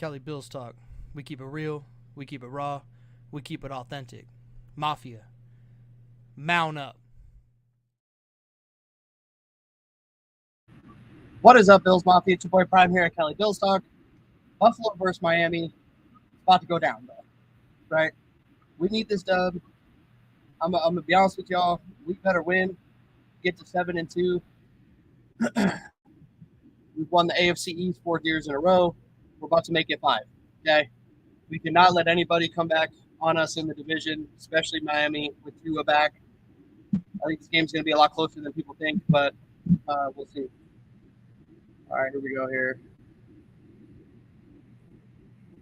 Kelly Bills Talk. We keep it real, we keep it raw, we keep it authentic. Mafia, mount up. What is up, Bills Mafia? It's your boy Prime here at Kelly Bills Talk. Buffalo versus Miami. It's about to go down, though. Right? We need this dub. I'm going to be honest with y'all. We better win. Get to 7-2. We've won the AFC East 4 years in a row. We're about to make it 5. Okay? We cannot let anybody come back on us in the division, especially Miami with Tua back. I think this game's going to be a lot closer than people think, but we'll see. All right, here we go here.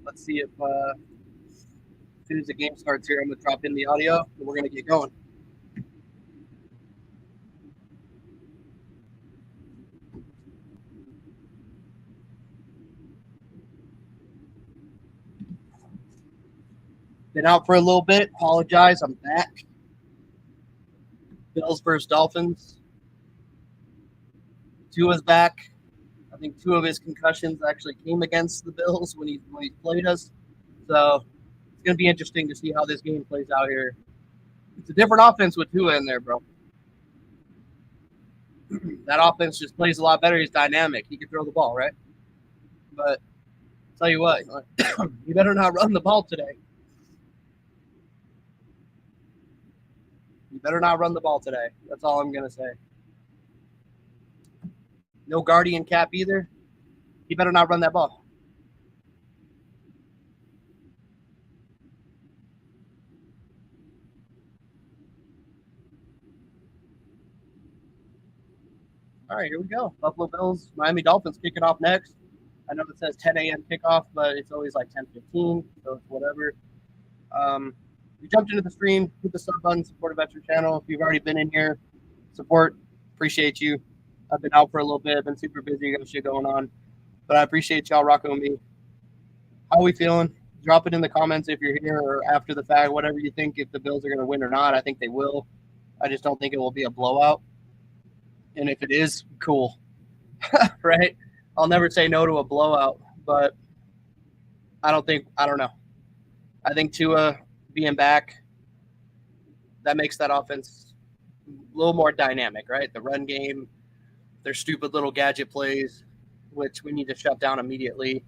Let's see if as soon as the game starts here, I'm going to drop in the audio, and we're going to get going. Been out for a little bit. Apologize. I'm back. Bills versus Dolphins. Tua's back. I think 2 of his concussions actually came against the Bills when he played us. So it's going to be interesting to see how this game plays out here. It's a different offense with Tua in there, bro. That offense just plays a lot better. He's dynamic. He can throw the ball, right? But I'll tell you what, you better not run the ball today. You better not run the ball today. That's all I'm going to say. No guardian cap either. He better not run that ball. All right, here we go. Buffalo Bills, Miami Dolphins kicking off next. I know it says 10 a.m. kickoff, but it's always like 10:15, so it's whatever. We jumped into the stream, hit the sub button, support a veteran channel. If you've already been in here, support, appreciate you. I've been out for a little bit, I've been super busy, got shit going on, but I appreciate y'all rocking with me. How are we feeling? Drop it in the comments if you're here or after the fact, whatever you think, if the Bills are going to win or not. I think they will. I just don't think it will be a blowout. And if it is, cool. Right? I'll never say no to a blowout, but I don't know. I think Tua being back, that makes that offense a little more dynamic, right? The run game, their stupid little gadget plays, which we need to shut down immediately.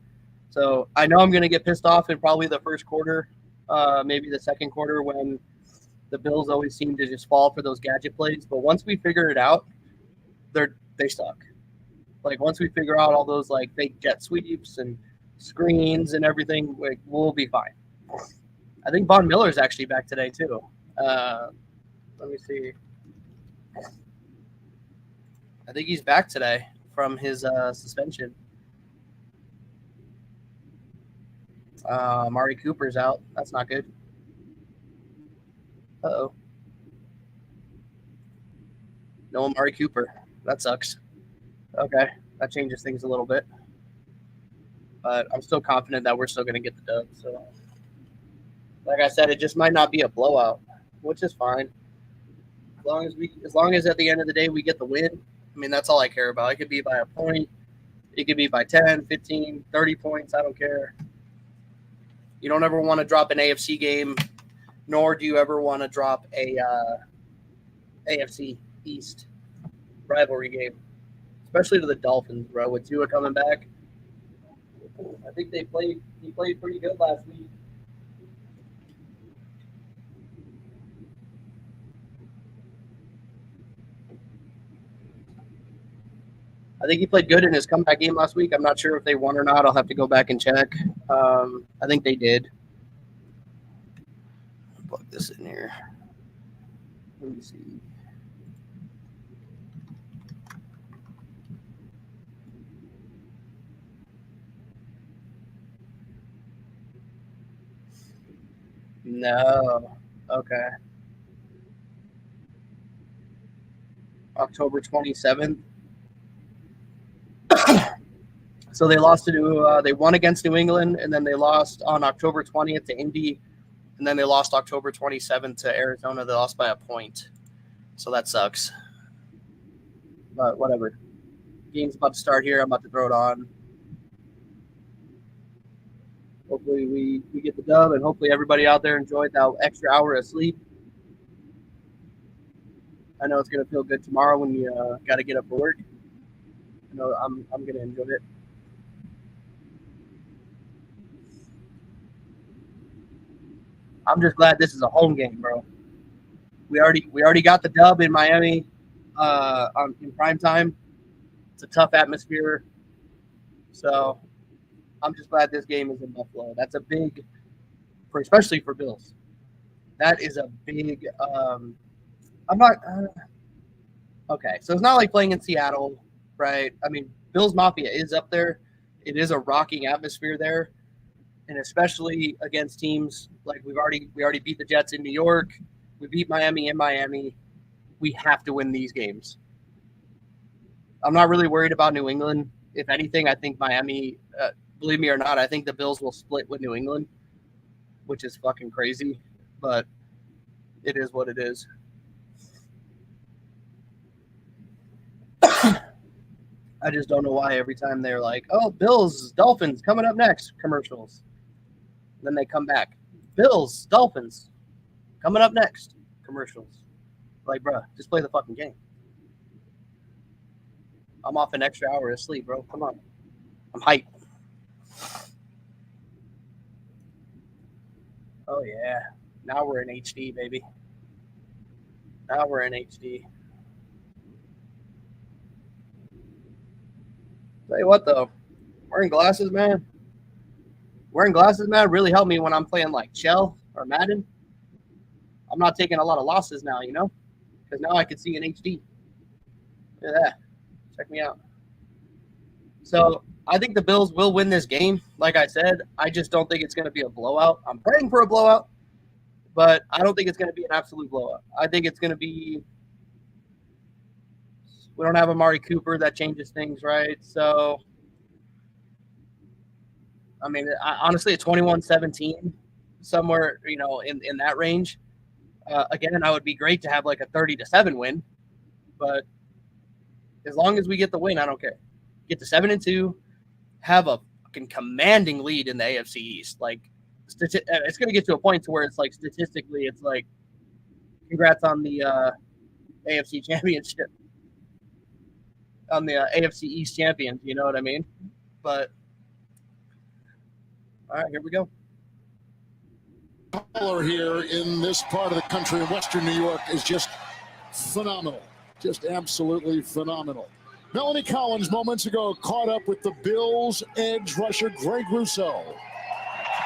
So I know I'm going to get pissed off in probably the first quarter, maybe the second quarter, when the Bills always seem to just fall for those gadget plays. But once we figure it out, they suck. Like, once we figure out all those like fake jet sweeps and screens and everything, like, we'll be fine. I think Von Miller's actually back today too. Let me see. I think he's back today from his suspension. Amari Cooper's out. That's not good. Uh-oh. No Amari Cooper. That sucks. Okay, that changes things a little bit. But I'm still confident that we're still going to get the dub. So, like I said, it just might not be a blowout, which is fine. As long as at the end of the day we get the win, I mean, that's all I care about. It could be by a point. It could be by 10, 15, 30 points. I don't care. You don't ever want to drop an AFC game, nor do you ever want to drop a AFC East rivalry game, especially to the Dolphins, bro. With Tua coming back, I think he played pretty good last week. I think he played good in his comeback game last week. I'm not sure if they won or not. I'll have to go back and check. I think they did. Plug this in here. Let me see. No. Okay. October 27th. So they lost to they won against New England, and then they lost on October 20th to Indy, and then they lost October 27th to Arizona. They lost by a point, so that sucks. But whatever. Game's about to start here. I'm about to throw it on. Hopefully we get the dub, and hopefully everybody out there enjoyed that extra hour of sleep. I know it's gonna feel good tomorrow when you got to get up for work. I know I'm gonna enjoy it. I'm just glad this is a home game, bro. We already got the dub in Miami in prime time. It's a tough atmosphere, so I'm just glad this game is in Buffalo. That's a big, especially for Bills. That is a big. I'm not. Okay, so it's not like playing in Seattle, right? I mean, Bills Mafia is up there. It is a rocking atmosphere there, and especially against teams like we already beat the Jets in New York. We beat Miami in Miami. We have to win these games. I'm not really worried about New England. If anything, I think Miami, believe me or not, I think the Bills will split with New England, which is fucking crazy, but it is what it is. I just don't know why every time they're like, oh, Bills, Dolphins coming up next, commercials. Then they come back. Bills, Dolphins coming up next, commercials. Like, bro, just play the fucking game. I'm off an extra hour of sleep, bro. Come on. I'm hyped. Oh, yeah. Now we're in HD, baby. Now we're in HD. Tell you what, though. Wearing glasses, man, really helped me when I'm playing, like, Shell or Madden. I'm not taking a lot of losses now, because now I can see in HD. Look at that. Check me out. So I think the Bills will win this game. Like I said, I just don't think it's going to be a blowout. I'm praying for a blowout, but I don't think it's going to be an absolute blowout. I think it's going to be – we don't have Amari Cooper. That changes things, right? So, I mean, honestly, a 21-17, somewhere, in that range. Again, I would be great to have like a 30-7 win, but as long as we get the win, I don't care. Get to 7-2, have a fucking commanding lead in the AFC East. Like, it's going to get to a point to where it's like statistically, it's like, congrats on the AFC Championship, on the AFC East champions. You know what I mean? But all right, here we go. Color here in this part of the country in Western New York is just phenomenal. Just absolutely phenomenal. Melanie Collins moments ago caught up with the Bills edge rusher Greg Rousseau.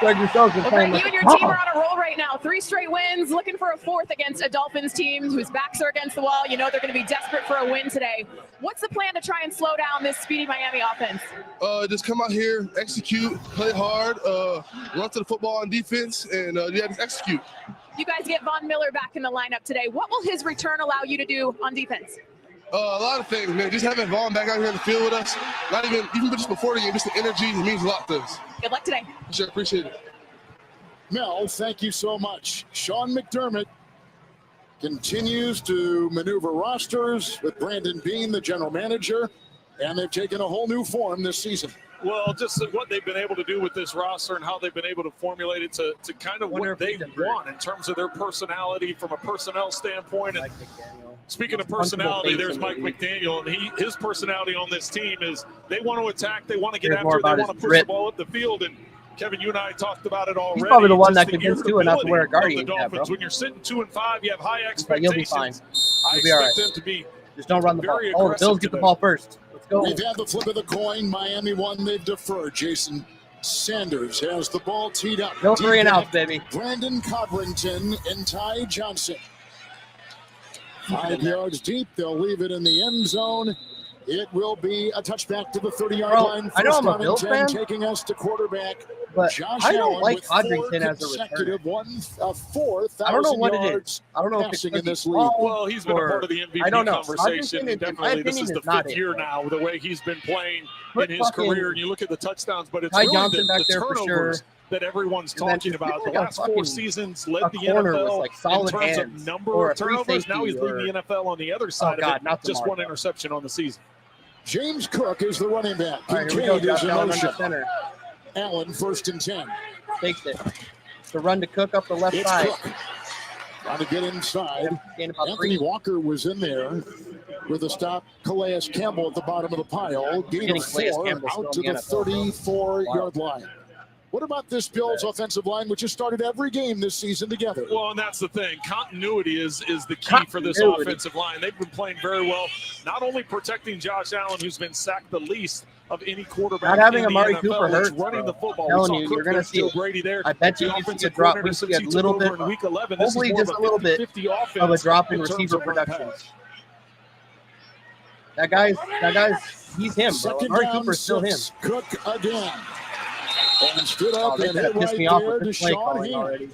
Greg Rousseau's been playing you and your team are on a roll right now. 3 straight wins, looking for a 4th against a Dolphins team whose backs are against the wall. You know they're going to be desperate for a win today. What's the plan to try and slow down this speedy Miami offense? Just come out here, execute, play hard, run to the football on defense, and just execute. You guys get Von Miller back in the lineup today. What will his return allow you to do on defense? A lot of things, man. Just having Vaughn back out here in the field with us, not even just before the game, just the energy, it means a lot to us. Good luck today. Sure, appreciate it. Mel, thank you so much. Sean McDermott continues to maneuver rosters with Brandon Beane, the general manager, and they've taken a whole new form this season. Well, just what they've been able to do with this roster and how they've been able to formulate it to kind of what they want in terms of their personality from a personnel standpoint. And speaking of personality, there's Mike McDaniel, and his personality on this team is they want to attack, they want to get after, they want to push the ball up the field. And Kevin, you and I talked about it already. He's probably the one that convinced Tua not to wear a Guardian cap, bro. When you're sitting 2-5, you have high expectations. You'll be fine. You'll be all right. Them to be just don't run the ball. Oh, the Bills get the ball first. Let's go. We've had the flip of the coin. Miami won. They've deferred. Jason Sanders has the ball teed up. No 3 and outs, baby. Brandon Codrington and Ty Johnson. 5 yards deep. They'll leave it in the end zone. It will be a touchback to the 30-yard line. I know I'm a Bills fan, taking us to quarterback. But Josh I don't Allen like Codrington as a returner. I don't know what it is. I don't know if it's in this league. Well, he's been a part of the MVP conversation. Definitely, this is the 5th year now, the way he's been playing in his career. And you look at the touchdowns, but it's Ty really Johnson the back there for turnovers sure. That everyone's talking about. The last 4 seasons led the NFL like solid in terms of number of turnovers. Now he's leading the NFL on the other side of it. Just 1 interception on the season. James Cook is the running back. All right, here we go, Josh Allen under center. Allen, 1st and 10. Takes it. The run to Cook up the left It's side. Cook. Trying to get inside. Gained about Anthony 3. Walker was in there with a stop. Calais Campbell at the bottom of the pile. Gain of 4 out to the 34-yard line. What about this Bills offensive line, which has started every game this season together? Well, and that's the thing. Continuity is the key for this offensive line. They've been playing very well, not only protecting Josh Allen, who's been sacked the least of any quarterback. Not having in Amari the NFL, Cooper hurts, running the football. Telling you, you're going to see Brady there. I bet you see a drop. We see a little bit, in week 11. hopefully just a little bit of a drop in receiver production. That guy's, he's him, bro. Amari Cooper's still him. Cook again. And stood up They and could have hit pissed right me off there with to this play Sean calling Heath. already.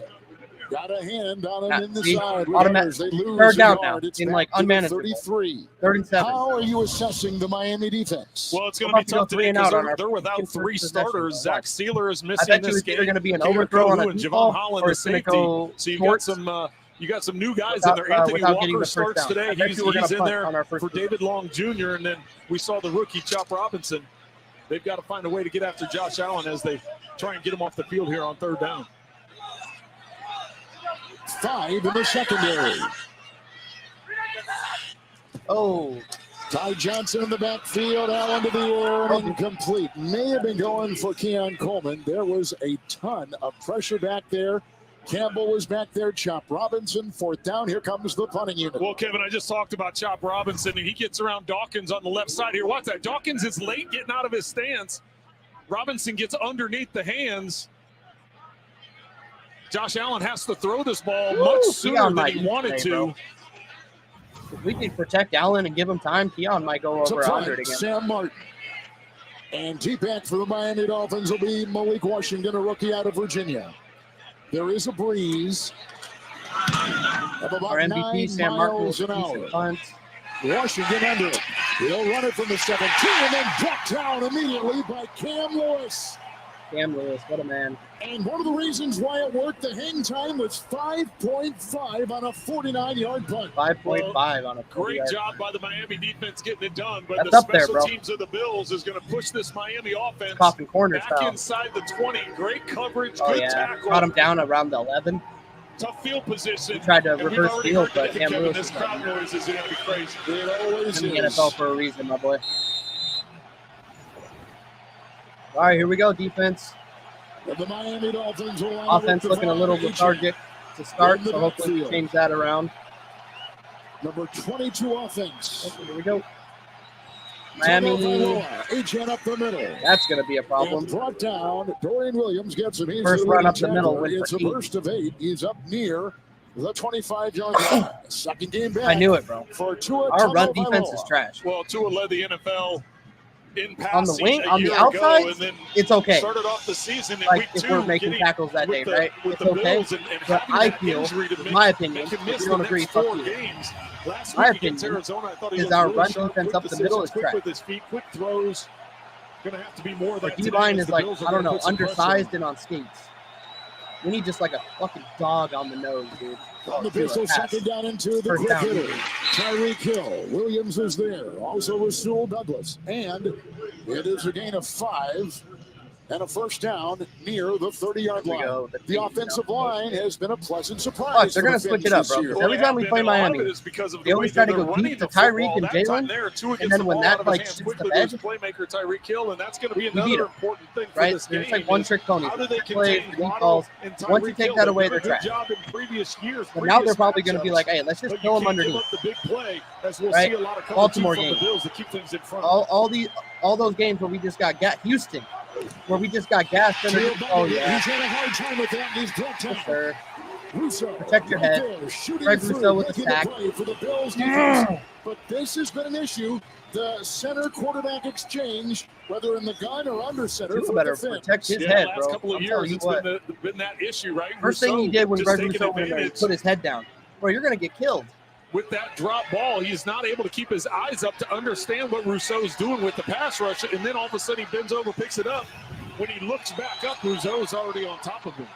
Got a hand on him in the side. Automatic. They lose 3rd down now. It's In back like to the unmanageable. 33. 3rd and 7. How are you assessing the Miami defense? Well, it's going to be tough today because they're without 3 starters. Zach Sealer is missing this game. Either going to be an overthrow on a deep ball, or it's going to go so you got some new guys without, in there. Anthony Walker starts starts today. He's in there for David Long Jr. And then we saw the rookie Chop Robinson. They've got to find a way to get after Josh Allen as they try and get him off the field here on 3rd down. 5 in the secondary. Oh. Ty Johnson in the backfield, Allen to the air, and incomplete. May have been going for Keon Coleman. There was a ton of pressure back there. Campbell was back there. Chop Robinson, 4th down. Here comes the punting unit. Well, Kevin, I just talked about Chop Robinson, and he gets around Dawkins on the left side here. Watch that. Dawkins is late getting out of his stance. Robinson gets underneath the hands. Josh Allen has to throw this ball much sooner than he wanted to. If we can protect Allen and give him time, Keon might go over 100 again. Sam Martin. And deep back for the Miami Dolphins will be Malik Washington, a rookie out of Virginia. There is a breeze of about Our MVP, 9 Sam Martin, miles an hour. punt. Washington under it. He'll run it from the 17 and then brought down immediately by Cam Lewis. Cam Lewis, what a man. And one of the reasons why it worked, the hang time was 5.5 on a 49-yard punt. 5.5 on a 40-yard Great job by the Miami defense getting it done, but That's the up there, special bro. teams of the Bills is going to push this Miami offense Coffin corner back style. inside the 20. Great coverage, Oh, good yeah. tackle. Brought him down around the 11. Tough field position. He tried to And we've reverse already field, heard but that, Cam Kevin, Lewis this is crowd noise is going to be crazy. It always in the is. NFL for a reason, my boy. All right, here we go, defense. And the Miami Dolphins will line Offense up looking a little lethargic to start, so hopefully we change that around. Number 22 offense. Okay, here we go. Miami, Agent up the middle. that's going to be a problem. And brought down. Dorian Williams gets him. He's First the run leading up the middle, tackler. went It's for a 8. burst of 8. He's up near the 25-yard line. Second game back. I knew it, bro. For Tua Our run Tagovailoa. defense is trash. Well, Tua led the NFL in passing On the wing, a on the year outside, ago, and then it's okay. started off the season in Like, week if 2 we're making getting tackles that day, with the, right? with It's the okay. Bills and But having I that feel, injury to my opinion, make him if miss you don't the agree, next fuck 4 you. games. Last My week against opinion Arizona, I thought he is was our really run sharp, defense quick up the middle decisions, is quick trash. with his feet, quick throws. Going to have to be more of Our that D-line today as is the like, Bills are I don't gonna know, put some pressure undersized and on skates. We need just like a fucking dog on the nose, dude. On the pistol, second down into the First quick down. hitter. Tyreek Hill. Williams is there. Also Rasul Douglas. And it is a gain of 5 and a first down near the 30-yard There we line. go. The offensive line has been a pleasant surprise. Watch, they're for going the to switch Finns it up, this bro. year. Every time we play Miami, they always try to go deep to Tyreek and Jalen, and then when that like shits the bed, playmaker Tyreek Hill, and that's going to be we beat another him. important thing for Right? this It's game. like one trick pony. How do they Plays, contain the deep Waddle balls. and Once you Tyreek take Hill? that They away, did they're a good trash. job in previous years. But now they're previous probably going to be matchups. like, hey, let's just But kill you them can't give underneath. up the big play, as we'll Right? see a lot of Baltimore coverage from game. the Bills to keep things in front. All those games where we just got Houston, where we just got gassed. Oh yeah, He's had a hard time with that. He's brought down. yes, sir. Russo, Protect your right head. there, shooting Greg through, Russo with a making sack. play for the Bills defense. But this has been an issue. The center quarterback exchange, whether in the gun or under center, Russo for better the Finns. protect his Yeah, head, last bro. couple of I'm years, telling you it's what. been that issue, right? First thing he did when just Greg taking Russo went in there, he advantage. put his head down. Bro, you're gonna get killed. With that drop ball, he's not able to keep his eyes up to understand what Rousseau's doing with the pass rush, and then all of a sudden he bends over, picks it up. When he looks back up, Rousseau's already on top of him.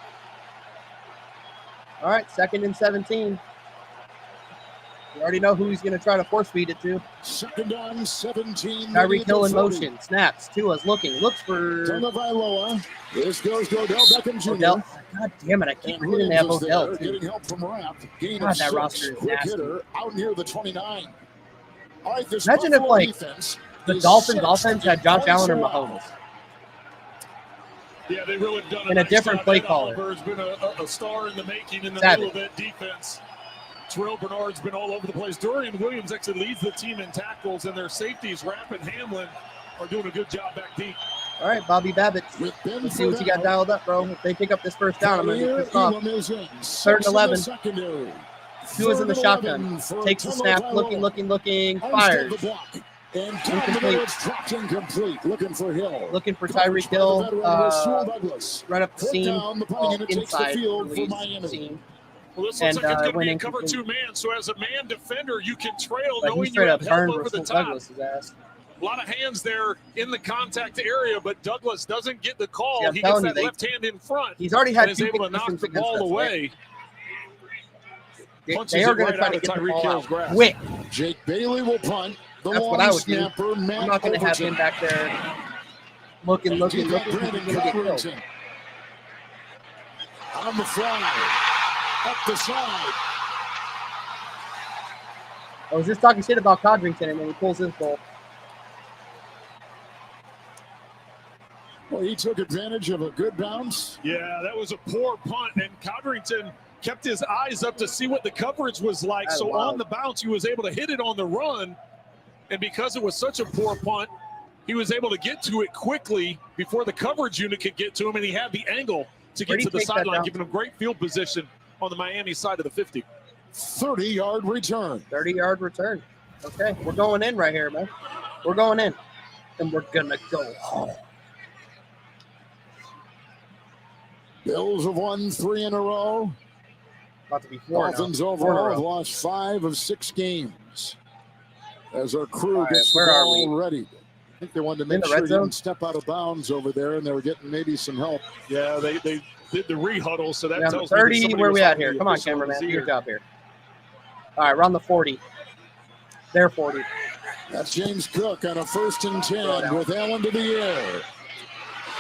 All right, 2nd and 17. You already know who he's going to try to force feed it to. Second down, 17. Tyreek Hill in motion. Snaps. Tua's looking. Looks for Tagovailoa. This goes to Odell Beckham Jr. Odell. God damn it. I keep forgetting they have Odell, too. Getting help from Rapp. Gain God, of that 6. roster is Quick nasty. hitter out near the 29. All right, this Imagine if, Buffalo like, defense the is Dolphins 6th offense had Josh in Allen or points allowed. Mahomes. Yeah, they really done And a nice different job. play Ed caller. Oliver's been a star in the making in the Savage. middle of that defense. Terrell Bernard's been all over the place. Dorian Williams actually leads the team in tackles, and their safeties, Rapp and Hamlin, are doing a good job back deep. All right, Bobby Babbitt. With Ben Let's see what you got Fidel. dialed up, bro. If they pick up this first down, I'm going to Jair get pissed off. Elam is in. 3rd and 11. Secondary. Tua's in the 3rd and shotgun. 11 for Takes the snap. Tagovailoa. Looking. Armstead Fires. the block. And Incomplete. it's dropped incomplete. Looking for Hill. Looking for Coverage Tyreek by the Hill. veteran Rasul Douglas. Right up the Fourth seam. down, the punting unit takes the Inside. field for release Miami. seam. Well, this And, looks like it's going to be went a in cover complete. 2-man, so as a man defender, you can trail But he knowing you straight have up help burned over the Rasul top. Douglas' ass. A lot of hands there in the contact area, but Douglas doesn't get the call. See, I'm he gets telling you, that they- left hand in front He's already and had is 2 able to big knock missions the against ball us. away. They Punches are it going right to try out to of get the Tyreek ball Hill's out. grasp. Quick. Jake Bailey will punt. The That's long what I would do. snapper, Matt I'm not going to have him Overton. back there looking. He's Brandon going to get killed. Covington. On the fly. Up the side. I was just talking shit about Codrington, and then he pulls his goal. Well, he took advantage of a good bounce. Yeah, that was a poor punt, and Codrington kept his eyes up to see what the coverage was like. That's So wild. on the bounce, he was able to hit it on the run, and because it was such a poor punt, he was able to get to it quickly before the coverage unit could get to him, and he had the angle to Where'd get he to the take that sideline, down? giving him great field position on the Miami side of the 50. 30-yard return. 30-yard return. Okay, we're going in right here, man. We're going in, and we're going to go home. Bills have won 3 in a row. About to be 4 now. Dolphins 4 in a overall have row. lost 5 of 6 games. As our crew All right, gets the where are ball we? ready. I think they wanted to In make the sure red he zone? didn't step out of bounds over there, and they were getting maybe some help. Yeah, they did the re-huddle, so that Yeah, tells me that 30, somebody where was we at talking here? to the Come on, official in cameraman. his Do your ear. job here. All right, we're on the 40. They're 40. That's James Cook on a 1st and 10 with Allen to the air.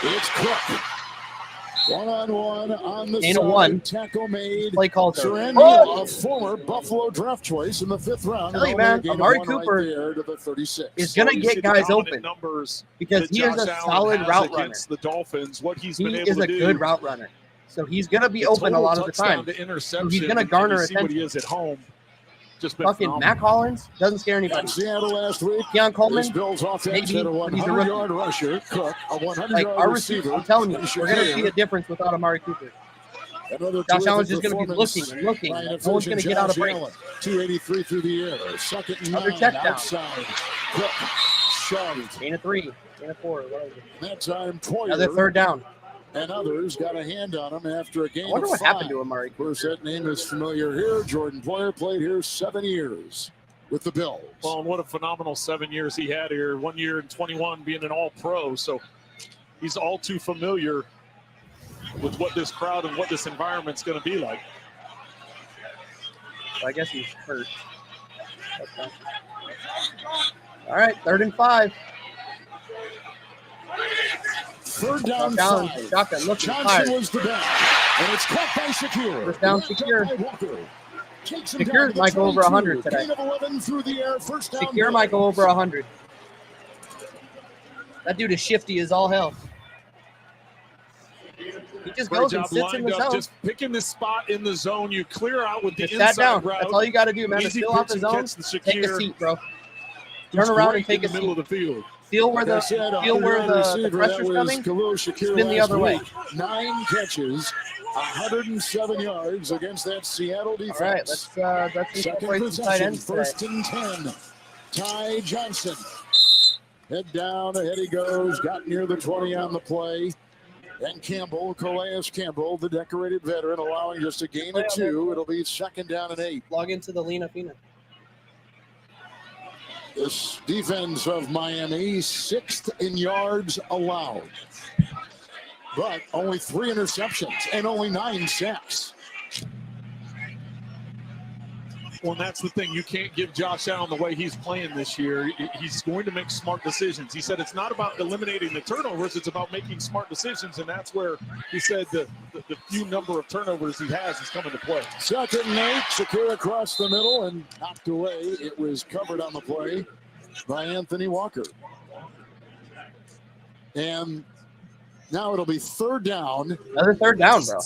It's Cook. One-on-one on the Ain't a side. one. Tackle made. Play called though. Saran Oh! a former Buffalo draft choice in the 5th round. Tell you, And only man, a gain of Amari 1 Cooper right there to the 36. is going to You get see the guys dominant open numbers because that he is Josh a Allen solid has route runner. against the Dolphins. What he's He been able is to a do. good route runner. So he's going to be The open a total lot of the touchdown time. to interception. He's gonna and garner you see what he attention. is at home. Just been Fucking phenomenal. Mac Hollins doesn't scare anybody. At Seattle last week. Keon Coleman, This Bills offense maybe, had a but he's a rookie. 100-yard rusher. Cook, a 100-yard like our receiver. receiver, I'm telling you, in we're going to Shakir. see a difference without Amari Cooper. Another Josh terrific Allen's just going to be performance looking and looking. by an No one's going to efficient get out of Josh break. Allen. 283 through the air. 2nd and Another 9 check down. outside. Cook shoved. Gain of 3, gain of 4. Whatever. That time Poyer Another 3rd down. and others got a hand on him after a I game wonder of what 5. happened to Amari Of course, Cooper. that name is familiar here. Jordan Poyer played here 7 years with the Bills. Well, and what a phenomenal 7 years he had here. 1 year in 21 being an all-pro. So he's all too familiar with what this crowd and what this environment's going to be like. So I guess he's hurt. Okay. All right, 3rd and 5. 3rd down, Down, 5. shotgun, looking, Johnson fired. was the back, and it's caught by Shakir. First down, Picked up Shakir. by Walker. Takes him Shakir down to the might go over 100 22. today. Gain of 11 through the air. First down. Shakir might go over 100. That dude is shifty as all hell. He just Great goes and job sits in lined the up, zone. just picking the spot in the zone. You clear out with the Just sat inside down. route. That's all you got to do, man. To Easy steal off pitch the and zone, catch the take a Shakir. seat, bro. Who's Turn around great and take in a the middle seat. of the field. Feel where Like I said, the pressure's coming. Khalil Shakir Spin the last other way. week. 9 catches, 107 yards against that Seattle defense. All right, let's Second incorporate some tight possession, ends today. 1st and 10. Ty Johnson. Head down, ahead he goes. Got near the 20 on the play. And Campbell, Calais Campbell, the decorated veteran, allowing just a gain of 2. It'll be 2nd down and 8. Log into the Lena Fina. This defense of Miami, 6th in yards allowed. But only 3 interceptions and only 9 sacks. Well, and that's the thing. You can't give Josh Allen the way he's playing this year. He's going to make smart decisions. He said it's not about eliminating the turnovers. It's about making smart decisions, and that's where he said the few number of turnovers he has is coming to play. 2nd and 8, Shakir across the middle and knocked away. It was covered on the play by Anthony Walker. And now it'll be 3rd down. Another 3rd down, bro.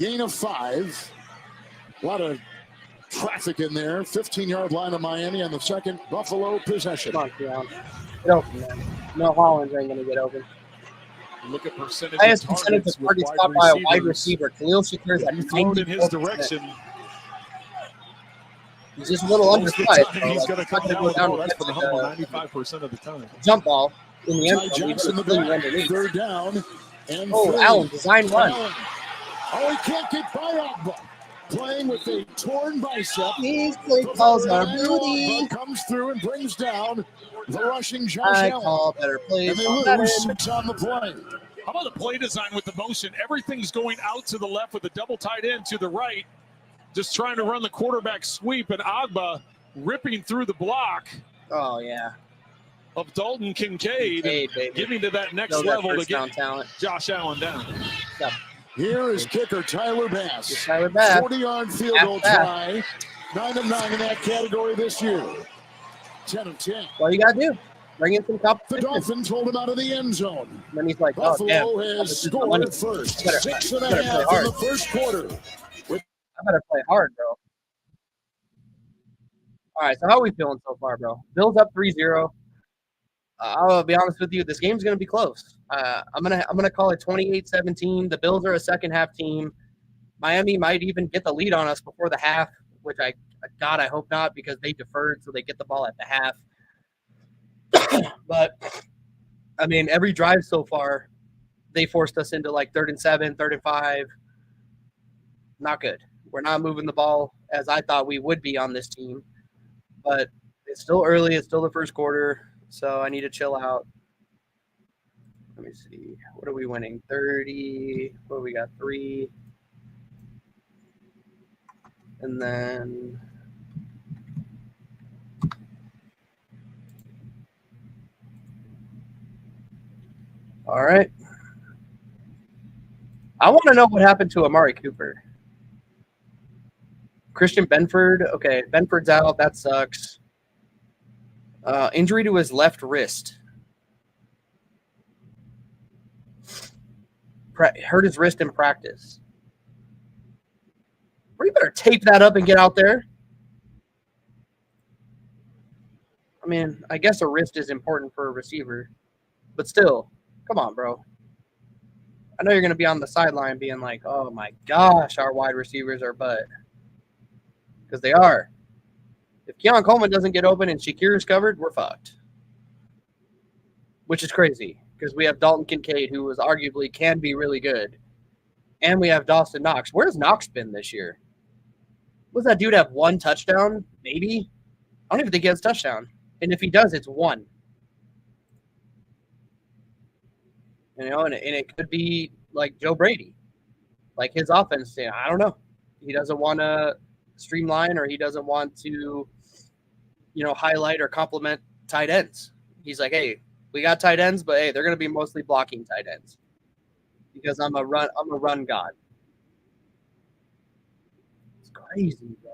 Gain of 5. A lot of traffic in there. 15-yard line of Miami on the 2nd Buffalo possession. Come on, Keon. Get open, man. No, Hollins ain't going to get open. Look at percentage Highest of percentage of targets targets caught by a wide receiver. Khalil Shakir's at thrown in his 94%. direction. He's just a little Most of the undersized. time, Bro. he's going to come down with the ball. That's for the humble like 95% of the time. jump ball in the end Ty zone. Jackson, the back. 3rd down. And Oh, 3. Allen, design run. Allen. Oh, he can't get by Ogba. Playing with a torn bicep. These play calls are booty. Comes through and brings down the rushing Josh I Allen. call better plays. And they on that lose end. 6 on the play. How about the play design with the motion? Everything's going out to the left with a double tight end to the right, just trying to run the quarterback sweep, and Agba ripping through the block Oh, yeah. of Dalton Kincaid, Kincaid, baby. getting to that next Know that level to first down get talent. Josh Allen down. Yeah. Here is kicker Tyler Bass. Tyler Bass. 40-yard field goal try. 9 of 9 in that category this year. 10 of 10. All you got to do, bring in some The competition. Dolphins hold him out of the end zone. And then he's like, oh, Buffalo damn. has This is scored money. at first. Better- 6 and better a play half in hard. the first quarter. I better play hard, bro. All right, so how are we feeling so far, bro? Bills up 3-0. I'll be honest with you, this game's going to be close. I'm gonna call it 28-17. The Bills are a second half team. Miami might even get the lead on us before the half, which I hope not, because they deferred, so they get the ball at the half. But I mean, every drive so far, they forced us into like 3rd and 7, 3rd and 5. Not good. We're not moving the ball as I thought we would be on this team. But it's still early. It's still the first quarter, so I need to chill out. Let me see. What are we winning? 30. What do we got? 3. And then all right. I want to know what happened to Amari Cooper. Christian Benford. Okay, Benford's out. That sucks. Injury to his left wrist. Hurt his wrist in practice. We better tape that up and get out there. I mean, I guess a wrist is important for a receiver. But still, come on, bro. I know you're going to be on the sideline being like, oh, my gosh, our wide receivers are butt. Because they are. If Keon Coleman doesn't get open and Shakir is covered, we're fucked. Which is crazy because we have Dalton Kincaid, who was arguably can be really good. And we have Dawson Knox. Where's Knox been this year? Does that dude have 1 touchdown? Maybe? I don't even think he has a touchdown. And if he does, it's 1. You know, and it could be like Joe Brady. Like his offense, I don't know. He doesn't want to streamline, or he doesn't want to, highlight or compliment tight ends. He's like, hey, we got tight ends, but hey, they're going to be mostly blocking tight ends because I'm a run god. It's crazy, bro.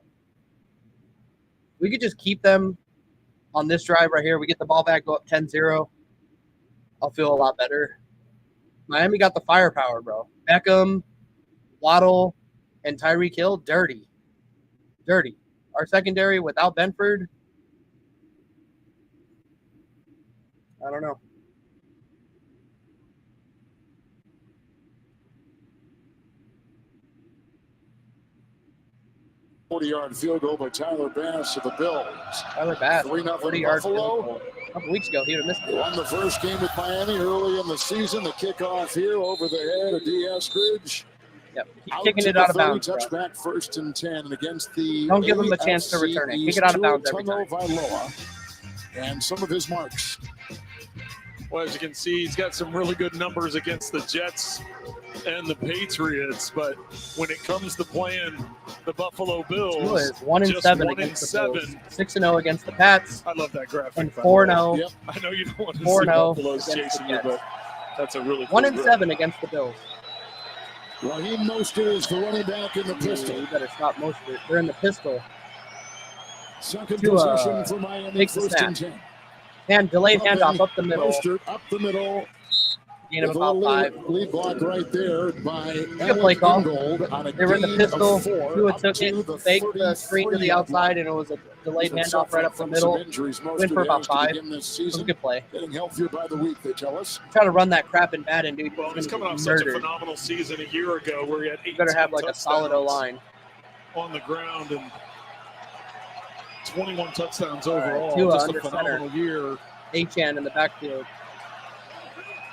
We could just keep them on this drive right here. We get the ball back, go up 10-0. I'll feel a lot better. Miami got the firepower, bro. Beckham, Waddle, and Tyreek Hill, dirty. Our secondary without Benford, I don't know. Forty-yard field goal by Tyler Bass of the Bills. Tyler Bass, 3-0 40-yard field Buffalo. goal. A couple weeks ago, he would have missed it. Won the first game with Miami early in the season. The kickoff here over the head of D. Eskridge. Yep, keep kicking it out of bounds. Touchback 1st and 10, and against the Don't give him a chance to return it. Kick it out of bounds every time. Vailoa and some of his marks. Well, as you can see, he's got some really good numbers against the Jets and the Patriots, but when it comes to playing the Buffalo Bills, Tua is 1-7 against the Bills, 6-0 against the Pats, I love that graphic. and 4-0. Yep. I know you don't want to see 4-0 Buffalo's against chasing the you, Jets. but that's a really cool 1-7 against the Bills. Raheem Mostert is the running back in the pistol. You better stop Mostert. They're in the pistol. Second Tua possession for Miami, takes the first snap. and 10. And delayed handoff up the middle. Mostert up the middle. Gain of With a about little 5. lead block right there by Good play call. Ingold on a They were in the gain pistol. of 4 Tua up took to it, faked the screen to the 33 outside, and it was a delayed handoff right up the middle. Went for about 5. It was a good play. Getting healthier by the week, they tell us. Try to run that crap in bad, and dude, Well, he's coming off he's such a murdered. phenomenal season a year ago where he had 8 You better have like a solid O-line. on the ground and 21 touchdowns overall. Tua Just a under phenomenal year. Achan in the backfield.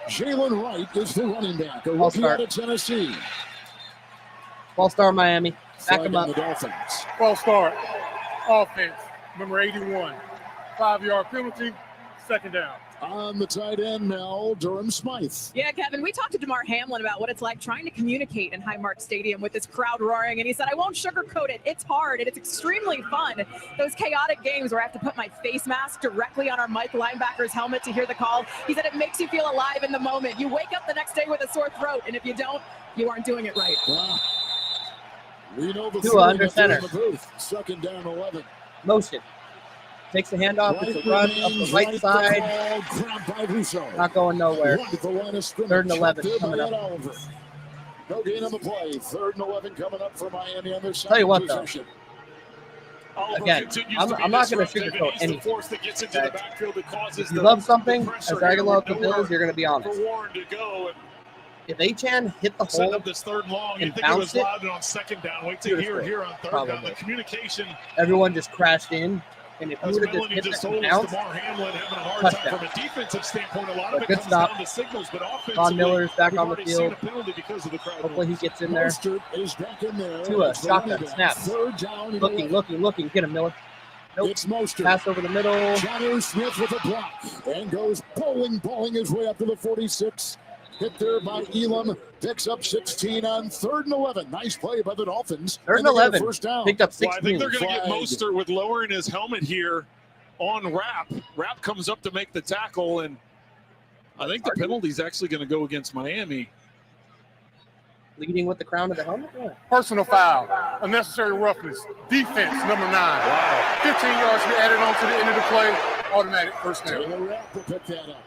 Jalen Wright is the running back. A I'll rookie start. out of Tennessee. Ball star Miami. Back him Flagging up. the Dolphins. 12-start offense, number 81. 5-yard penalty, second down. On the tight end, Mel Durham-Smythe. Yeah, Kevin, we talked to DeMar Hamlin about what it's like trying to communicate in Highmark Stadium with this crowd roaring, and he said, I won't sugarcoat it. It's hard, and it's extremely fun. Those chaotic games where I have to put my face mask directly on our Mike linebacker's helmet to hear the call. He said it makes you feel alive in the moment. You wake up the next day with a sore throat, and if you don't, you aren't doing it right. We know the Tua under center. in the booth. Second down 11. Motion. Takes the handoff. It's a run up the right side. Grabbed by Russo. Not going nowhere. Right at the line of scrimmage. 3rd and 11 There by coming up. Ed Oliver. No gain on the play. 3rd and 11 coming up for Miami on their second Tell you what, though. possession. Oliver Again, continues I'm to be not going to disruptive, sugarcoat and he's the anything. force that gets into the backfield that causes If you the- love something, the as pressure I here love with the nowhere Bills, you're going to be honest. for Warren to go and If Achan hit the setting hole, up this 3rd and long. You and think it was bounced it, loud and on 2nd down. Wait he till would've hear scored. here on 3rd down. Probably. The communication, everyone just crashed in. And if you as would have just Melanie hit just that told and us, bounced, DeMar Hamlin having a hard touchdown. time from a defensive standpoint. A lot of it Good comes stop. down to signals, but offensively, Von Miller's back we've on the already seen field. a penalty because of the crowd Hopefully he noise. gets in there. Mostert is back in there. Tua, It's the shotgun, running back. snaps. 3rd down and Looking, 11. looking. Get him, Miller. Nope. It's Mostert. Pass over the middle. Jonnu Smith with a block and goes bowling his way up to the 46. Hit there by Elam. Picks up 16 on 3rd and 11. Nice play by the Dolphins. 3rd and they get a 11. First down. Picked up Well, I think 16. they're going to get Flag. Mostert with lowering his helmet here on Rapp. Rapp comes up to make the tackle, and I think the penalty's actually going to go against Miami. Leading with the crown of the helmet. Yeah. Personal foul, unnecessary roughness, defense, number 9. Wow. 15 yards to be added on to the end of the play, automatic first down. Taylor Rapp will pick that up.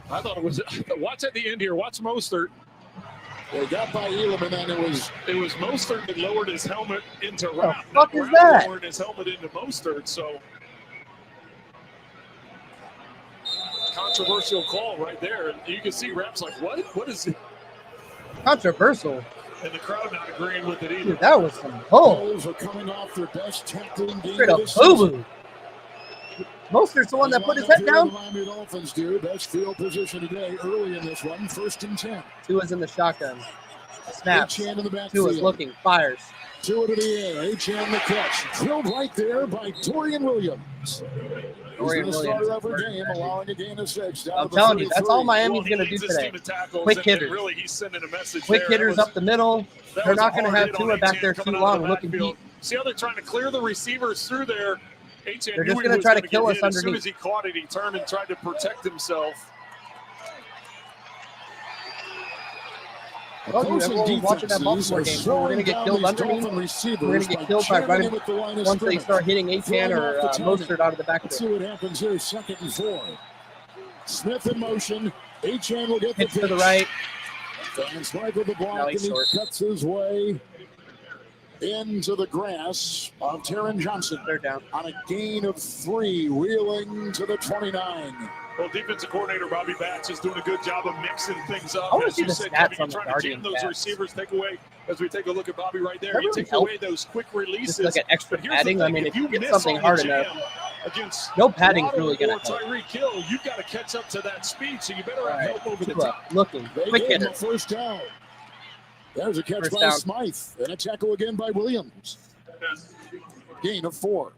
I thought it was. Watch at the end here. Watch Mostert. They got by Elam, and then it was Mostert that lowered his helmet into Rapp. The fuck not is Rapp that? Lowered his helmet into Mostert. So controversial call right there. And you can see Rapp's like, what? What is it? Controversial. And the crowd not agreeing with it either. Dude, that was some bull. Bills are coming off their best tackling game Straight of up this season. boo-boo. Mostert's the one that put his head The down. Miami Dolphins do best field position today early in this one. 1st and 10. Tua's in the shotgun. Snaps. Achan in the backfield. Tua's looking. Fires. Tua to the air. Achan the catch. Drilled right there by Dorian Williams. Dorian He's the Williams. starter of her game, allowing a gain of 6. Down I'm to the telling you, that's 33. all Miami's Well, going to he do leads his today. team in tackles, Quick and hitters. really, he's sending a message Quick there. hitters That was- up the middle. that They're was not a going to hard have hit on Tua back Achan there too coming out of long the looking backfield. deep. See how they're trying to clear the receivers through there. Achan They're knew just he gonna was try to gonna kill get us hit. As soon underneath. as he caught it, he turned and tried to protect himself. Oh, dude, everyone watching that Baltimore game. We're going to get killed underneath. We're going to get killed by running once they start hitting Achan or Mostert out of the Let's see backfield. what happens here. 2nd and 4. Smith in motion. Achan will get the Pitch to pitch. the right. And Smythe with the No, block, and he's he short. cuts his way into the grass of Taron Johnson. They're down. On a gain of 3, wheeling to the 29. Well, defensive coordinator Bobby Batch is doing a good job of mixing things up. I wanna As see you the said, stats Kevin, you're on the trying to Guardian jam those backs. receivers, take away, as we take a look at Bobby right there, That you really take help. away those quick releases. Just like an extra But here's the padding. I thing, mean, if you get miss something on the hard jam enough, against no padding's Waddle really going or to help. Tyreek Hill, you've got to catch up to that speed, so you better have Right. help over the Tua top. looking. They Quick gave him hitter. a first down. There's a catch First by down. Smythe. And a tackle again by Williams. Gain of 4.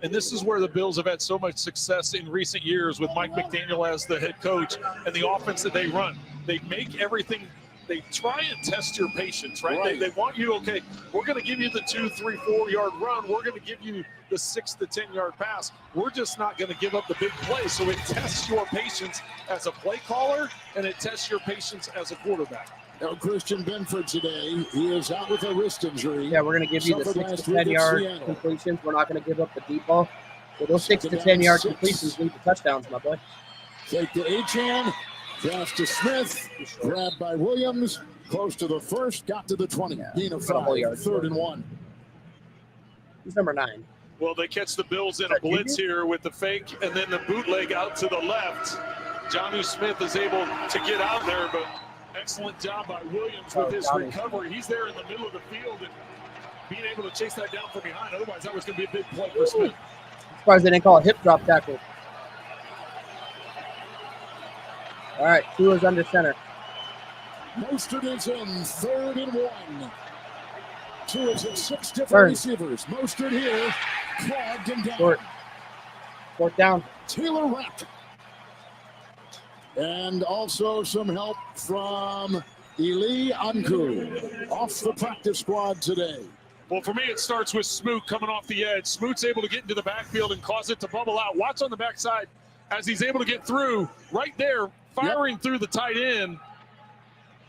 And this is where the Bills have had so much success in recent years with Mike McDaniel as the head coach and the offense that they run. They make everything, they try and test your patience, right? They want you, okay, we're going to give you the 2, 3, 4 yard run. We're going to give you the 6 to 10 yard pass. We're just not going to give up the big play. So it tests your patience as a play caller, and it tests your patience as a quarterback. Now, Christian Benford today, he is out with a wrist injury. Yeah, we're going to give you the 6 to 10 yard completions. We're not going to give up the deep ball. So those 6 to 10 yard completions lead to touchdowns, my boy. Take the Achane, pass to Smith, grabbed by Williams, close to the first, got to the 20. Gain of 5, 3rd and 1. He's number 9. Well, they catch the Bills in a blitz here with the fake and then the bootleg out to the left. Jonnu Smith is able to get out there, but excellent job by Williams with his recovery. He's there in the middle of the field and being able to chase that down from behind. Otherwise, that was going to be a big play for Smith. I'm surprised they didn't call a hip drop tackle. All right, Tua's under center. Mostert is in, 3rd and 1. Tua's at 6 different receivers. Mostert here, clogged him down. Fourth down. Taylor Rapp. And also some help from Eli Anku off the practice squad today. Well, for me, it starts with Smoot coming off the edge. Smoot's able to get into the backfield and cause it to bubble out. Watch on the backside as he's able to get through right there, firing through the tight end.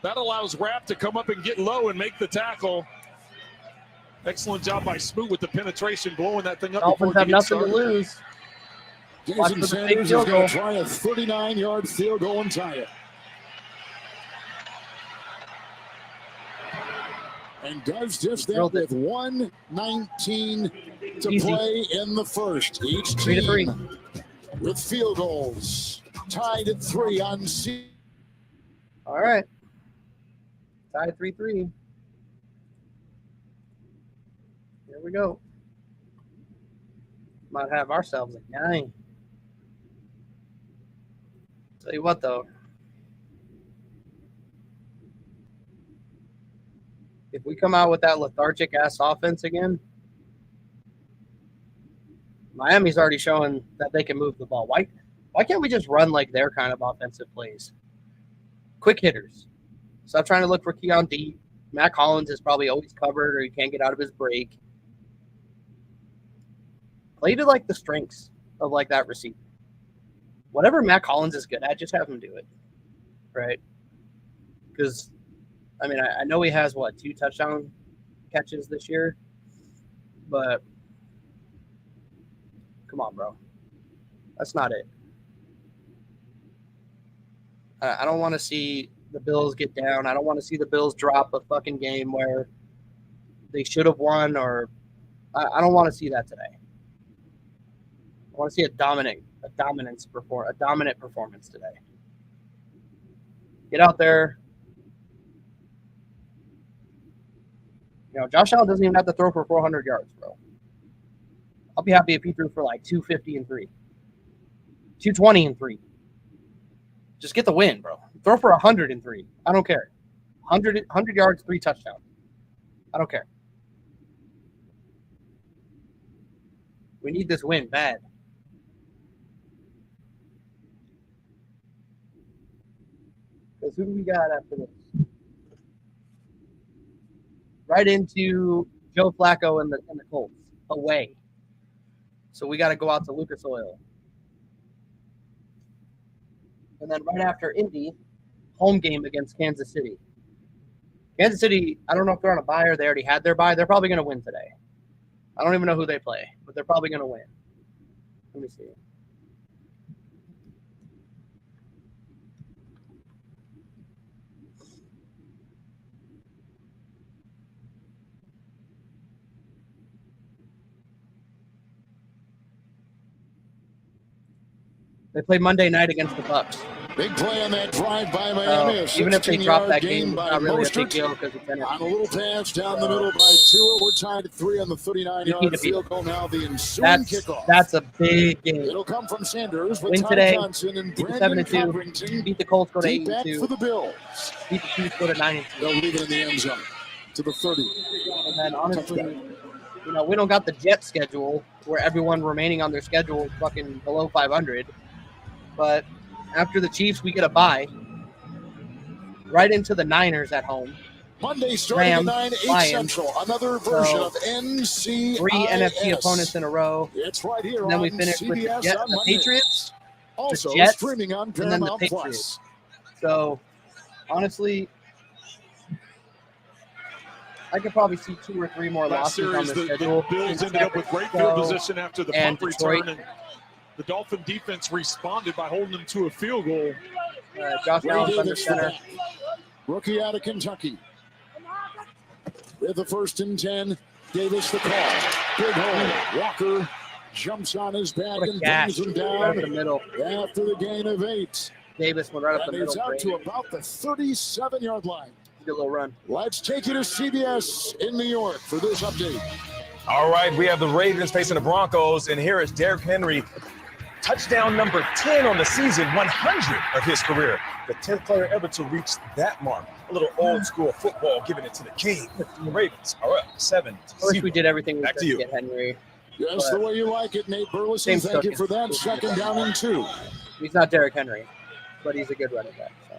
That allows Rapp to come up and get low and make the tackle. Excellent job by Smoot with the penetration, blowing that thing up. Dolphins have nothing to lose. Jason Sanders is going to try a 39-yard field goal and tie it. And does just that with 1:19 to play in the first. Each team with field goals. Tied at 3 on C. All right. Tied 3-3. Here we go. Might have ourselves a game. Tell you what, though. If we come out with that lethargic-ass offense again, Miami's already showing that they can move the ball. Why can't we just run like their kind of offensive plays? Quick hitters. Stop trying to look for Keon deep. Matt Collins is probably always covered or he can't get out of his break. Play to like the strengths of like that receiver. Whatever Matt Collins is good at, just have him do it. Right? Because, I mean, I know he has, 2 touchdown catches this year. But, come on, bro. That's not it. I don't want to see the Bills get down. I don't want to see the Bills drop a fucking game where they should have won, or I don't want to see that today. I want to see a dominant performance today. Get out there. You know, Josh Allen doesn't even have to throw for 400 yards, bro. I'll be happy if he threw for like 250 and 3, 220 and 3. Just get the win, bro. Throw for 103. I don't care. 100 yards, 3 touchdowns. I don't care. We need this win bad. Because who do we got after this? Right into Joe Flacco and the Colts. Away. So we got to go out to Lucas Oil. And then right after Indy, home game against Kansas City. Kansas City, I don't know if they're on a bye or they already had their bye. They're probably going to win today. I don't even know who they play, but they're probably going to win. Let me see. They play Monday night against the Bucs. Big play on that drive by Miami. Even if they drop that game, it's not really a big deal because it's in it. On a little pass down the middle by Tua. We're tied at 3 on the 39-yard field goal now. The ensuing kickoff. That's a big game. It'll come from Sanders with Win Ty today. Johnson and Beat the Brandon 7-2. Covington. Beat the Colts, go to Deep back 8-2. for the Bills. Beat the Chiefs, go to 9-2. They'll leave it in the end zone to the 30. And then honestly, You know, we don't got the Jets schedule where everyone remaining on their schedule is fucking below 500. But after the Chiefs, we get a bye. Right into the Niners at home. Monday starting Rams, at 9, 8 Lions. Central. Another version So, of NCIS. 3 NFC opponents in a row. It's right here And then we on finish with the, CBS on the Monday. Patriots, Also the Jets, streaming on and then the Paramount Patriots. Plus. So, honestly, I could probably see 2 or 3 more Last losses on series, the the schedule. Bills ended up with great field position after the punt return, and the Dolphin defense responded by holding them to a field goal. Josh Ray Allen's under Davis, center. rookie out of Kentucky. With the 1st and 10, Davis the call. Big hole. Walker jumps on his back What a and gash. brings him Right up down the middle. after the gain of 8. Davis went right up the And he's middle. out to about the 37-yard line. Good little run. Let's take you to CBS in New York for this update. All right, we have the Ravens facing the Broncos, and here is Derrick Henry. Touchdown number 10 on the season, 100 of his career. The 10th player ever to reach that mark. A little old school football, giving it to the king. The Ravens are up 7-0. I wish we did everything we Back could to you. get Henry. Just the way you like it, Nate Burleson. Same Thank you token. for that. 2nd down and 2. He's not Derrick Henry, but he's a good running back. So.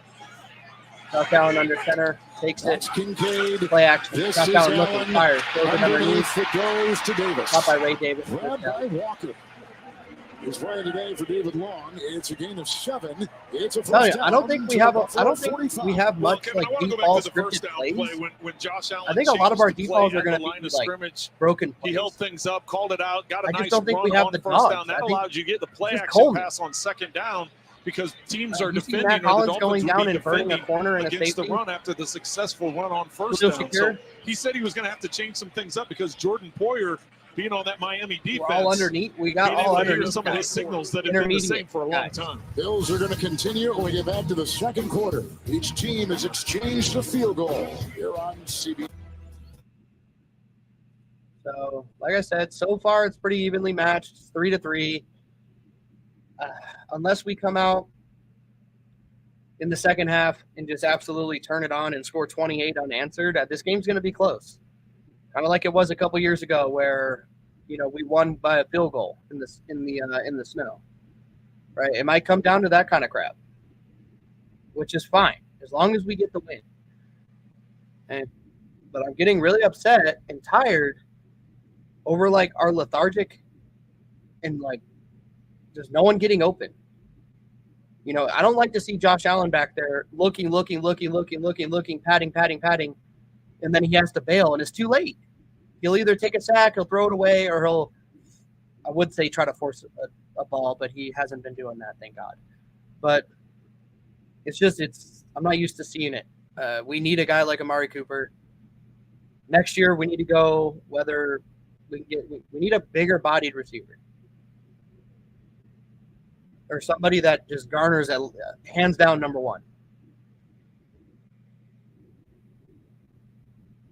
Josh Allen under center, takes it, That's Kincaid. play action. This Josh is Allen Allen. looking fired. Throws it underneath. It goes to Davis. Caught by Ray Davis. Grabbed by Walker. He's playing today for David Long. It's a gain of 7. It's a Tell you, first I don't down think to we have. about I don't think 45. we have Well, much Kevin, like I want to deep go back ball to the first scripted down plays. play when Josh Allen I think a lot of changed our the deep play balls are at going the to line be of like scrimmage. broken He plays. held things up, called it out, got a I just nice don't think run we have on the first dogs. down. That I think allowed you to get the play just action Coleman. pass on 2nd down because teams are You see defending, Matt or the Collins Dolphins going would down be and burning a defending corner and a against the safety. run after the successful run on first Julio down. Shakir. So he said he was going to have to change some things up because Jordan Poyer, being on that Miami defense, We're all underneath. We got being able all to hear underneath. some of his guys. signals that have been the same for a long Intermediate time. Bills are going to continue when we get back to the 2nd quarter. Each team has exchanged a field goal here on CBS. So, like I said, so far it's pretty evenly matched. It's 3-3. Unless we come out in the second half and just absolutely turn it on and score 28 unanswered, this game's going to be close. Kind of like it was a couple years ago, where we won by a field goal in the snow. Right? It might come down to that kind of crap, which is fine as long as we get the win. But I'm getting really upset and tired over like our lethargic and like just no one getting open. I don't like to see Josh Allen back there looking, padding, and then he has to bail, and it's too late. He'll either take a sack, he'll throw it away, or I would say try to force a ball, but he hasn't been doing that, thank God. But I'm not used to seeing it. We need a guy like Amari Cooper. Next year, we need to go whether we need a bigger bodied receiver. Or somebody that just garners hands down number 1.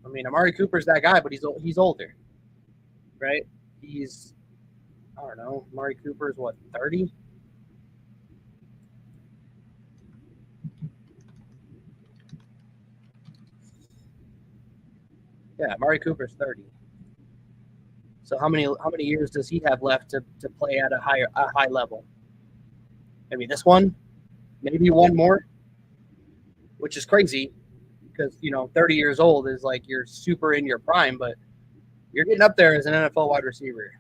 I mean, Amari Cooper's that guy, but he's older, right? I don't know. Amari Cooper's what, 30? Yeah, Amari Cooper's 30. So how many years does he have left to play at a high level? Maybe this one, maybe one more, which is crazy because 30 years old is like you're super in your prime, but you're getting up there as an NFL wide receiver.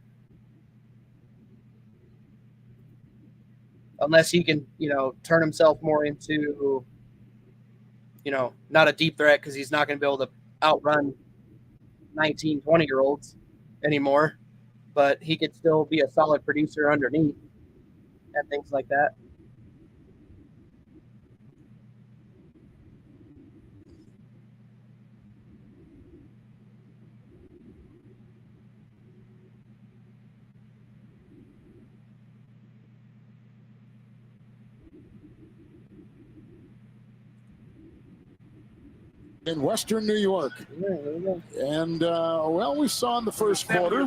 Unless he can, turn himself more into, not a deep threat because he's not going to be able to outrun 19, 20-year-olds anymore, but he could still be a solid producer underneath and things like that. In Western New York. And, we saw in the first quarter,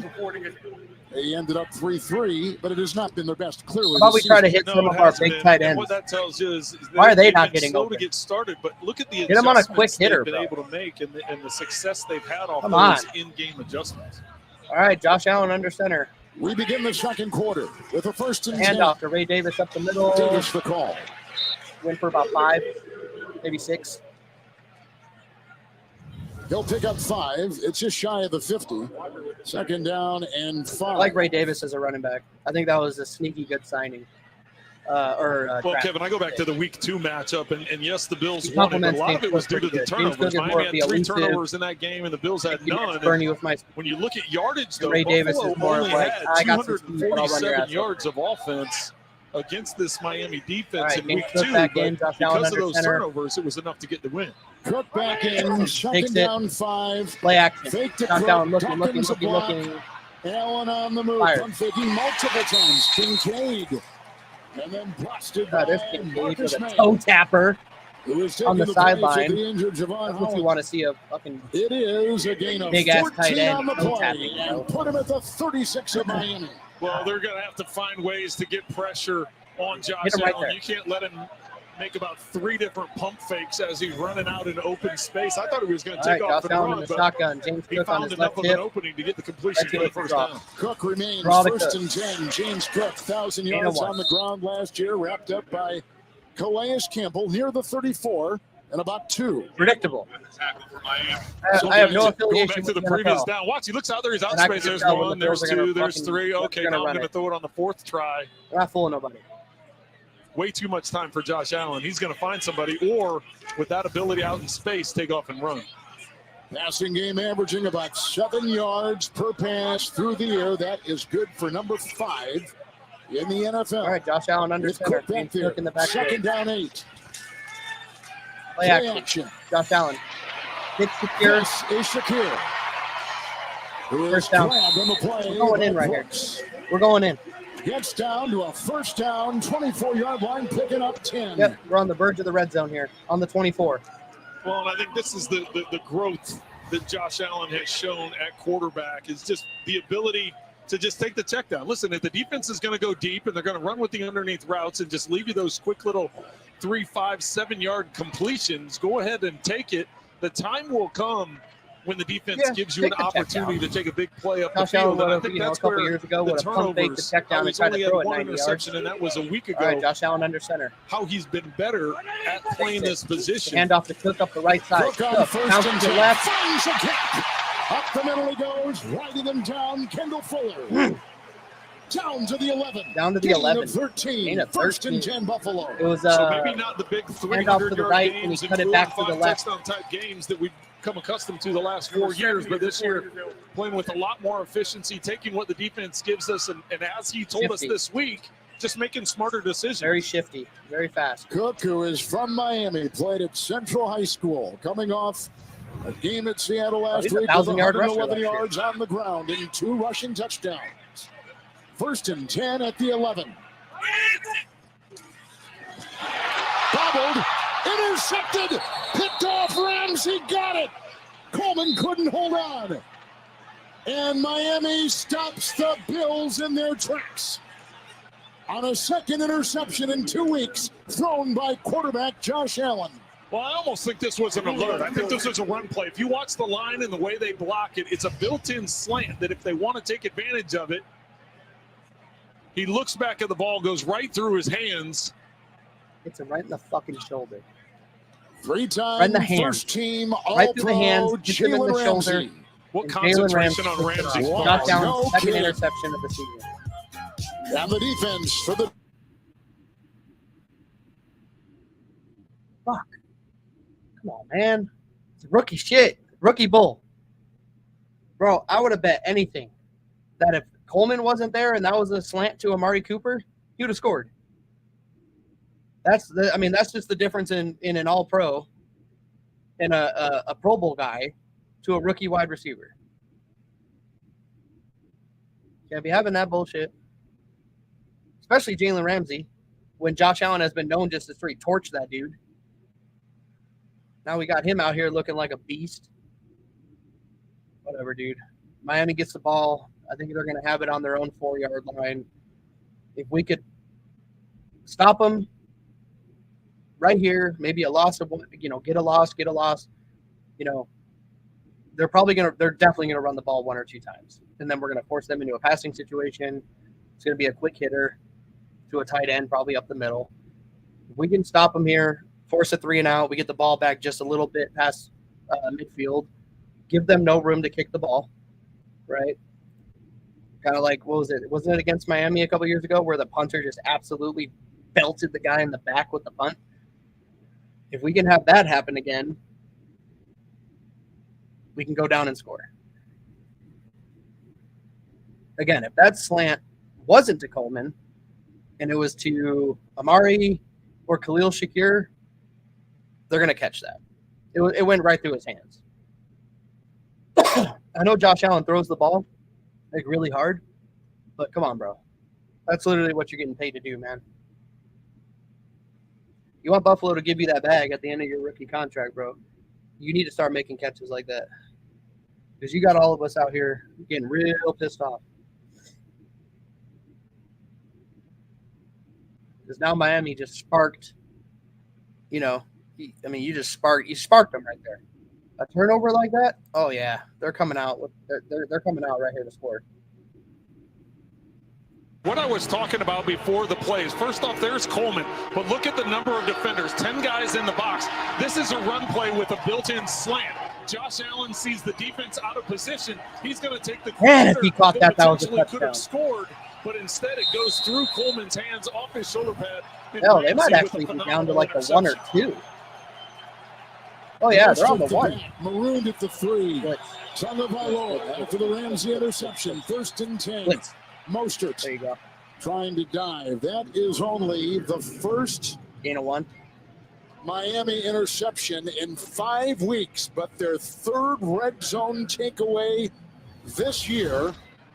they ended up 3-3, but it has not been their best, clearly. How about we try to hit some of our big tight ends? What that tells you is why are they they've not been getting slow open? to get started, but look at the Get them on a quick adjustments hitter, they've been bro. able to make and the success they've had off Come those on. in-game adjustments. All right, Josh Allen under center. We begin the second quarter with a first and 10. Handoff to Ray Davis up the middle. Davis the call. Went for about 5, maybe 6. He'll pick up 5. It's just shy of the 50. Second down and 5. I like Ray Davis as a running back. I think that was a sneaky good signing. Well, Kevin, I go back to the week 2 matchup, and yes, the Bills won it, but a lot of it was due to the turnovers. Miami had 3 turnovers in that game, and the Bills had none. When you look at yardage, though, Buffalo only had 247 yards of offense against this Miami defense in week 2, but because of those turnovers, it was enough to get the win. Cook back in, second down 5. Play action. Fake to down, looking. Allen on the move. I'm faking multiple times. Kincaid. And then busted by Kincaid with a toe tapper on the sideline. That's what you want to see, a fucking it is a gain of big ass tight end on the play, and put him at the 36 of Miami. Well, they're going to have to find ways to get pressure on Josh Allen. You can't let him make about 3 different pump fakes as he's running out in open space. I thought he was going to take off the run, but shotgun. James he Cook found enough of an opening to get the completion for the first down. Cook remains first and 10. James Cook, 1,000 yards on the ground last year, wrapped up by Calais Campbell near the 34 and about 2. Predictable. I have no affiliation back to the previous down. Watch, he looks out there. He's out space. There's 1, there's 2, there's 3. Okay, now I'm going to throw it on the 4th try. They're not fooling nobody. Way too much time for Josh Allen. He's going to find somebody, or with that ability out in space, take off and run. Passing game averaging about 7 yards per pass through the air. That is good for number 5 in the NFL. All right, Josh Allen under center. Back there. In the back second down 8. Play action. Josh Allen. Hit Shakir. Is Shakir. First down. On the play. We're going in right here. We're going in. Gets down to a first down, 24-yard line, picking up 10. Yep, we're on the verge of the red zone here, on the 24. Well, and I think this is the growth that Josh Allen has shown at quarterback, is just the ability to just take the check down. Listen, if the defense is going to go deep and they're going to run with the underneath routes and just leave you those quick little 3, 5, 7-yard completions, go ahead and take it. The time will come when the defense gives you an opportunity to take a big play up the field. And I think that's where years ago, the turnovers, he's only had 1 interception, and that was a week ago. All right, Josh Allen under center. How he's been better at playing this position. Hand off to Cook up the right side. Cook on first and 10. Finds a gap. Up the middle he goes, riding them down. Kendall Fuller. Down to the 11. Down to the 11. 13. First and 10 Buffalo. It was so maybe not the big 300-yard right, games and he cut it back to the left. touchdown-type games that we've come accustomed to the last 4 years, but this year playing with a lot more efficiency, taking what the defense gives us, and as he told us this week, just making smarter decisions. Very shifty, very fast. Cook, who is from Miami, played at Central High School, coming off a game at Seattle last week with 111 yards on the ground and 2 rushing touchdowns. First and 10 at the 11. Bobbled, intercepted, picked off Ramsey, got it. Coleman couldn't hold on. And Miami stops the Bills in their tracks. On a second interception in 2 weeks, thrown by quarterback Josh Allen. Well, I almost think this was an alert. I think this was a run play. If you watch the line and the way they block it, it's a built-in slant that if they want to take advantage of it, he looks back at the ball, goes right through his hands. Hits him right in the fucking shoulder. 3-time first team All-Pro right through the hands, hits him in the shoulder. What concentration on Ramsey? Knocked down second interception of the season. And the defense for the... Fuck. Come on, man. It's rookie shit. Rookie bull. Bro, I would have bet anything that if Coleman wasn't there and that was a slant to Amari Cooper, he would have scored. That's just the difference in an all-pro and a Pro Bowl guy to a rookie wide receiver. Can't be having that bullshit. Especially Jalen Ramsey, when Josh Allen has been known just to straight torch that dude. Now we got him out here looking like a beast. Whatever, dude. Miami gets the ball. I think they're going to have it on their own 4-yard line. If we could stop them right here, maybe a loss of, get a loss, they're definitely gonna run the ball 1 or 2 times, and then we're gonna force them into a passing situation. It's gonna be a quick hitter to a tight end, probably up the middle. If we can stop them here, force a 3 and out, we get the ball back just a little bit past midfield, give them no room to kick the ball, right? Kind of like, what was it? Wasn't it against Miami a couple years ago where the punter just absolutely belted the guy in the back with the punt? If we can have that happen again, we can go down and score. Again, if that slant wasn't to Coleman and it was to Amari or Khalil Shakir, they're going to catch that. It went right through his hands. I know Josh Allen throws the ball like really hard, but come on, bro. That's literally what you're getting paid to do, man. You want Buffalo to give you that bag at the end of your rookie contract, bro. You need to start making catches like that. Because you got all of us out here getting real pissed off. Because now Miami just sparked, you sparked them right there. A turnover like that? Oh yeah, they're coming out. They're coming out right here to score. What I was talking about before the plays, first off, there's Coleman, but look at the number of defenders, 10 guys in the box. This is a run play with a built-in slant. Josh Allen sees the defense out of position. He's going to take the corner. And if he caught that was a touchdown. Could have scored, but instead it goes through Coleman's hands off his shoulder pad. Hell, they might actually be down to like a 1 or 2. Oh yeah, they're on the 1. Marooned at the 3. Tagovailoa for the Ramsey interception. 1st and 10. Blitz. Mostert There you go. trying to dive. That is only the first Gain of 1. Miami interception in 5 weeks, but their 3rd red zone takeaway this year.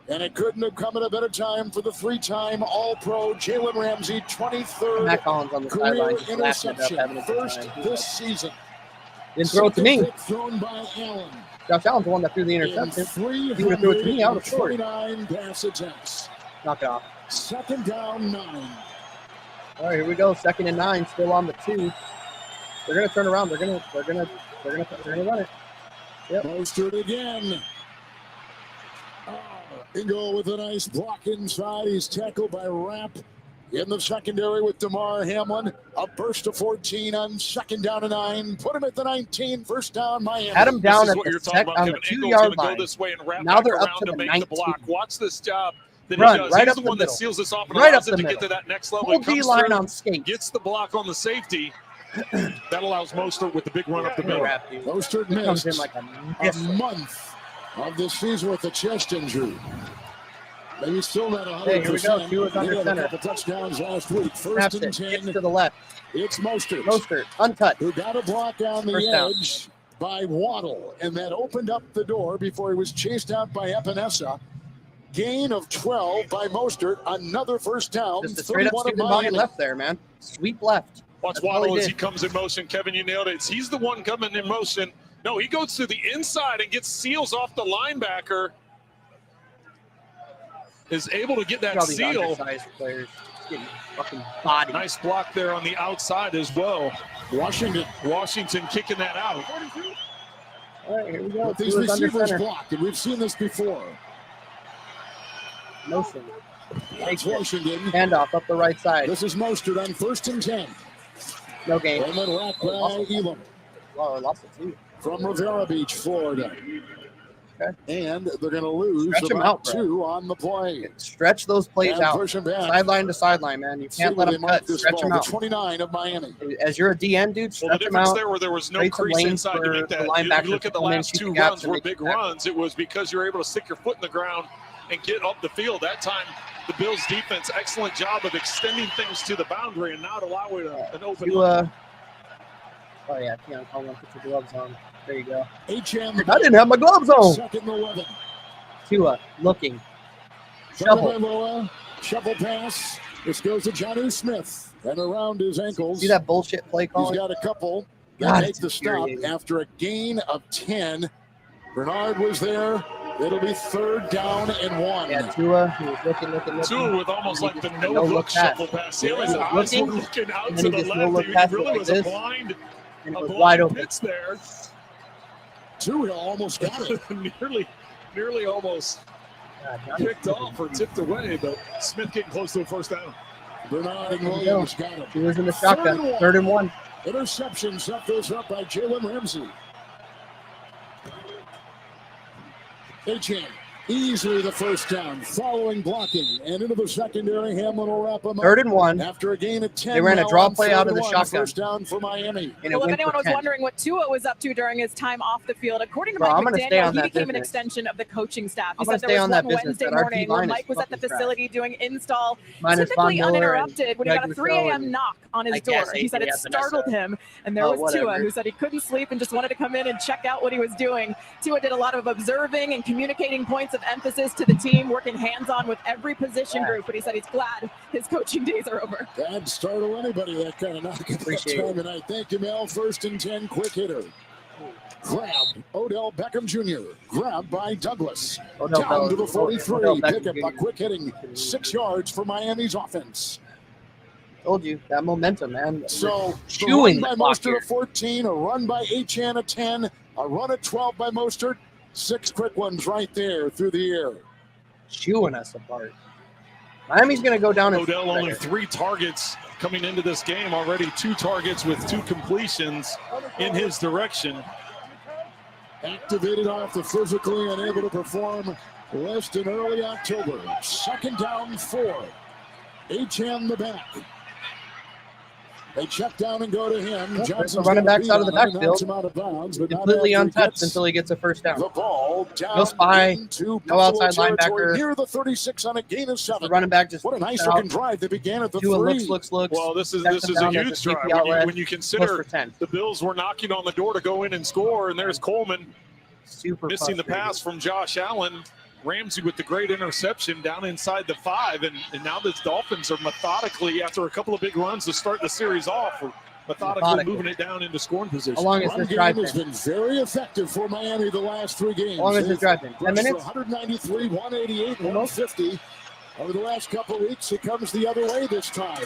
And it couldn't have come at a better time for the 3-time All-Pro Jalen Ramsey, 23rd Matt Collins on the career sideline just interception, having a good first time. this season. Didn't throw it to me. Thrown by Allen. Josh Allen's the one that threw the interception. He would have threw it to me, I would have scored. 329 pass attempts. Knock it off. 2nd down 9. All right, here we go. 2nd and 9, still on the 2. They're gonna turn around. They're gonna run it. Yep. Mostert again. Ingo with a nice block inside. He's tackled by Rapp in the secondary with DeMar Hamlin. A burst of 14 on 2nd down and 9. Put him at the 19. 1st down, Miami. Had him down at what the you're talking about. on the Kevin 2-yard go line. this way and wrap Now back they're up around to the make 19. the block. Watch this job that Run, he does. right He's up the the one that middle. seals this off and Right allows up it the to get middle. to that next level. Full It comes D-line through, on skates. gets the block on the safety. That allows Mostert with the big run up the middle. Mostert Comes missed in like a month of this season with a chest injury. Maybe still not 100%. Hey, here we go. Tua's under He had center. a couple touchdowns last week. Snaps 1st it. and 10. Gets to the left. It's Mostert. Mostert, untouched. Who got a block on the First down. edge by Waddle, and that opened up the door before he was chased out by Epinesa. Gain of 12 by Mostert. Another 1st down. Just a straight up 31 of stupid body Miami. left there, man. Sweep left. Watch That's all Waddle he as did. he comes in motion. Kevin, you nailed it. He's the one coming in motion. No, he goes to the inside and gets seals off the linebacker. Is able to get that All these seal. undersized players getting fucking body. Nice block there on the outside as well. Washington kicking that out. All right, here we go. But these Tua's under receivers center. block, and we've seen this before. Motion. That's Washington. Handoff up the right side. This is Mostert on 1st and 10. No gain. And then wrapped by Elam Oh, I lost it too. from Rivera Beach, Florida. Okay. And they're going to lose Stretch 'em about out, bro. 2 on the play. Stretch those plays And out. push 'em back. Sideline to sideline, man. You See can't where let they them mark cut. this Stretch ball. them The out. 29 of Miami. As you're a DN, dude, Well, the stretch them difference out. there where there was no Create some crease lanes inside for to make the that. linebackers You look at the to come in, last shoot 2 the gaps runs and were make big it happen. runs. It was because you're able to stick your foot in the ground and get up the field. That time, the Bills defense, excellent job of extending things to the boundary and not allowing an open look. Oh, yeah. Keon Coleman, put your gloves on. There you go. HM. I didn't have my gloves on. 2nd and 11. Tua looking. Shovel. Tagovailoa, shovel pass. This goes to Jonnu Smith. And around his ankles. See that bullshit play He's calling? got a couple. God, That make it's the stop infuriating. after a gain of 10. Bernard was there. It'll be 3rd down and 1. Yeah, Tua, he was looking. Two with almost like the No no-look look pass. shuffle pass. Yeah, His he was eyes were looking, looking out and to then the he just left. no-look He passed it really like was this, a blind and it was wide open. pitch there. Tua almost got it. nearly almost picked off or tipped away, but Smith getting close to the first down. Bernard and Williams got it. He was in the shotgun. 3rd and 1. Interception set this up by Jalen Ramsey. Etienne, easily the first down, following blocking, and into the secondary. Hamlin will wrap him up. 3rd and 1. After a gain of 10, they ran a draw play out of the shotgun. First down for Miami. And well, if anyone was wondering what Tua was up to during his time off the field, according to Bro, Mike McDaniel, he became an business. extension of the coaching staff. He I'm said there was on one that Wednesday business, morning where Mike was at the facility doing install, typically uninterrupted, when he got a 3 a.m. knock on his door. He said it startled him, and there was Tua, who said he couldn't sleep and just wanted to come in and check out what he was doing. Tua did a lot of observing and communicating points of emphasis to the team, working hands-on with every position group, but he said he's glad his coaching days are over. That'd startle anybody, that kind of knock at that time tonight. Thank you, Mel. 1st and 10, quick hitter. Grabbed, Odell Beckham Jr. Grabbed by Douglas. Down to the 43. Pick up a quick hitting 6 yards for Miami's offense. Told you, that momentum, man. So, chewing by Mostert at 14, a run by Etienne at 10, a run at 12 by Mostert. 6 quick ones right there through the air. Chewing us apart. Miami's going to go down. Odell only 3 targets coming into this game. Already 2 targets with 2 completions in his direction. Activated off the physically unable to perform less in early October. 2nd down 4. Etienne the back. They check down and go to him. Johnson running backs out of the backfield. Out of bounds, but completely untouched until he gets a first down. The ball down no spy, no outside linebacker. Near the 36 on a gain of 7. The running back just what a nice looking drive that began at the 3. Looks. Well, this is a huge drive when you consider the Bills were knocking on the door to go in and score, and there's Coleman missing the pass from Josh Allen. Ramsey with the great interception down inside the 5, and now the Dolphins are methodically, after a couple of big runs to start the series off, methodically moving it down into scoring position. How long is this drive has been very effective for Miami the last 3 games. How long is this drive been? 10 minutes? 193, 188, 150. Over the last couple of weeks, it comes the other way this time.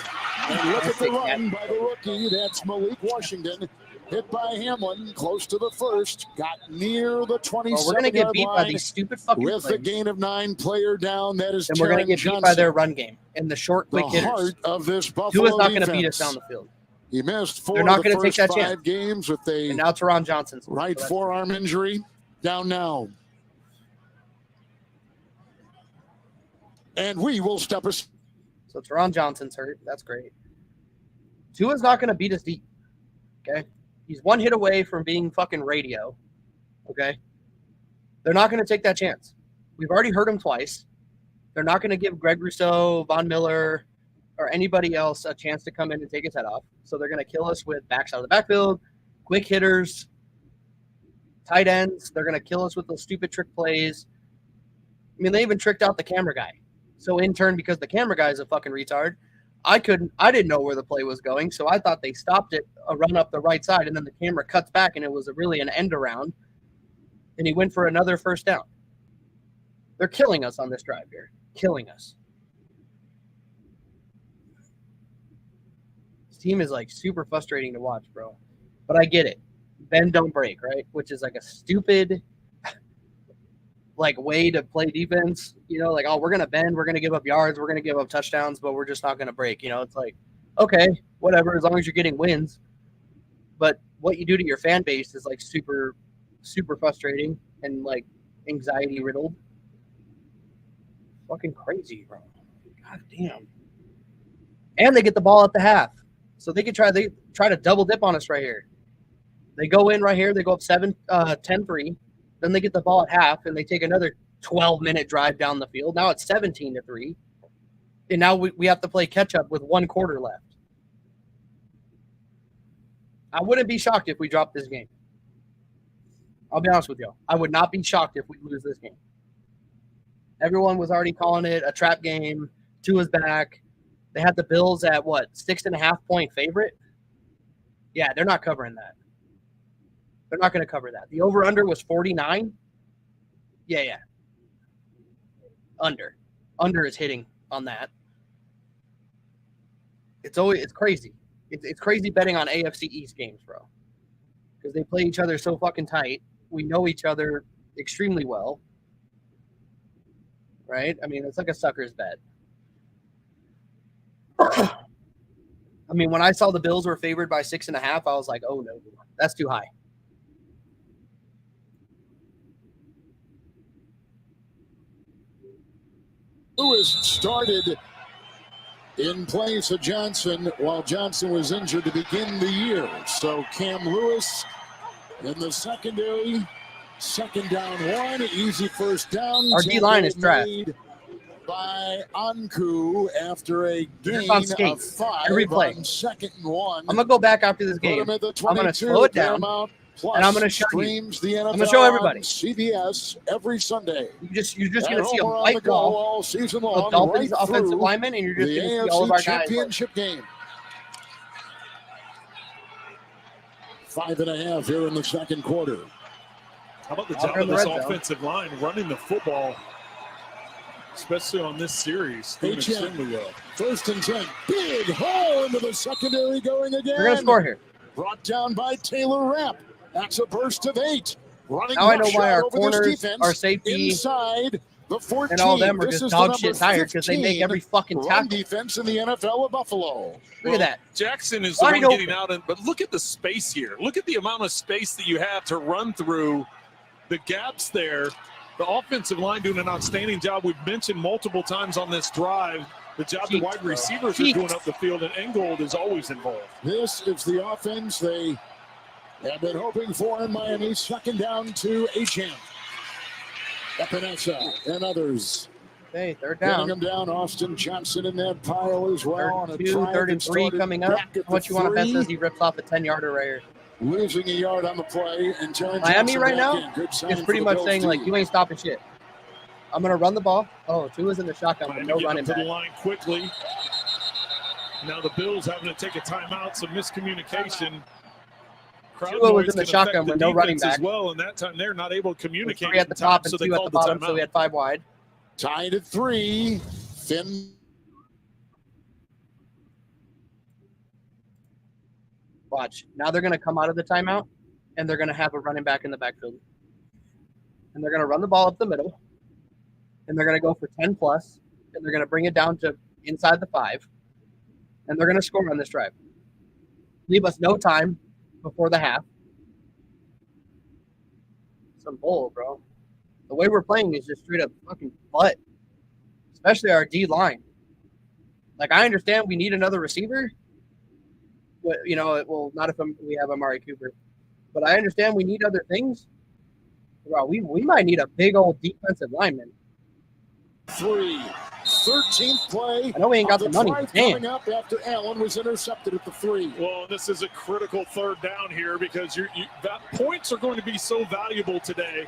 And look at the run by the rookie. That's Malik Washington. Hit by Hamlin, close to the 1st. Got near the 27-yard we're going to get beat by these stupid fucking with plays. a gain of 9, player down. That is and we're going to get beat by their run game and the short, quick hitters. Heart of this Buffalo Tua's not going to beat us down the field. He missed 4 They're not of the going to take first that 5 chance. games with a and now Teron Johnson's right forearm injury. Down now. And we will step us. So Teron Johnson's hurt. That's great. Tua's not going to beat us deep. Okay? He's 1 hit away from being fucking radio. Okay? They're not going to take that chance. We've already hurt him twice. They're not going to give Greg Rousseau, Von Miller, or anybody else a chance to come in and take his head off. So they're going to kill us with backs out of the backfield, quick hitters, tight ends. They're going to kill us with those stupid trick plays. I mean, they even tricked out the camera guy. So in turn, because the camera guy is a fucking retard, I didn't know where the play was going, so I thought they stopped it, a run up the right side, and then the camera cuts back, and it was really an end around, and he went for another first down. They're killing us on this drive here. Killing us. This team is, like, super frustrating to watch, bro. But I get it. Bend, don't break, right? Which is, like, a stupid, like, way to play defense. You know, like, oh, we're going to bend, we're going to give up yards, we're going to give up touchdowns, but we're just not going to break. You know, it's like, okay, whatever, as long as you're getting wins. But what you do to your fan base is, like, super, super frustrating and, like, anxiety-riddled. Fucking crazy, bro. God damn. And they get the ball at the half. So they try to double dip on us right here. They go in right here, they go up 10-3. Then they get the ball at half, and they take another 12-minute drive down the field. Now it's 17-3. And now we have to play catch-up with 1 quarter left. I wouldn't be shocked if we dropped this game. I'll be honest with you. I would not be shocked if we lose this game. Everyone was already calling it a trap game. Tua's back. They had the Bills at, 6.5-point favorite? Yeah, they're not covering that. They're not going to cover that. The over-under was 49. Yeah. Under. Under is hitting on that. It's crazy. It's crazy betting on AFC East games, bro. Because they play each other so fucking tight. We know each other extremely well, right? I mean, it's like a sucker's bet. I mean, when I saw the Bills were favored by 6.5, I was like, oh, no, that's too high. Lewis started in place of Johnson while Johnson was injured to begin the year. So Cam Lewis in the secondary, second down one, easy first down. Our D-line is trash. By Anku after a gain of 5 Every play. on 2nd and 1. I'm going to go back after this game. I'm going to slow it down, and I'm going to show you. I'm going to show everybody. CBS every Sunday. You're just going to see a white wall all season long, of Dolphins right offensive linemen, and you're just going to see all of our guys. Championship game. 5.5 here in the second quarter. How about the job of this offensive line running the football? Especially on this series, doing extremely well. 1st and 10. Big hole into the secondary going again. We're going to score here. Brought down by Taylor Rapp. That's a burst of 8. Running now I know why our corners, our safety, inside the 14. And all of them are just dog shit tired because they make every fucking tackle. Defense in the NFL of Buffalo. Look at that. Jackson is the one getting out, but look at the space here. Look at the amount of space that you have to run through. The gaps there. The offensive line doing an outstanding job. We've mentioned multiple times on this drive the job the wide receivers are doing up the field, and Engold is always involved. This is the offense they have been hoping for in Miami. 2nd down to Achane. Epinesa and others. Okay, 3rd down. Getting them down. Austin Johnson in that pile as well. 3rd and 3 coming up. How much you want to bet says he rips off a 10-yarder right here? Losing a yard on the play. And Miami right now is pretty much saying, like, you ain't stopping shit. I'm going to run the ball. Oh, Tua's in the shotgun. No running back. To the line quickly. Now the Bills having to take a timeout. Some miscommunication. Tua was in the shotgun with no running back. As well, and that time they're not able to communicate. 3 at the top and 2 at the bottom, so we had 5 wide. Tied at 3. Finn. Watch. Now they're going to come out of the timeout, and they're going to have a running back in the backfield. And they're going to run the ball up the middle, and they're going to go for 10+, and they're going to bring it down to inside the 5, and they're going to score on this drive. Leave us no time before the half. Some bull, bro. The way we're playing is just straight up fucking butt, especially our D line. Like, I understand we need another receiver. You know, well, not if we have Amari Cooper, but I understand we need other things. Well, we might need a big old defensive lineman. 13th play. I know we ain't got the money. Coming up after Allen was intercepted at the 3. Well, this is a critical 3rd down here because that points are going to be so valuable today.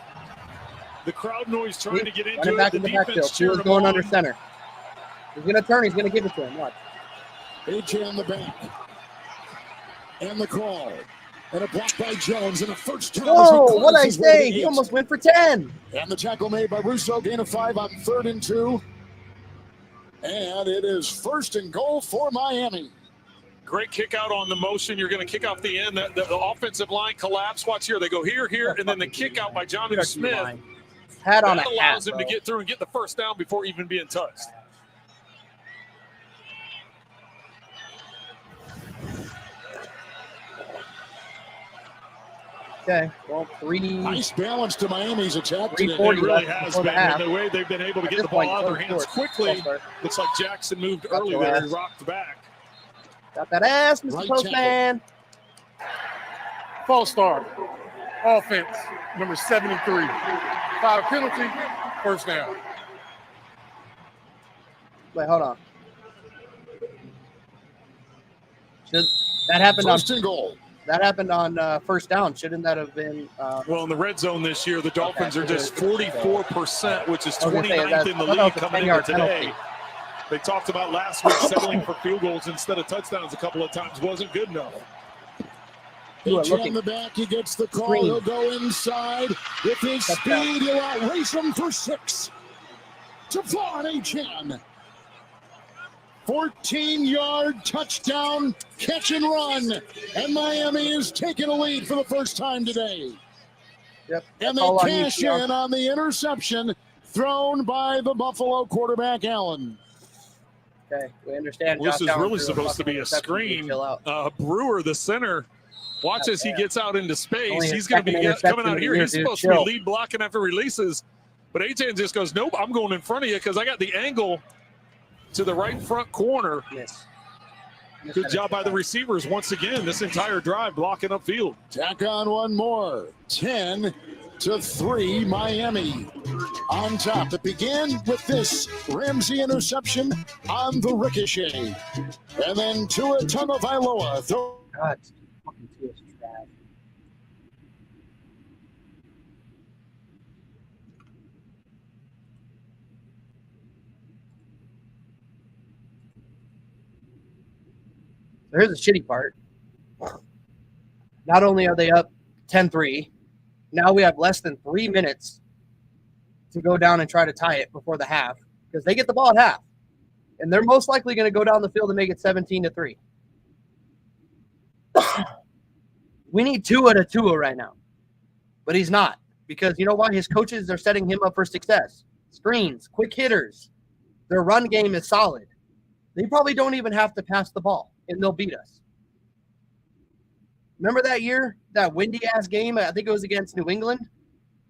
The crowd noise trying to get into it. The defense cheering going under center. He's going to turn. He's going to give it to him. Watch. AJ on the back. And the call. And a block by Jones and a first down. Whoa, what did I say? He almost went for 10. And the tackle made by Russo. Gain of 5 on 3rd and 2. And it is 1st and goal for Miami. Great kick out on the motion. You're going to kick off the end. The offensive line collapse. Watch here. They go here, and then the kick out by Jonnu Smith. That allows him to get through and get the first down before even being touched. Okay, well, 3. Nice balance to Miami's attack today. It really has been. And the way they've been able to get the ball out of their hands quickly. Looks like Jackson moved early there. He rocked back. Got that ass, Mr. Postman. False start. Offense, number 73. 5 penalty, 1st down. Wait, hold on. That happened on 1st and goal. That happened on 1st down. Shouldn't that have been? Well, in the red zone this year, the Dolphins are just 44%, which is 29th in the league coming into today. They talked about last week settling for field goals instead of touchdowns a couple of times. Wasn't good enough. On the back, he gets the call. He'll go inside with his speed. He'll outrace him for 6. Javon Achane. 14-yard touchdown, catch and run. And Miami is taking a lead for the first time today. Yep. And they All on cash you, in on the interception thrown by the Buffalo quarterback, Allen. Okay, we understand. Well, this Josh is Allen really threw supposed to be a interception. screen. Chill out. Brewer, the center, watch as he gets out into space. Only He's his going to be second coming interception out of the here. year, He's dude. supposed to Chill. be lead blocking after releases. But Achane just goes, nope, I'm going in front of you because I got the angle to the right front corner. Yes. Good job by the receivers once again this entire drive blocking upfield. Tack on one more. 10-3 Miami on top. It began with this Ramsey interception on the ricochet. And then Tua Tagovailoa throw. God, fucking Tua's trash. So here's the shitty part. Not only are they up 10-3, now we have less than 3 minutes to go down and try to tie it before the half because they get the ball at half. And they're most likely going to go down the field and make it 17-3. We need Tua to Tua right now. But he's not because you know why? His coaches are setting him up for success. Screens, quick hitters. Their run game is solid. They probably don't even have to pass the ball, and they'll beat us. Remember that year, that windy-ass game? I think it was against New England?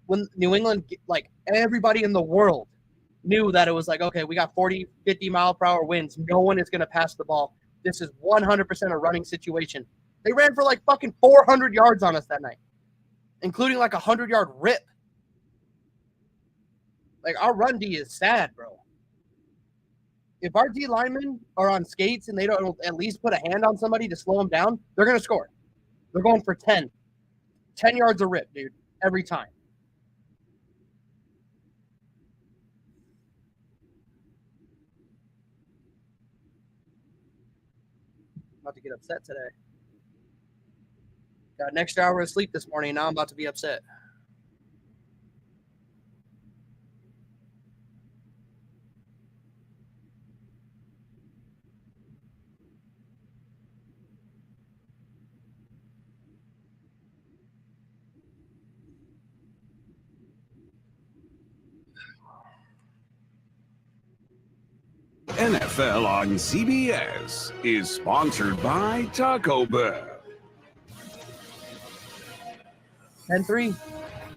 When New England, like, everybody in the world knew that it was like, okay, we got 40, 50-mile-per-hour winds. No one is going to pass the ball. This is 100% a running situation. They ran for, like, fucking 400 yards on us that night, including, like, a 100-yard rip. Like, our run D is sad, bro. If our D linemen are on skates and they don't at least put a hand on somebody to slow them down, they're going to score. They're going for 10. 10 yards a rip, dude, every time. I'm about to get upset today. Got an extra hour of sleep this morning. Now I'm about to be upset. NFL on CBS is sponsored by Taco Bell. 10-3.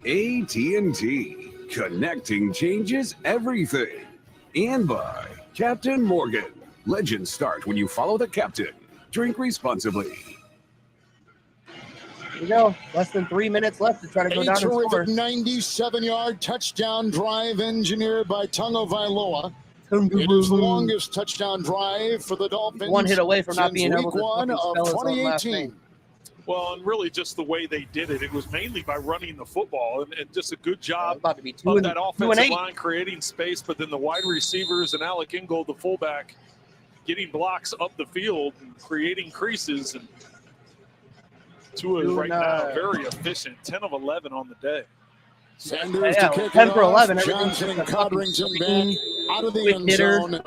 AT&T. Connecting changes everything. And by Captain Morgan. Legends start when you follow the captain. Drink responsibly. Here we go. Less than 3 minutes left to try to go down and score. A terrific 97-yard touchdown drive engineered by Tagovailoa. It is the longest touchdown drive for the Dolphins. One hit away from not being able to spell his own last 2018. name. Well, and really just the way they did it. It was mainly by running the football and just a good job about to be of that offensive line creating space, but then the wide receivers and Alec Ingold, the fullback, getting blocks up the field and creating creases. And Tua is right now very efficient, 10 of 11 on the day. Sanders to kick 10 it for 11. off. Johnson and Codrington back out of the end zone.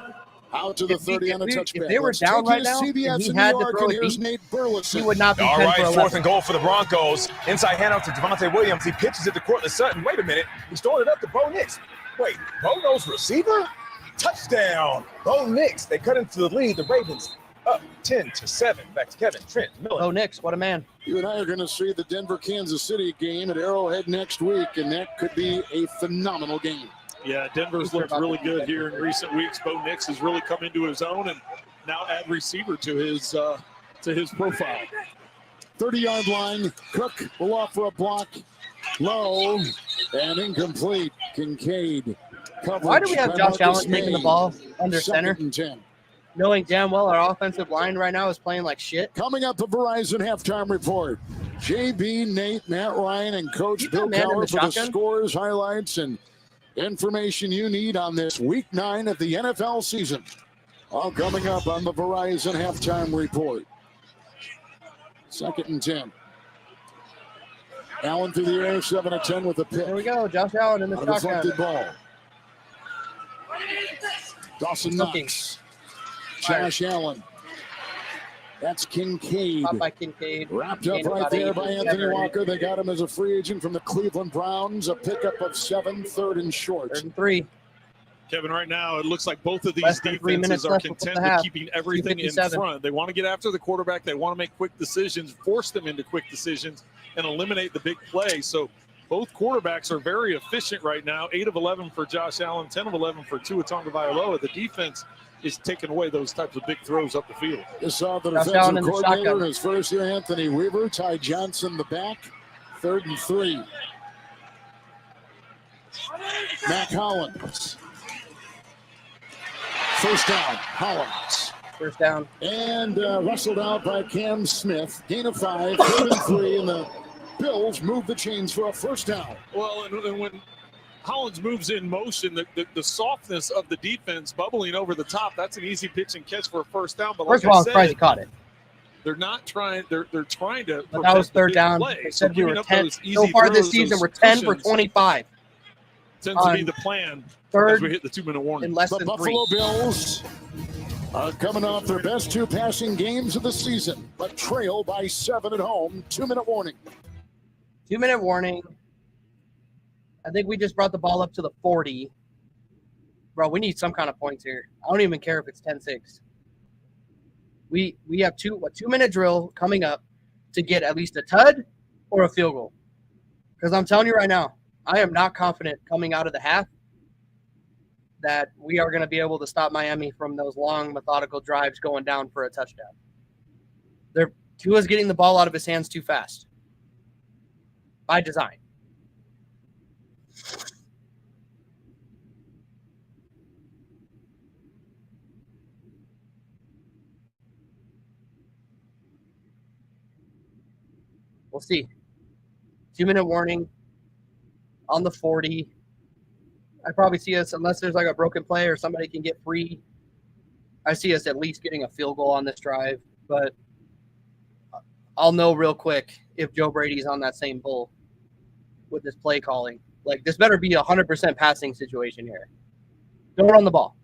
Out to the 30 on a touchback. If they were down right now, and he had to throw it deep, he would not be 10 All right, for 11. fourth and goal for the Broncos. Inside handoff to Javonte Williams. He pitches it to Courtland Sutton. Wait a minute. He's throwing it up to Bo Nix. Wait, Bo knows receiver? Touchdown. Bo Nix. They cut into the lead. The Ravens up 10-7. Back to Kevin Trent Miller. Bo Nix, what a man. You and I are going to see the Denver-Kansas City game at Arrowhead next week, and that could be a phenomenal game. Yeah, Denver's looked really good here in recent weeks. Bo Nix has really come into his own and now add receiver to his profile. 30-yard line. Cook will offer a block. Low and incomplete. Kincaid. Coverage. Why do we have Josh Allen May. taking the ball under center? 2nd and 10. Knowing damn well our offensive line right now is playing like shit. Coming up, the Verizon halftime report. JB, Nate, Matt Ryan, and Coach Bill Cowher for the scores, highlights, and information you need on this Week 9 of the NFL season. All coming up on the Verizon halftime report. 2nd and 10. Allen through the air, 7 of 10 with a pick. There we go, Josh Allen in the shotgun. Deflected ball. Dawson Knox. Josh Allen. That's Kincaid. Caught by Kincaid. Wrapped up right there by Anthony Walker. They got him as a free agent from the Cleveland Browns. A pickup of 7, 3rd and short. 3rd and 3. Kevin, right now it looks like both of these defenses are content with keeping everything in front. They want to get after the quarterback. They want to make quick decisions, force them into quick decisions, and eliminate the big play. So both quarterbacks are very efficient right now. 8 of 11 for Josh Allen, 10 of 11 for Tua Tagovailoa. The defense is taking away those types of big throws up the field. You saw the defensive coordinator in his first year, Anthony Weaver. Ty Johnson the back. 3rd and 3. Mac Hollins. First down, Hollins. First down. And wrestled out by Cam Smith. Gain of 5, 3rd and 3, and the Bills move the chains for a first down. Well, and when Hollins moves in motion, the softness of the defense bubbling over the top, that's an easy pitch and catch for a first down. But first of all, I'm surprised he caught it. They're not trying. They're trying to. But that was 3rd down. They said we were 10. So far this season, we're 10 for 25. Tends to be the plan. 3rd as we hit the 2-minute warning. In less than the Buffalo Bills are coming off their best 2 passing games of the season, but trail by 7 at home. 2-minute warning. 2-minute warning. I think we just brought the ball up to the 40. Bro, we need some kind of points here. I don't even care if it's 10-6. We have a 2-minute drill coming up to get at least a tud or a field goal. Because I'm telling you right now, I am not confident coming out of the half that we are going to be able to stop Miami from those long, methodical drives going down for a touchdown. Tua's getting the ball out of his hands too fast. By design. We'll see. 2-minute warning on the 40. I probably see us, unless there's like a broken play or somebody can get free, I see us at least getting a field goal on this drive. But I'll know real quick if Joe Brady's on that same bull with this play calling. Like, this better be a 100% passing situation here. Don't run the ball.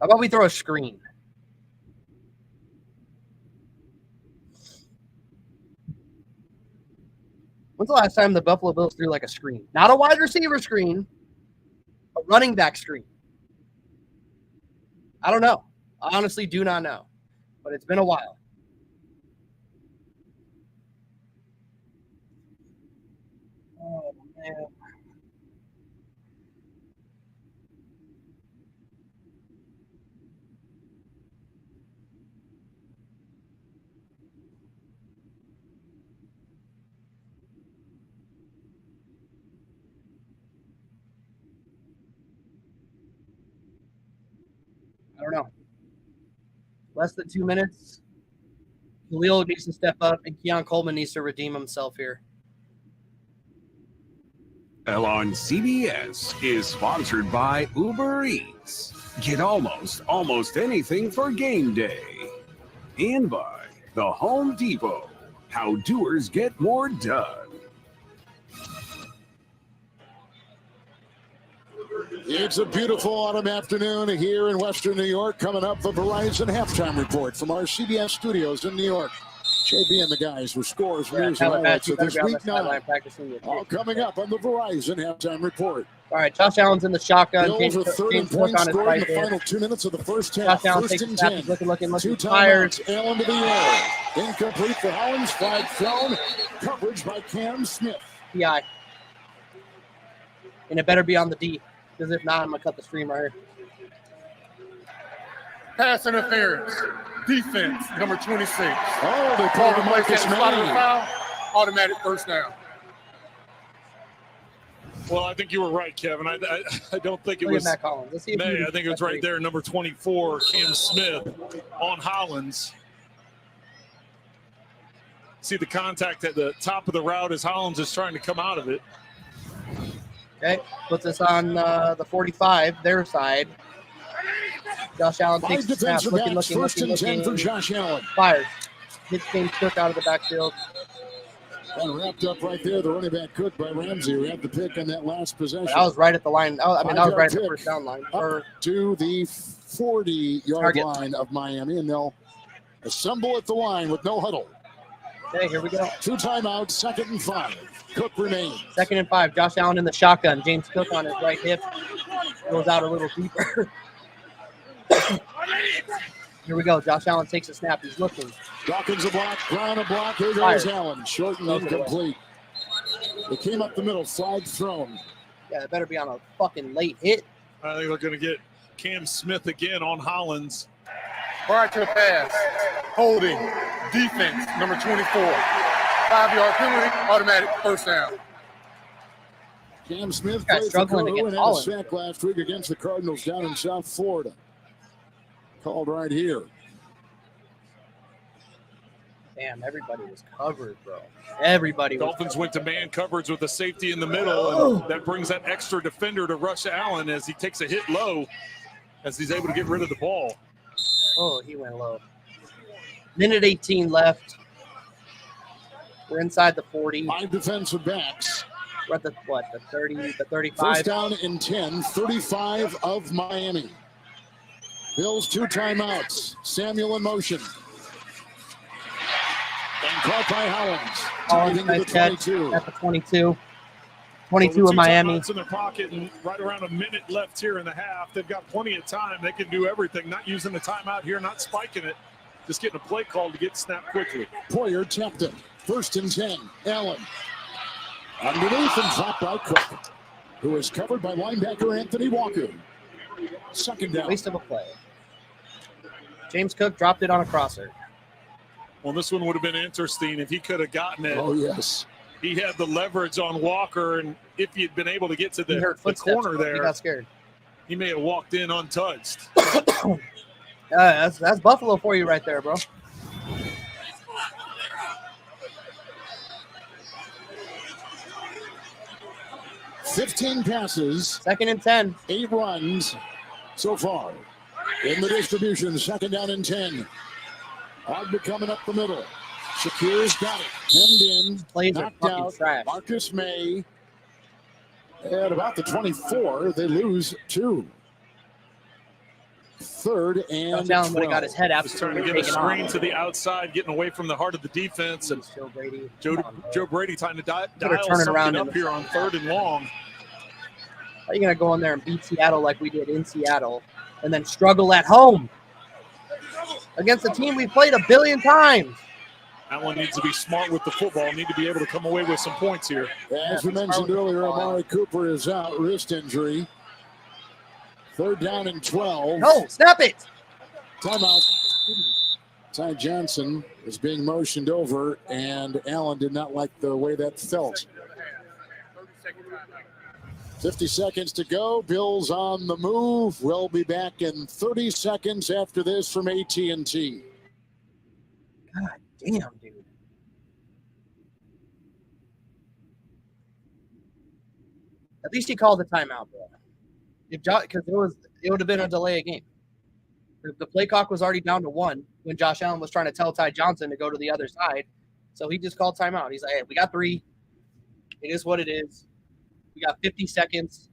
How about we throw a screen? When's the last time the Buffalo Bills threw like a screen? Not a wide receiver screen, a running back screen. I don't know. I honestly do not know. But it's been a while. Oh, man. I don't know. Less than 2 minutes. Khalil needs to step up, and Keon Coleman needs to redeem himself here. On CBS is sponsored by Uber Eats. Get almost anything for game day. And by the Home Depot. How doers get more done. It's a beautiful autumn afternoon here in Western New York. Coming up, the Verizon halftime report from our CBS studios in New York. JB and the guys with scores, news, and highlights of this week 9. All coming up on the Verizon halftime report. All right, Josh Allen's in the shotgun. Bills are 3rd points scored in the final 2 minutes of the first half. Josh Allen 1st takes and the snap. 10. He's looking. 2 Fires. timeouts. Allen to the air. Incomplete for Hollins. Flag thrown. Coverage by Cam Smith. PI. And it better be on the D, because if not, I'm going to cut the stream right here. Pass interference. Defense, number 26. Oh, they called him Marcus Manning. Foul. Automatic first down. Well, I think you were right, Kevin. I don't think it was Matt Collins. Let's see if May. I think it was right there, number 24, Cam Smith on Hollins. See the contact at the top of the route as Hollins is trying to come out of it. Okay, puts us on the 45, their side. Josh Allen takes the snap, looking. First and 10 for Josh Allen. Fires. Hits James Cook out of the backfield. And wrapped up right there, the running back Cook by Ramsey, who had the pick on that last possession. I was right at the line. I mean, I was right at the first down line. Up to the 40-yard line of Miami, and they'll assemble at the line with no huddle. Okay, here we go. 2 timeouts, 2nd and 5. Cook remains. 2nd and 5. Josh Allen in the shotgun. James Cook on his right hip. Goes out a little deeper. Here we go. Josh Allen takes a snap. He's looking. Dawkins a block. Brown a block. Here goes Allen. Short and incomplete. It came up the middle. Flag thrown. Yeah, it better be on a fucking late hit. I think they're going to get Cam Smith again on Hollins. Prior to the pass, holding, defense, number 24. 5-yard penalty, automatic first down. Cam Smith played for Colorado and had a sack last week against the Cardinals down in South Florida. Called right here. Damn, everybody was covered, bro. Everybody was Dolphins went to man coverage with the safety in the middle, and that brings that extra defender to rush Allen as he takes a hit low as he's able to get rid of the ball. Oh, he went low. Minute 18 left. We're inside the 40. 5 defensive backs. We're at the, what, the 30, the 35? First down and 10, 35 of Miami. Bills 2 timeouts. Samuel in motion. And caught by Hollins. Nice catch at the 22. 22 of Miami. In their pocket and right around a minute left here in the half. They've got plenty of time. They can do everything. Not using the timeout here, not spiking it. Just getting a play call to get snapped quickly. Poyer tapped it. 1st and 10. Allen. Underneath and dropped by Cook, who is covered by linebacker Anthony Walker. 2nd down. Waste of a play. James Cook dropped it on a crosser. Well, this one would have been interesting if he could have gotten it. Oh, yes. He had the leverage on Walker, and if he had been able to get to the corner there, he got scared. He may have walked in untouched. That's Buffalo for you right there, bro. $15 passes. 2nd and 10. 8 runs so far. In the distribution, 2nd down and 10. Ogba coming up the middle. Shakir's got it. Hemmed in. Plays knocked out. Trash. Marcus May. At about the 24, they lose 2. 3rd and 12. Would have got his head out. Just trying to get a screen to the outside, getting away from the heart of the defense. And Joe Brady trying to dial something around up here on 3rd and long. How are you going to go in there and beat Seattle like we did in Seattle and then struggle at home against a team we played a billion times? Allen needs to be smart with the football, need to be able to come away with some points here. As we mentioned earlier, Amari Cooper is out, wrist injury. 3rd down and 12. No, snap it. Timeout. Ty Johnson is being motioned over, and Allen did not like the way that felt. 50 seconds to go. Bills on the move. We'll be back in 30 seconds after this from AT&T. God damn, dude. At least he called the timeout, bro. Because it would have been a delay of game. The play clock was already down to 1 when Josh Allen was trying to tell Ty Johnson to go to the other side. So he just called timeout. He's like, hey, we got 3. It is what it is. We got 50 seconds.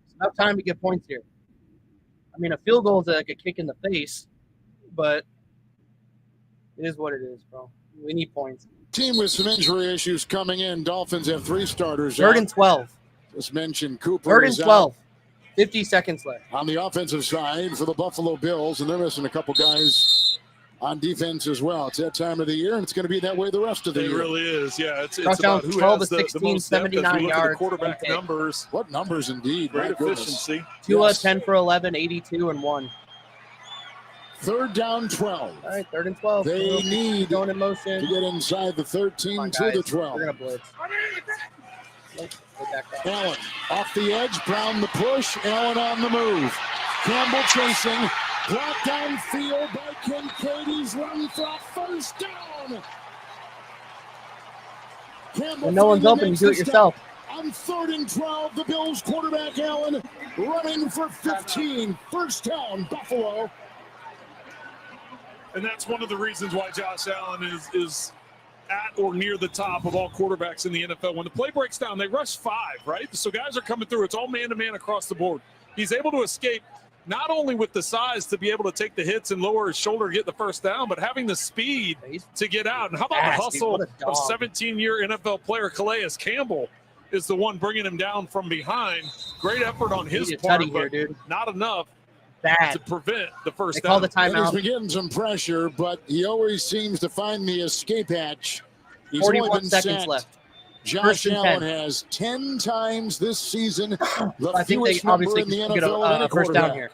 It's enough time to get points here. I mean, a field goal is like a kick in the face, but it is what it is, bro. We need points. Team with some injury issues coming in. Dolphins have 3 starters. 3rd and 12. Just mentioned Cooper. 3rd and 12. 50 seconds left. On the offensive side for the Buffalo Bills, and they're missing a couple guys on defense as well. It's that time of the year, and it's going to be that way that the year. It really is, yeah. It's about who has the most depth. 79 yards. Quarterback numbers. What numbers indeed. Great efficiency. Tua, 10 for 11, 82 and 1. 3rd down 12. All right, 3rd and 12. They need going in motion to get inside the 13 to the 12. We're going to blitz. Allen off the edge, Brown the push, Allen on the move. Campbell chasing, blocked downfield by Kincaid. He's running for a 1st down. Campbell when no one's open, you do it yourself. On 3rd and 12, the Bills quarterback Allen running for 15. 1st down, Buffalo. And that's one of the reasons why Josh Allen is at or near the top of all quarterbacks in the NFL. When the play breaks down, they rush 5, right? So guys are coming through. It's all man-to-man across the board. He's able to escape not only with the size to be able to take the hits and lower his shoulder to get the first down, but having the speed to get out. And how about the hustle of 17-year NFL player Calais Campbell is the one bringing him down from behind. Great effort on his part, but not enough to prevent the first down. Call the timeout. He's been getting some pressure, but he always seems to find the escape hatch. He's 41 seconds left. Josh Allen has 10 times this season the I think they fewest number obviously in the get NFL. a first down here.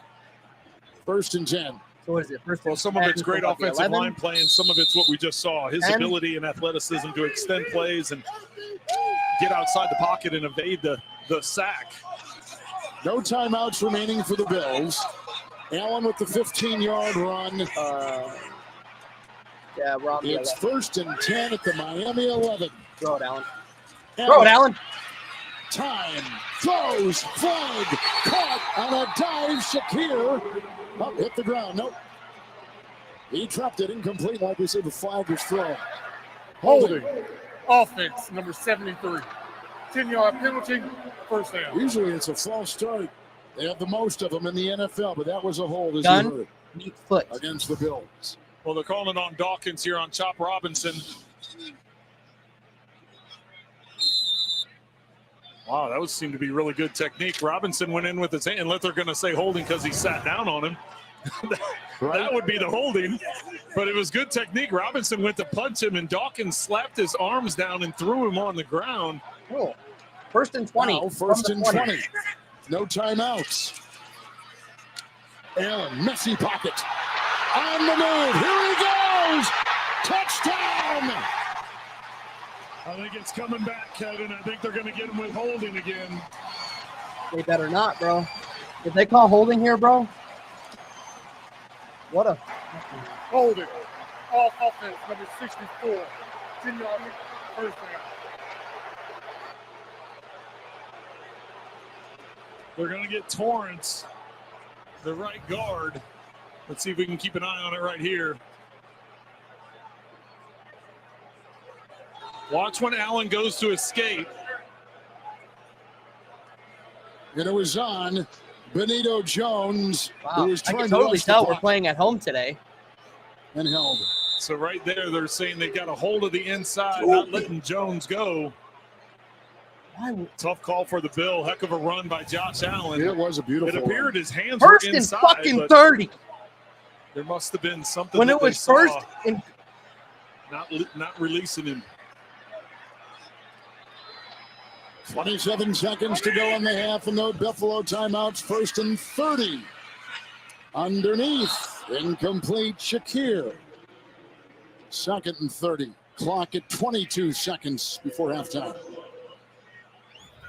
First and 10. So what is it? Well, some of it's great offensive line play, and some of it's what we just saw. His ability and athleticism to extend plays and get outside the pocket and evade the sack. No timeouts remaining for the Bills. Allen with the 15-yard run. Yeah, we're on the It's 1st and 10 at the Miami 11. Throw it, Allen. Throw it, Allen. Time. Throws. Flag. Caught on a dive. Shakir. Oh, hit the ground. Nope. He trapped it incomplete. Like we said, the flag was thrown. Holding. Offense, number 73. 10-yard penalty. First down. Usually it's a false start. They have the most of them in the NFL, but that was a hold, as Gun. you heard, Neat foot. against the Bills. Well, they're calling it on Dawkins here on Chop Robinson. Wow, that seemed to be really good technique. Robinson went in with his hand, unless they're going to say holding because he sat down on him. That would be the holding, but it was good technique. Robinson went to punch him, and Dawkins slapped his arms down and threw him on the ground. Cool. 1st and 20. Now, 1st and 20. No timeouts. Allen, messy pocket. On the move. Here he goes. Touchdown. I think it's coming back, Kevin. I think they're going to get him with holding again. They better not, bro. If they call holding here, bro, what a... Holding. Off offense, number 64. 10-yard first down. They're going to get Torrance, the right guard. Let's see if we can keep an eye on it right here. Watch when Allen goes to escape. And it was on Benito Jones, Wow. who was I trying can to totally rush the tell we're clock playing at home today. and held. So right there, they're saying they got a hold of the inside, not letting Jones go. Tough call for the Bill. Heck of a run by Josh Allen. It was a beautiful It appeared run. his hands First were and inside. fucking but 30. There must have been something When that it was they first saw, and not releasing him. 27 seconds to go in the half, and no Buffalo timeouts. 1st and 30. Underneath, incomplete. Shakir. 2nd and 30. Clock at 22 seconds before halftime.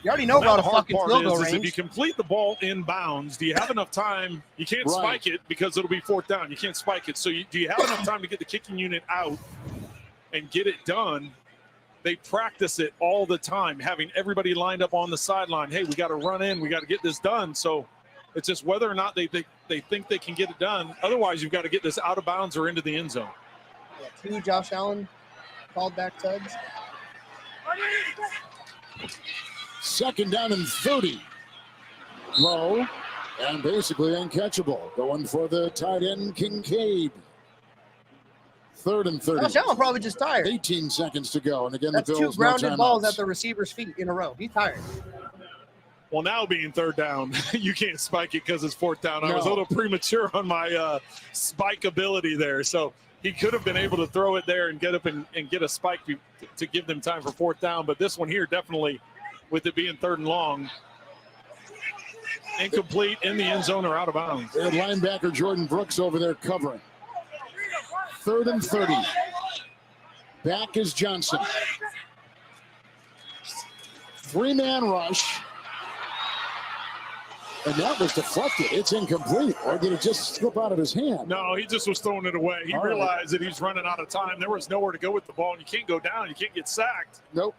you already know about a fucking field goal is if you range. complete the ball inbounds, do you have enough time? You can't Right. spike it because it'll be 4th down. You can't spike it. So do you have enough time to get the kicking unit out and get it done? They practice it all the time, having everybody lined up on the sideline. Hey, we got to run in. We got to get this done. So it's just whether or not they think they can get it done. Otherwise, you've got to get this out of bounds or into the end zone. Yeah, 2 Josh Allen called back tugs. 2nd down and 30. Low and basically uncatchable. Going for the tight end, Kincaid. 3rd and 30. Josh Allen probably just tired. 18 seconds to go. And again, That's the 2 Bills grounded no balls timeouts. at the receiver's feet in a row. He's tired. Well, now being 3rd down, you can't spike it because it's 4th down. I was a No. little premature on my spike ability there. So he could have been able to throw it there and get up and get a spike to give them time for 4th down. But this one here, definitely, with it being 3rd and long, incomplete in the end zone or out of bounds. They had linebacker Jordan Brooks over there covering. 3rd and 30. Back is Johnson. 3-man rush. And that was deflected. It's incomplete. Or did it just slip out of his hand? No, he just was throwing it away. He All right. realized that he's running out of time. There was nowhere to go with the ball, and you can't go down. You can't get sacked. Nope.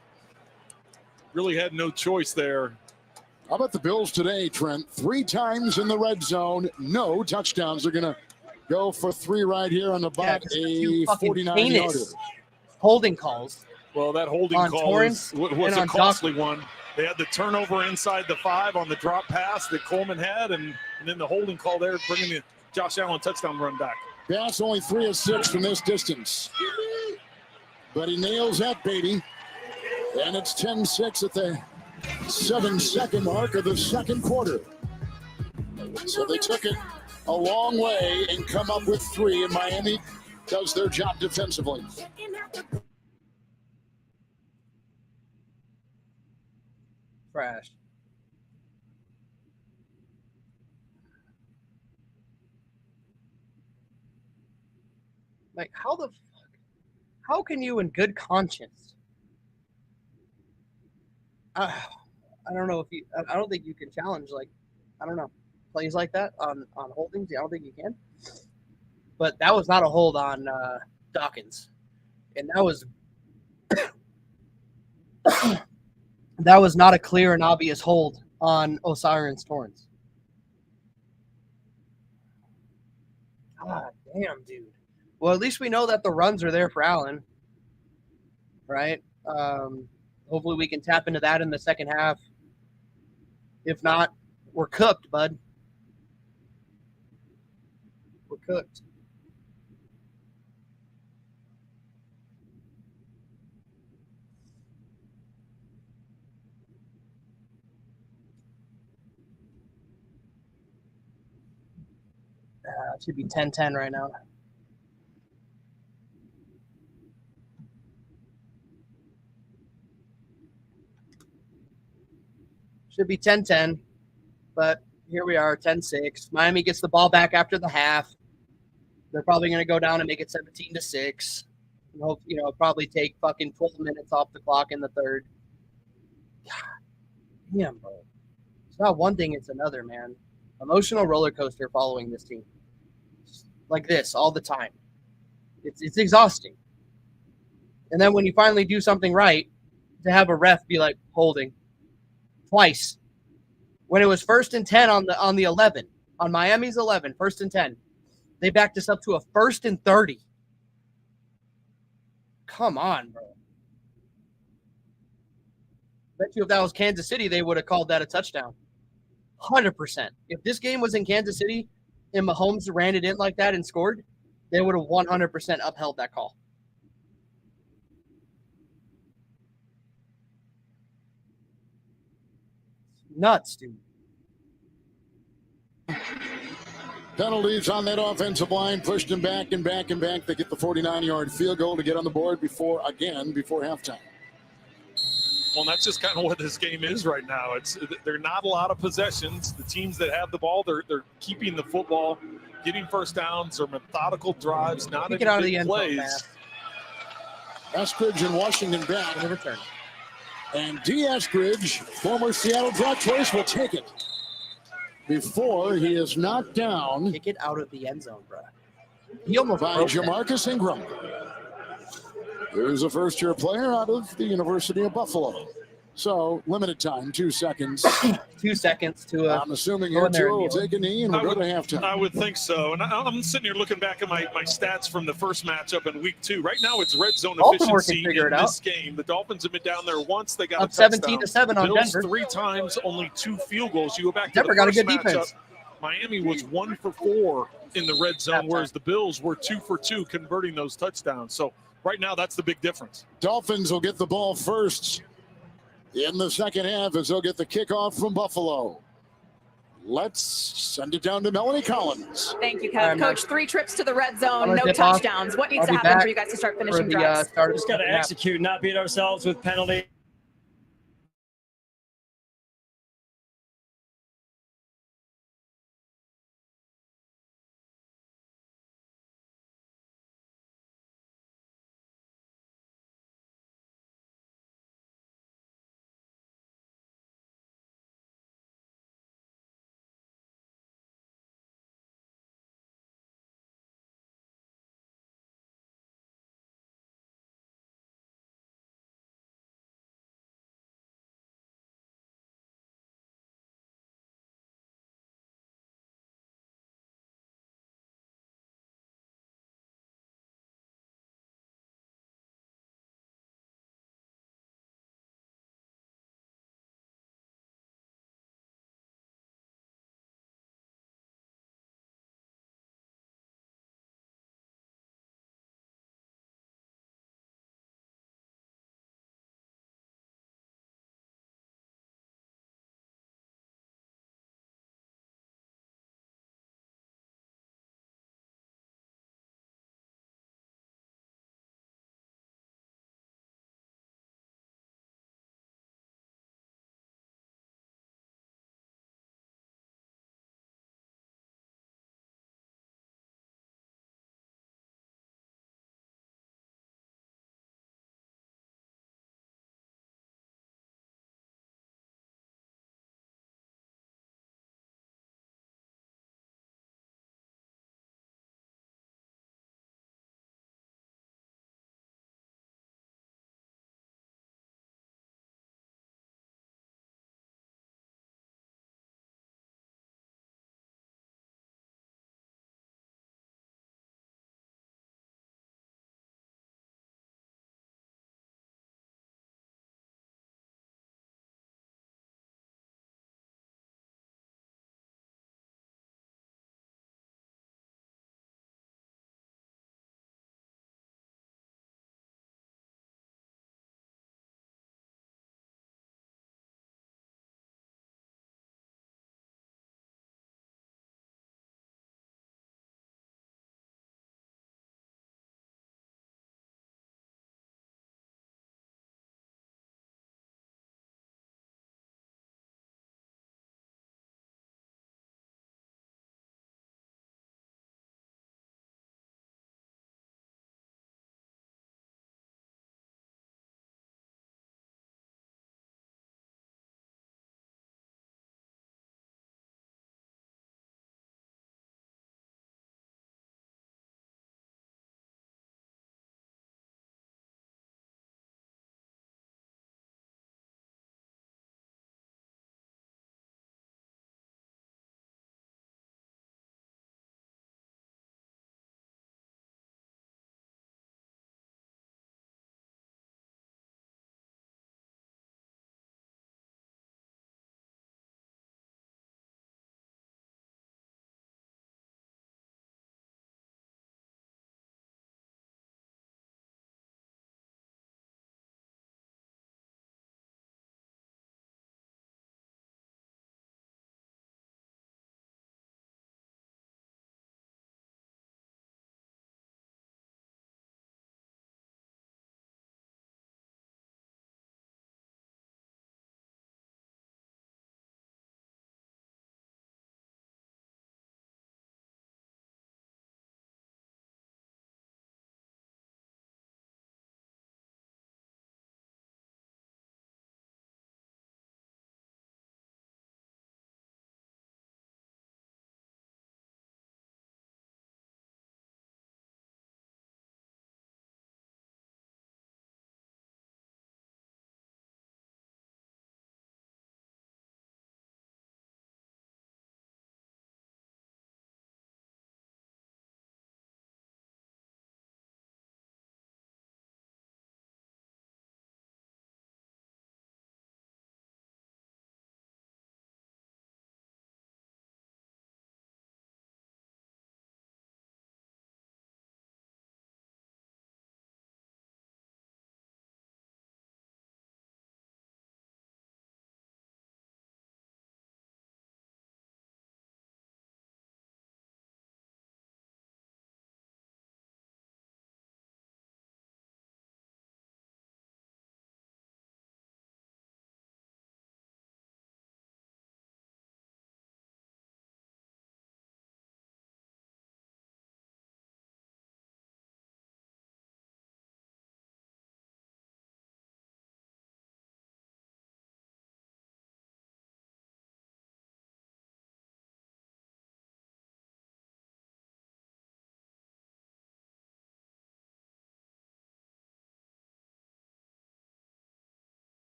Really had no choice there. How about the Bills today, Trent? 3 times in the red zone. No touchdowns. They're going to go for 3 right here on the back. Yeah, a 49-yarder. holding calls. Well, that holding on call Torrance was and a costly one. They had the turnover inside the 5 on the drop pass that Coleman had, and then the holding call there, bringing the Josh Allen touchdown run back. Bass only 3 of 6 from this distance. But he nails that baby. And it's 10-6 at the 7-second mark of the second quarter. So they took it a long way and come up with 3, and Miami does their job defensively. Trash. Like, how can you in good conscience? I don't know if you, I don't think you can challenge, like, I don't know, plays like that on holdings. I don't think you can. But that was not a hold on Dawkins. And that was that was not a clear and obvious hold on Osiris Torrance. God damn, dude. Well, at least we know that the runs are there for Allen, right? Hopefully we can tap into that in the second half. If not, we're cooked, bud. We're cooked. It should be 10-10 right now. Should be 10-10, but here we are, 10-6. Miami gets the ball back after the half. They're probably going to go down and make it 17-6. And hope, probably take fucking 12 minutes off the clock in the third. God damn, bro. It's not one thing, it's another, man. Emotional roller coaster following this team. Like this all the time. It's exhausting. And then when you finally do something right, to have a ref be like, holding. Twice. When it was 1st and 10 on the 11, on Miami's 11, 1st and 10, they backed us up to a 1st and 30. Come on, bro. Bet you if that was Kansas City, they would have called that a touchdown. 100%. If this game was in Kansas City and Mahomes ran it in like that and scored, they would have 100% upheld that call. Nuts, dude. Penalties on that offensive line, pushed them back and back and back. They get the 49-yard field goal to get on the board before halftime. Well, that's just kind of what this game is right now. They're not a lot of possessions. The teams that have the ball, they're keeping the football, getting first downs or methodical drives, not any big plays. Eskridge and Washington back. In return. And D. Eskridge, former Seattle draft choice, will take it before he is knocked down. Kick it out of the end zone, bro. He almost by Jamarcus Ingram, who's a first-year player out of the University of Buffalo. So, limited time, 2 seconds. 2 seconds to I'm assuming your two will take a knee and we'll go to halftime. I would think so. And I'm sitting here looking back at my stats from the first matchup in week 2. Right now, it's red zone efficiency in this game. The Dolphins have been down there once. They got up a touchdown. 17-7 on Bills Denver. 3 times, only 2 field goals. You go back to Denver the got a first good matchup. defense. Miami was 1 for 4 in the red zone, whereas the Bills were 2 for 2 converting those touchdowns. So right now, that's the big difference. Dolphins will get the ball first in the second half as they'll get the kickoff from Buffalo. Let's send it down to Melanie Collins. Thank you, Kev. Coach, 3 trips to the red zone, no touchdowns. What needs to happen for you guys to start finishing drives? Just got to execute, not beat ourselves with penalty.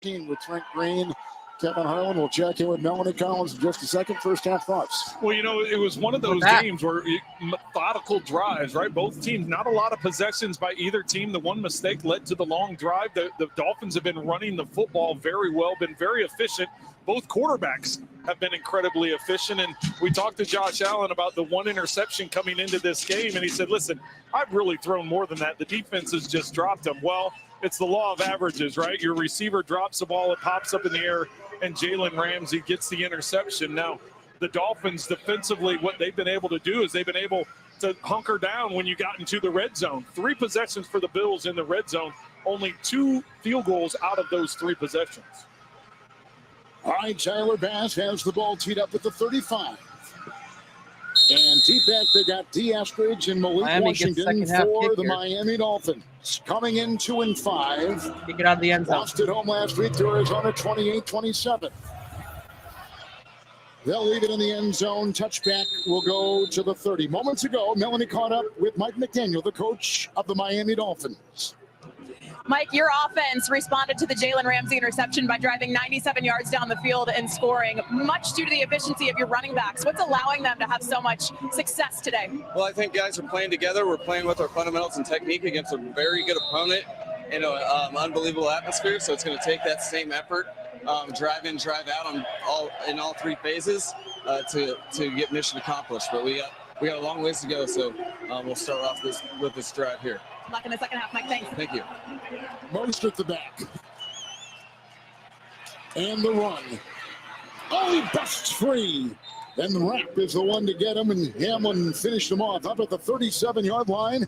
with Trent Green. Kevin Harlan will check in with Melanie Collins in just a second. First half thoughts. Well, it was one of those games where methodical drives, right? Both teams, not a lot of possessions by either team. The one mistake led to the long drive. The Dolphins have been running the football very well, been very efficient. Both quarterbacks have been incredibly efficient. And we talked to Josh Allen about the one interception coming into this game, and he said, listen, I've really thrown more than that. The defense has just dropped them. Well, it's the law of averages, right? Your receiver drops the ball, it pops up in the air, and Jalen Ramsey gets the interception. Now, the Dolphins defensively, what they've been able to do is they've been able to hunker down when you got into the red zone. 3 possessions for the Bills in the red zone, only 2 field goals out of those 3 possessions. All right, Tyler Bass has the ball teed up at the 35. And deep back, they got D. Eskridge and Malik Washington for the Miami Dolphins. Coming in 2-5. Kick it out of the end zone. Lost at home last week to Arizona 28-27. They'll leave it in the end zone. Touchback will go to the 30. Moments ago, Melanie caught up with Mike McDaniel, the coach of the Miami Dolphins. Mike, your offense responded to the Jalen Ramsey interception by driving 97 yards down the field and scoring, much due to the efficiency of your running backs. What's allowing them to have so much success today? Well, I think guys are playing together. We're playing with our fundamentals and technique against a very good opponent in an unbelievable atmosphere. So it's going to take that same effort, drive in, drive out in all 3 phases to get mission accomplished. But we got a long ways to go. So we'll start off with this drive here. Good luck in the second half, Mike. Thanks. Thank you. Most at the back. And the run. Oh, he busts free. And the Rapp is the one to get him, and Hamlin finished him off up at the 37-yard line.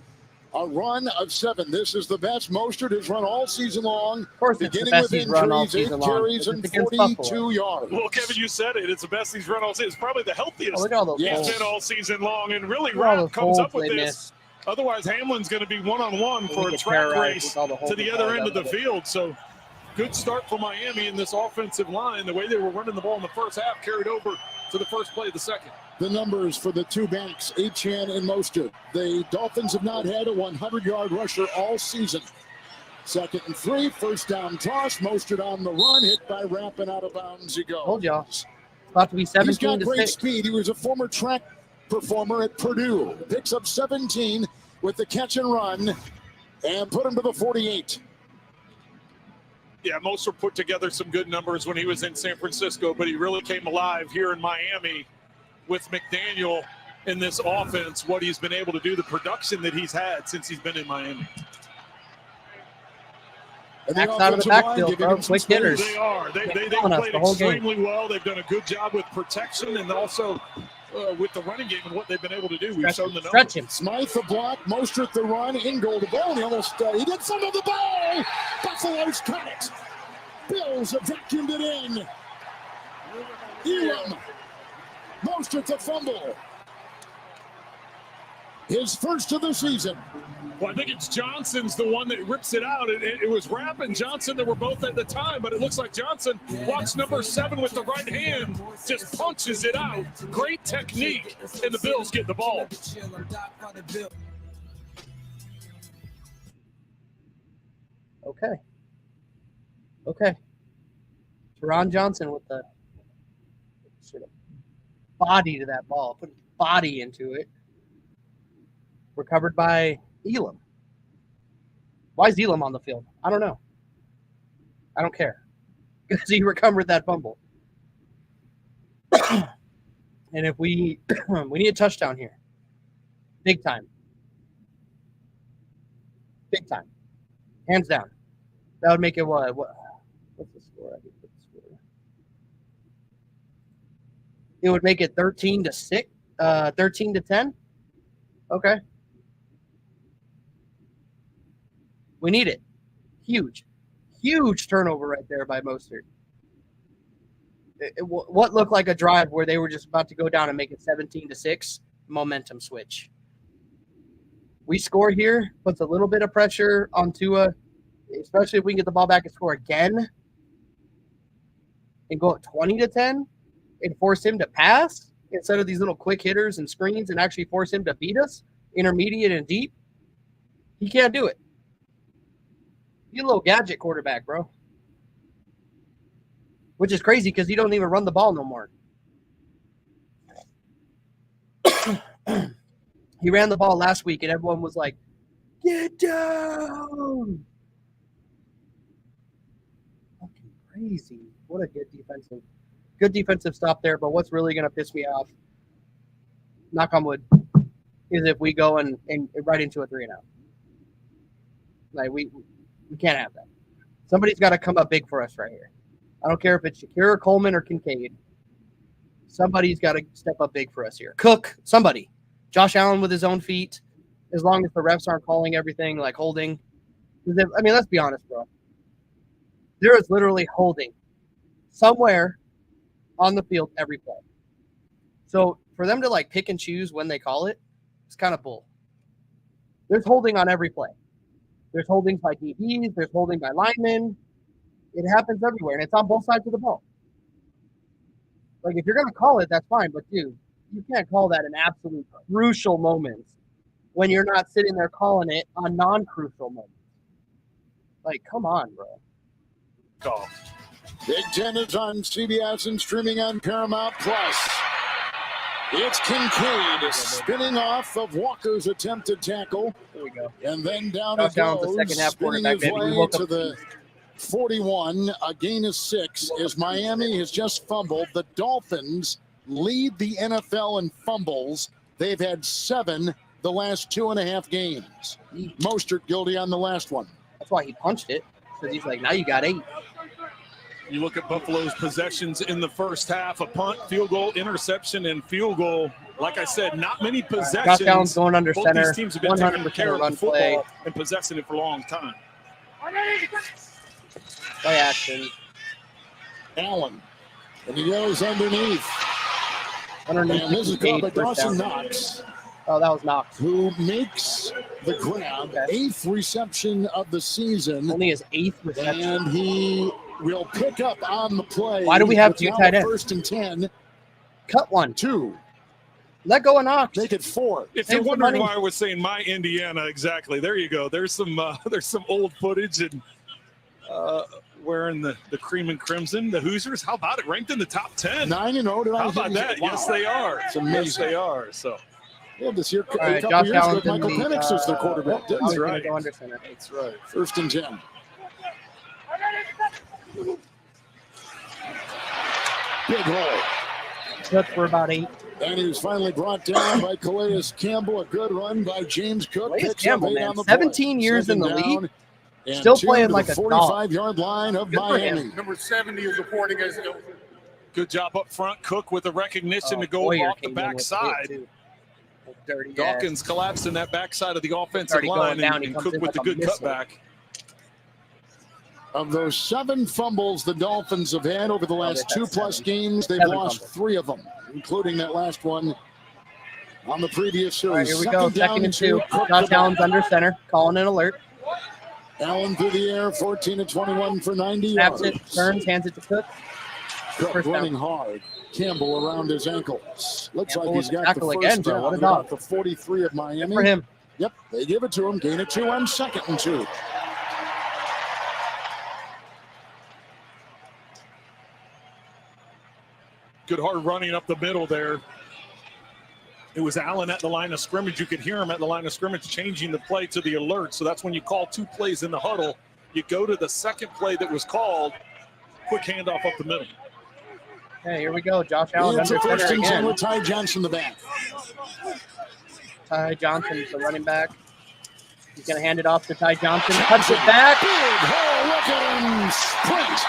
A run of 7. This is the best Mostert has run all season long. Of course, it's the best he's run all season long. 8 carries and 42 yards. Well, Kevin, you said it. It's the best he's run all season. It's probably the healthiest look at all those he's been all season long. And really, Rapp comes up with this. Missed. Otherwise, Hamlin's going to be one-on-one for a track race to the other end of the field. So good start for Miami in this offensive line. The way they were running the ball in the first half carried over to the first play of the second. The numbers for the 2 backs, Achane and Mostert. The Dolphins have not had a 100-yard rusher all season. 2nd and 3, first down toss. Mostert on the run, hit by Rapp and out of bounds he goes. Told y'all. It's about to be 17 He's got to great 6. speed. He was a former track performer at Purdue. Picks up 17 with the catch and run and put him to the 48. Yeah, Mostert put together some good numbers when he was in San Francisco, but he really came alive here in Miami with McDaniel in this offense, what he's been able to do, the production that he's had since he's been in Miami. Backs out of the backfield, bro. Quick hitters. They are. They played extremely well. They've done a good job with protection and also with the running game and what they've been able to do. We've shown the numbers. Stretch him. Smythe the block, Mostert the run, in goal to goal. He almost he did fumble the ball. Buffalo's cut it. Bills have vacuumed it in. Elam. Mostert the fumble. His first of the season. Well, I think it's Johnson's the one that rips it out. It was Rapp and Johnson that were both at the time, but it looks like Johnson watched number 7 with the right hand, just punches it out. Great technique, and the Bills get the ball. Okay. Teron Johnson with the sort of body to that ball, put body into it. Recovered by Elam. Why is Elam on the field? I don't know. I don't care. Because he recovered that fumble. And if we need a touchdown here. Big time. Big time. Hands down. That would make it what? What's the score? I can put the score. It would make it 13-6, 13-10. Okay. We need it. Huge turnover right there by Mostert. What looked like a drive where they were just about to go down and make it 17-6, momentum switch. We score here, puts a little bit of pressure on Tua, especially if we can get the ball back and score again and go up 20-10 and force him to pass instead of these little quick hitters and screens and actually force him to beat us, intermediate and deep. He can't do it. He's a little gadget quarterback, bro. which is crazy because he don't even run the ball no more. He ran the ball last week, and everyone was like, "Get down!" Fucking crazy. What a good defensive stop there. But what's really going to piss me off, knock on wood, is if we go and right into a 3-and-out. Like we can't have that. Somebody's got to come up big for us right here. I don't care if it's Shakira, Coleman, or Kincaid. Somebody's got to step up big for us here. Cook, somebody. Josh Allen with his own feet, as long as the refs aren't calling everything like holding. I mean, let's be honest, bro. There is literally holding somewhere on the field every play. So for them to like pick and choose when they call it, it's kind of bull. There's holding on every play. There's holdings by DBs. There's holding by linemen. It happens everywhere, and it's on both sides of the ball. Like, if you're going to call it, that's fine. But, dude, you can't call that an absolute crucial moment when you're not sitting there calling it on non-crucial moments. Like, come on, bro. Call. Big Ten is on CBS and streaming on Paramount+. It's Kincaid spinning off of Walker's attempted tackle. There we go. And then down it goes, the second half spinning his way to the 41. A gain of 6 as Miami has just fumbled. The Dolphins lead the NFL in fumbles. They've had 7 the last 2.5 games. Mostert guilty on the last one. That's why he punched it, because he's like, now you got 8. You look at Buffalo's possessions in the first half: a punt, field goal, interception, and field goal. Like I said, not many possessions. Josh Allen's going under Both center. These teams have been taking care of the football play. and possessing it for a long time. Play action. Allen. And he goes underneath. And this is caught by Dawson Knox. Oh, that was Knox. Who makes the grab. 8th reception of the season. Only his 8th reception. And he will pick up on the play. Why do we have 2 tight ends? 1st and 10. Cut 1. 2. Let go of Knox. Make it 4. If you're wondering why I was saying my Indiana, exactly. There you go. There's some old footage and wearing the cream and crimson, the Hoosiers. How about it? Ranked in the top 10. 9-0. How about that? Wow. Yes, they are. It's amazing. Yes, they are. So. Yeah, this year, right, a couple Josh years Allen ago, Michael Penix was their quarterback. That's right. Go under center. That's right. 1st and 10. Big hole. Took for about 8. And he was finally brought down by Calais Campbell. A good run by James Cook. Calais Campbell, man. 17 years in the league. And Still playing like a 45-yard line of Miami. Number 70 is reporting as good job up front. Cook with the recognition to go off the backside. Dawkins collapsed in that backside of the offensive line, and Cook with the good cutback. Of those 7 fumbles the Dolphins have had over the last 2+ games, they've lost 3 of them, including that last one on the previous series. All right, here we go. 2nd and 2. Josh Allen's under center, calling an alert. Allen through the air, 14-21 for 90 yards. Snaps it, turns, hands it to Cook. Cook running hard. Campbell around his ankles. Looks like he's got the first again, bro. What a down dog. at the 43 of Miami. Good for him. Yep, they give it to him. Gain of 2 on 2nd and 2. Good hard running up the middle there. It was Allen at the line of scrimmage. You could hear him at the line of scrimmage changing the play to the alert. So that's when you call 2 plays in the huddle. You go to the second play that was called. Quick handoff up the middle. Okay, here we go. Josh Allen under center again. With Ty Johnson the back. Ty Johnson, the running back. He's going to hand it off to Ty Johnson. Cuts it back. Big hole. Look at him sprint.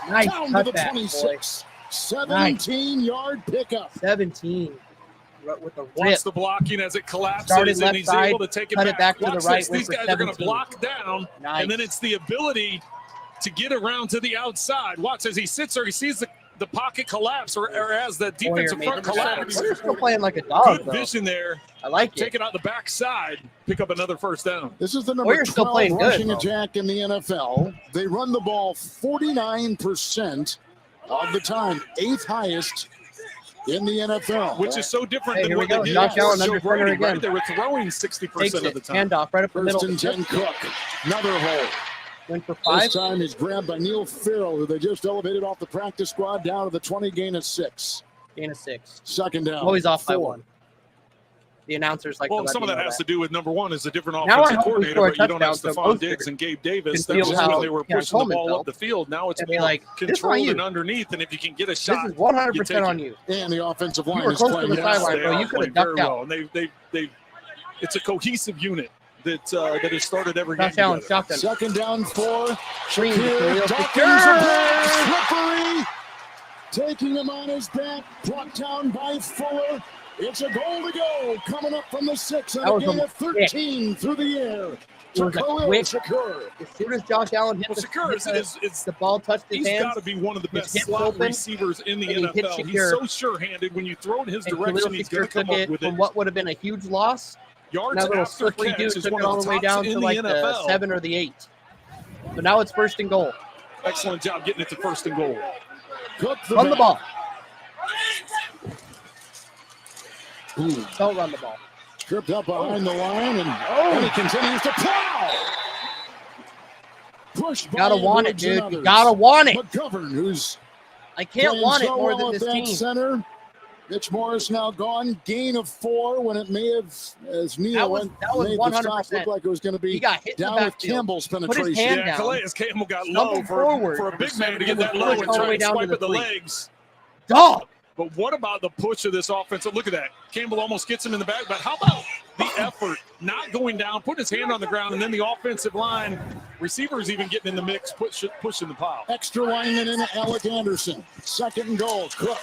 Nice down to the cutback, 26. 17-yard pickup. 17 with a rip. Watch the blocking as it collapses, Started and left he's side, able to take it cut back. it back to the Watch right, this. went These for guys are going to 17. block down, Nice. and then it's the ability to get around to the outside. Watch as he sits there, he sees the pocket collapse, or as the defensive front collapse. You're still playing like a dog, Good though. vision there. I like it. Take it out the backside, pick up another first down. This is the number 12 still playing rushing good, attack in the NFL. They run the ball 49% of the time, 8th highest in the NFL. Which is so different than here what we go. they did Josh Allen with Joe under center Brady, again. right? They were throwing 60% of the time. Handoff right up the middle. 1st and 10 Cook. Another hole. Went for 5. This time he's grabbed by Neil Farrell, who they just elevated off the practice squad down to the 20, gain of 6. Gain of 6. Second down. Always off by 4. 1. The announcers like. Well, some of that has to do with number one is a different Now offensive I hope we coordinator, score a but you don't have touchdown, so Stephon Diggs and Gabe Davis. That was when they were pushing the ball up the field. Now it's more like, controlled and underneath, and if you can get a shot, this is 100% on you. And the offensive line you were is close playing. To the sideline, bro. You could have ducked out. Well. And it's a cohesive unit that has started every game. Second down 4. Green, Slippery. Taking him on his back. Brought down by Fuller. It's a goal to go. Coming up from the 6 and a gain of 13 through the air. Shakur. As soon as Josh Allen hit the ball touched his hands, he's got to be one of the best slot receivers in the NFL. He's so sure-handed. When you throw it in his direction, he's going to come up with it. From what would have been a huge loss, yards that little after slick dude catch took it all the way down to like the 7 or the 8. So now it's 1st and goal. Excellent job getting it to 1st and goal. Run the ball. Don't run the ball. Tripped up behind the line, and he continues to plow. Pushed by gotta want it, dude. You gotta want it. McGovern, who's I can't want it more than this team. Center. Mitch Morris now gone. Gain of 4 when it may have, as Neil went, that was made 100%. the stop look like it was going to be he got hit down with Campbell's penetration. Put his hand down. Calais Campbell got low for a big man to get that low and try to swipe at the legs. Dog. But what about the push of this offense? Look at that. Campbell almost gets him in the back, but how about the effort, not going down, putting his hand on the ground, and then the offensive line, receivers even getting in the mix, pushing the pile. Extra lineman in Alec Anderson. 2nd and goal. Cook.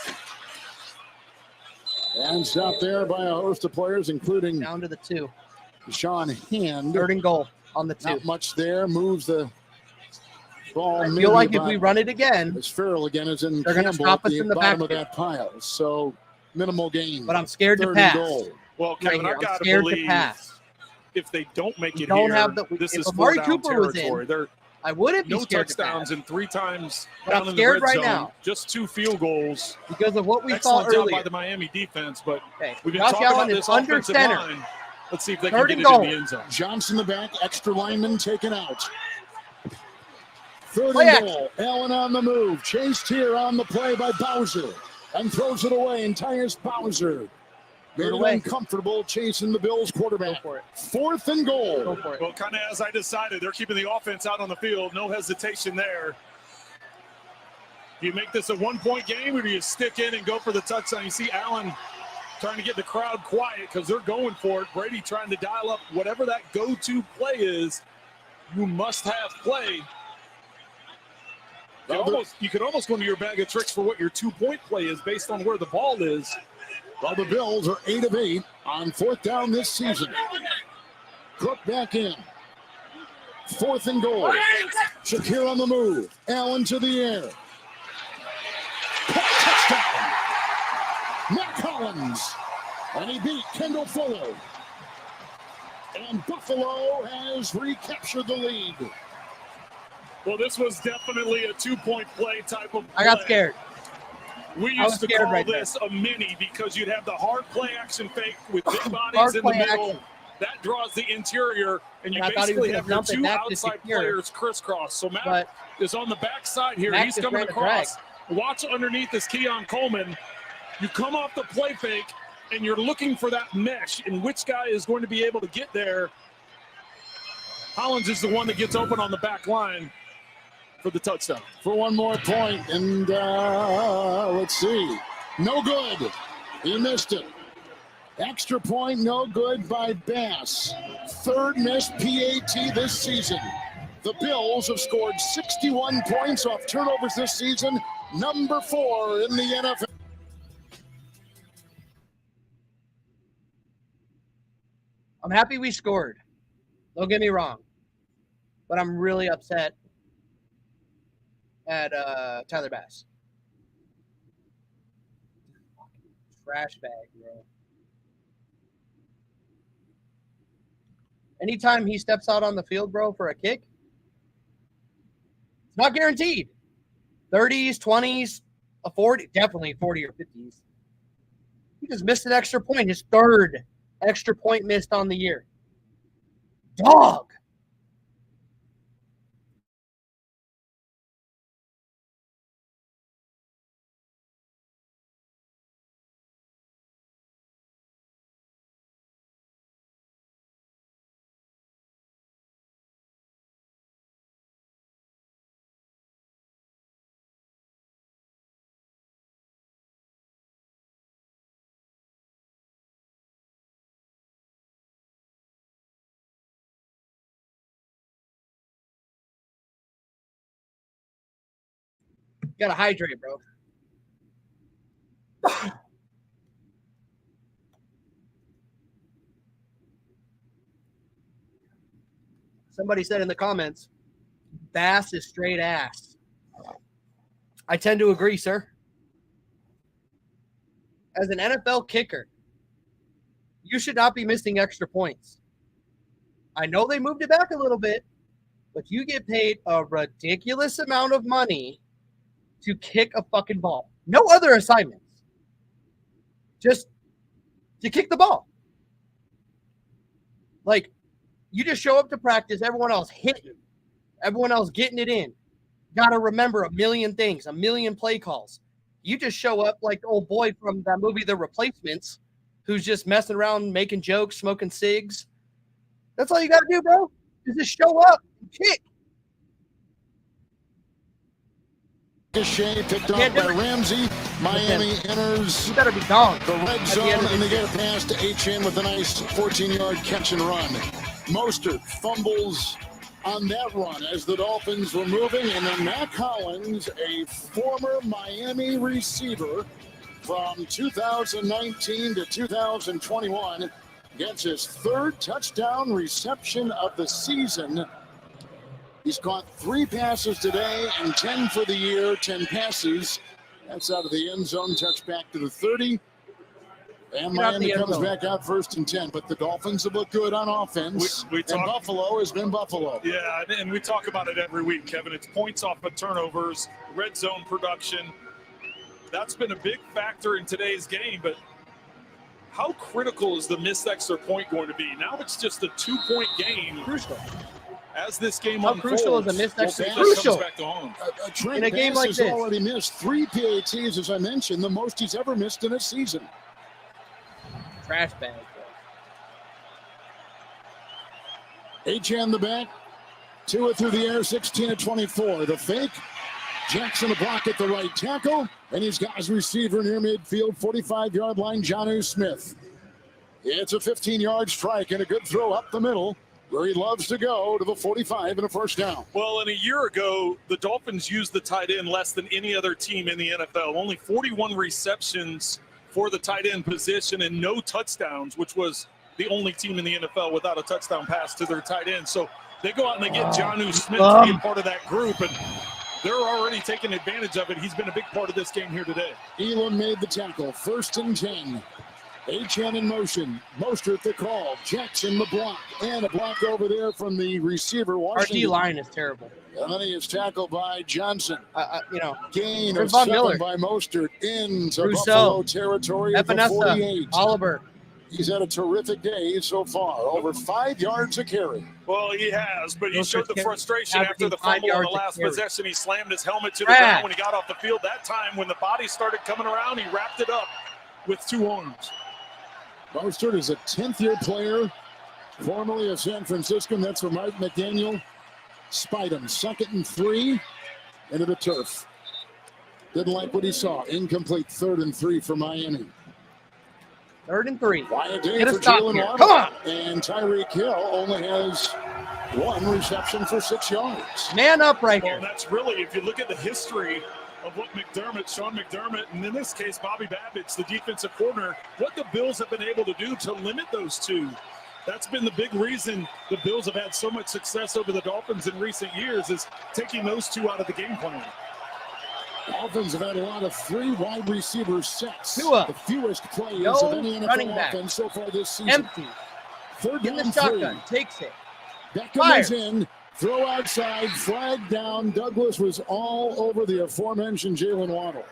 And stopped there by a host of players, including down to the 2. Sean Hand. 3rd and goal on the 2. Not much there. Moves the ball. I feel like if we run it again, as Farrell again is in they're going to stop us in the bottom back of that pile. So minimal gain. But I'm scared to 3rd pass. and goal. Well, Kevin, right I've got to scared believe to pass. If they don't make it don't here, have this if is Amari 4-down Cooper was territory. in, I wouldn't be no scared touchdowns to pass. and 3 times But down I'm in the scared red right zone. now. Just 2 field goals. Because of what we Excellent saw job earlier. by the Miami defense, but we've been Josh talking Allen about is this under offensive center. line. Let's see if they 3rd can and get it goal. in the end zone. Johnson the back, extra lineman taken out. 3rd Play and goal. Allen on the move. Chased here on the play by Bowser. And throws it away. And Tyus Bowser made it uncomfortable chasing the Bills quarterback. 4th and goal. Go for it. Well, kind of as I decided, they're keeping the offense out on the field. No hesitation there. Do you make this a 1-point game, or do you stick in and go for the touchdown? You see Allen trying to get the crowd quiet because they're going for it. Brady trying to dial up whatever that go-to play is. You must have play. You could almost go into your bag of tricks for what your 2-point play is based on where the ball is. Well, the Bills are 8 of 8 on 4th down this season. Cook back in. 4th and goal. Shakir on the move. Allen to the air. Touchdown. Matt Collins. And he beat Kendall Fuller. And Buffalo has recaptured the lead. Well, this was definitely a 2-point play type of play. I got scared. We used to call this a mini because you'd have the hard play action fake with big bodies in the middle. Action. That draws the interior, and you And basically have your 2 outside players crisscross. So Matt is on the backside here. Matt He's coming across. Watch underneath this Keon Coleman. You come off the play fake, and you're looking for that mesh, and which guy is going to be able to get there. Hollins is the one that gets open on the back line for the touchdown. For 1 more point, and let's see. No good. He missed it. Extra point, no good by Bass. 3rd missed PAT this season. The Bills have scored 61 points off turnovers this season, number 4 in the NFL. I'm happy we scored. Don't get me wrong. But I'm really upset at Tyler Bass. Trash bag, bro. Anytime he steps out on the field, bro, for a kick, it's not guaranteed. 30s, 20s, a 40, definitely 40 or 50s. He just missed an extra point. His 3rd extra point missed on the year. Dog. Gotta hydrate, bro. Somebody said in the comments, Bass is straight ass. I tend to agree, sir. As an NFL kicker, you should not be missing extra points. I know they moved it back a little bit, but you get paid a ridiculous amount of money to kick a fucking ball. No other assignments. Just to kick the ball. Like, you just show up to practice, everyone else hitting, everyone else getting it in. Got to remember a million things, a million play calls. You just show up like the old boy from that movie, The Replacements, who's just messing around, making jokes, smoking cigs. That's all you got to do, bro. Is just show up and kick. Shea picked off by Ramsey. Miami enters you better be gone. The red zone, and they get a pass to H.N. with a nice 14-yard catch and run. Mostert fumbles on that run as the Dolphins were moving, and then Matt Collins, a former Miami receiver from 2019 to 2021, gets his third touchdown reception of the season. He's caught 3 passes today and 10 for the year, 10 passes. That's out of the end zone, touch back to the 30. And Miami comes back out 1st and 10. But the Dolphins have looked good on offense. And Buffalo has been Buffalo. Yeah, and we talk about it every week, Kevin. It's points off of turnovers, red zone production. That's been a big factor in today's game. But how critical is the missed extra point going to be? Now it's just a 2-point game. Crucial. As this game How unfolds, crucial is a missed extra point? crucial. Back to home. In a game like this, has already missed 3 PATs, as I mentioned, the most he's ever missed in a season. Trash bag. H.N. the back. Tua through the air, 16-24. The fake. Jackson a block at the right tackle. And he's got his receiver near midfield, 45-yard line, Jonnu Smith. It's a 15-yard strike and a good throw up the middle, where he loves to go to the 45 and a first down. Well, and a year ago, the Dolphins used the tight end less than any other team in the NFL. Only 41 receptions for the tight end position and no touchdowns, which was the only team in the NFL without a touchdown pass to their tight end. So they go out and they get Jonnu Smith to be a part of that group, and they're already taking advantage of it. He's been a big part of this game here today. Elam made the tackle, 1st and 10. H.N. in motion. Mostert the call. Jackson the block. And a block over there from the receiver. Washington. RG line is terrible. And then he is tackled by Johnson. Gain There's of Von 7 Miller. by Mostert into Rousseau. Buffalo territory at the Epinesa. 48. Oliver. He's had a terrific day so far. Over 5 yards a carry. Well, he has, but he showed the frustration averaging after the 5 fumble on the yards a last carry. possession. He slammed his helmet to the ground when he got off the field. That time, when the body started coming around, he wrapped it up with 2 arms. Mostert is a 10th-year player, formerly of San Francisco. That's for Mike McDaniel. Spied him. 2nd and 3 into the turf. Didn't like what he saw. Incomplete. 3rd and 3 for Miami. 3rd and 3. Quiet day Get a for stop Jalen here. Waddle. Come on. And Tyreek Hill only has 1 reception for 6 yards. Man up right Well, here. that's really, if you look at the history of what Sean McDermott, and in this case, Bobby Babbitt's the defensive coordinator, what the Bills have been able to do to limit those two. That's been the big reason the Bills have had so much success over the Dolphins in recent years, is taking those two out of the game plan. Dolphins have had a lot of 3 wide receiver sets. Tua. The fewest plays No of any running NFL back. offense so far this season. Empty. 3rd In the down, shotgun. 3. Takes it. Beckham is in. Throw outside. Flag down. Douglas was all over the aforementioned Jalen Waddle.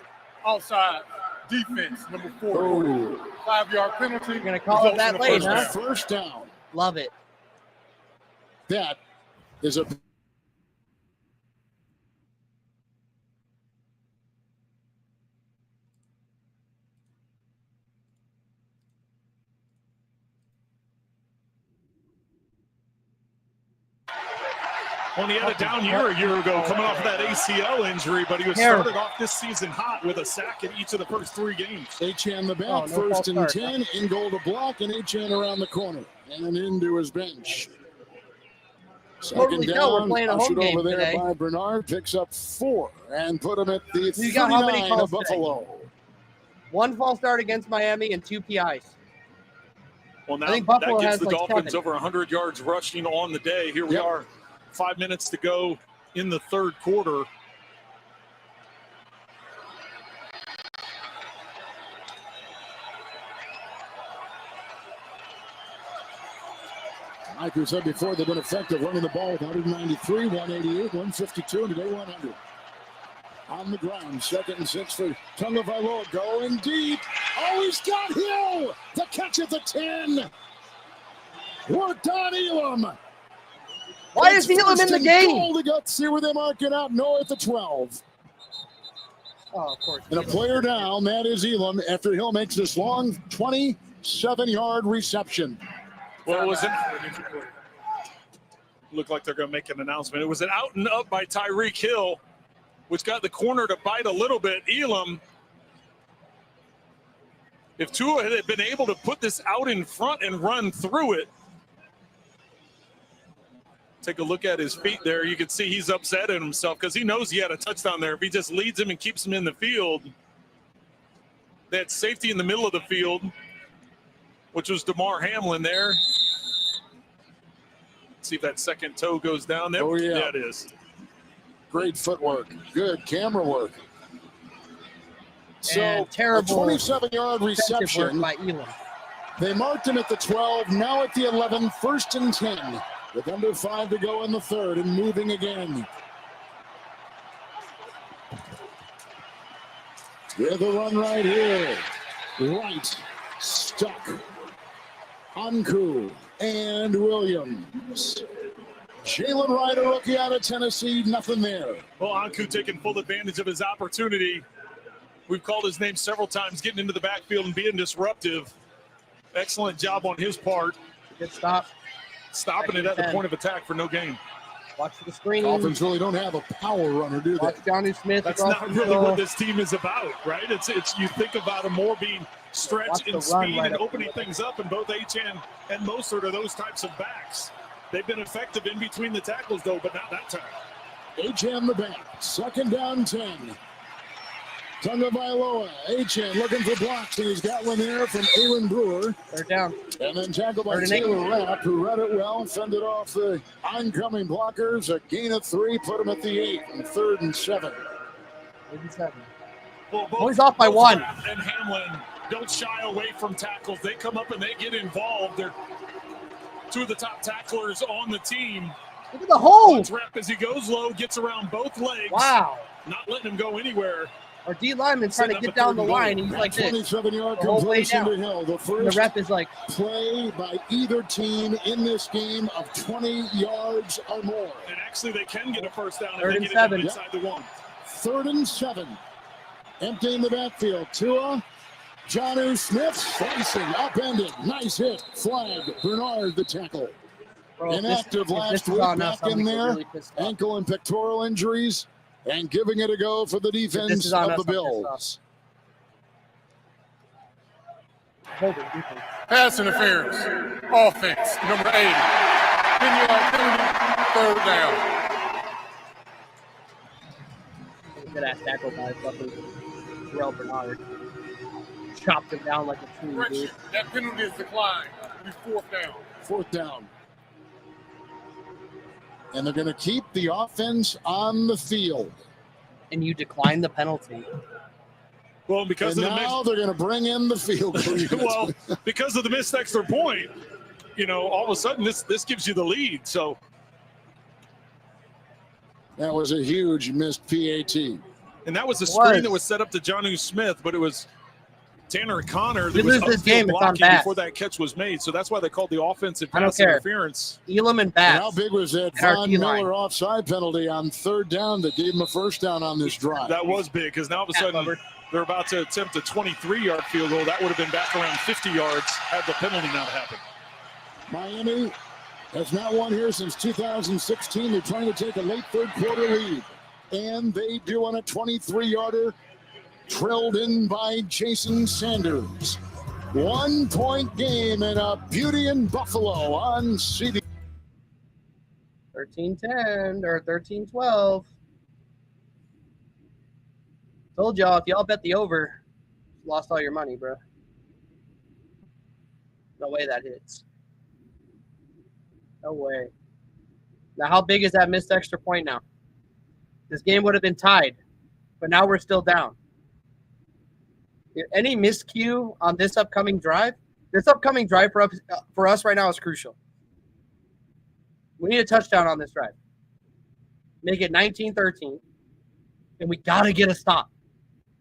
Outside defense, number 4. Oh. 5-yard penalty. You're going to call it that late, huh? First down. Love it. That is a Well, he had a down year a year ago coming off of that ACL injury, but he was started off this season hot with a sack in each of the first 3 games. H.N. the back, 1st and 10, in goal to block, and H.N. around the corner and into his bench. totally tell we're playing a home ushered game over there today. by Bernard, picks up 4 and put him at the You got how many 39 calls of Buffalo. today? 1 false start against Miami and 2 PIs. Well, now I think Buffalo that gets has the like Dolphins 7. over 100 yards rushing on the day. Here we are, 5 minutes to go in the third quarter. Like we said before, they've been effective running the ball with 193, 188, 152, and today 100. On the ground, 2nd and 6 for Tagovailoa, going deep. Oh, he's got Hill to catch at the 10. Worked on Elam. Why is Elam in the game? Let's see where they mark it out. No, at the 12. Oh, of course. And a player down, that is Elam, after Hill makes this long 27-yard reception. Well, it was looked like they're going to make an announcement. It was an out and up by Tyreek Hill, which got the corner to bite a little bit. Elam, if Tua had been able to put this out in front and run through it, take a look at his feet there. You can see he's upset at himself because he knows he had a touchdown there. If he just leads him and keeps him in the field, they had safety in the middle of the field, which was Damar Hamlin there. See if that second toe goes down there. Oh, yeah. Yeah, it is. Great footwork. Good camera work. So, And terrible a 27-yard reception. Work by Elam. They marked him at the 12, now at the 11, 1st and 10. With under 5 to go in the third and moving again. With a run right here. Right. Stuck. Anku and Williams. Jalen Ryder, rookie out of Tennessee, nothing there. Well, Anku taking full advantage of his opportunity. We've called his name several times, getting into the backfield and being disruptive. Excellent job on his part. Good stop. Stopping it at the point of attack for no gain. Watch for the screen. Dolphins really don't have a power runner, do they? Watch Johnny Smith. That's not really what this team is about, right? It's you think about them more being stretch and speed and opening things up, and both Achane and Mostert are those types of backs. They've been effective in between the tackles, though, but not that time. Achane the back. 2nd down 10. Tagovailoa, Achane looking for blocks, and he's got one there from Aaron Brewer. They're down. And then tackled by Taylor Rapp, who read it well, fended off the oncoming blockers. A gain of 3, put him at the 8, and 3rd and 7. 87. Well, he's off by 1. And Hamlin don't shy away from tackles. They come up and they get involved. They're two of the top tacklers on the team. Look at the hole. Rep as he goes low, gets around both legs. Wow. Not letting him go anywhere. Our D lineman's trying to get down the line. He's like this. 27-yard The whole way completion down. to Hill. The The first rep is like play by either team in this game of 20 yards or more. And actually, they can get a first down 3rd if and they get 7. it inside the 1. 3rd and 7. Emptying the backfield. Tua, Jonnu Smith slicing, upended. Nice hit. Flag. Bernard the tackle. Bro, Inactive if last this is week, on us, back in I'm there. really pissed off. Ankle and pectoral injuries. And giving it a go for the defense is on of us, the I'm pissed Bills. Hold it, defense. Pass interference. Offense, number 80. 10-yard penalty, 3rd down. Good ass tackle by fucking Terrell Bernard. Chopped him down like a tree, dude. That penalty is declined. It'll be 4th down. 4th down. And they're going to keep the offense on the field. And you decline the penalty. Well, because And of the now they're going to bring in the field goal. well, because of the missed extra point, all of a sudden this gives you the lead. So that was a huge missed PAT. And that was a screen that was set up to Jonnu Smith, but it was Tanner Connor that was lose this game, it's on blocking Bass. before that catch was made. So that's why they called the offensive I don't pass care. interference. Elam and Bass. And how big was that and our Von D-line. Miller offside penalty on 3rd down that gave him a first down on this drive? That was big because now all of a sudden they're about to attempt a 23-yard field goal. That would have been back around 50 yards had the penalty not happened. Miami has not won here since 2016. They're trying to take a late 3rd quarter lead. And they do on a 23-yarder, trailed in by Jason Sanders. 1-point game and a beauty in Buffalo on CBS. 13-10 or 13-12. Told y'all, if y'all bet the over, lost all your money, bro. No way that hits. No way. Now, how big is that missed extra point now? This game would have been tied, but now we're still down. Any miscue on this upcoming drive for us right now is crucial. We need a touchdown on this drive. Make it 19-13, and we got to get a stop.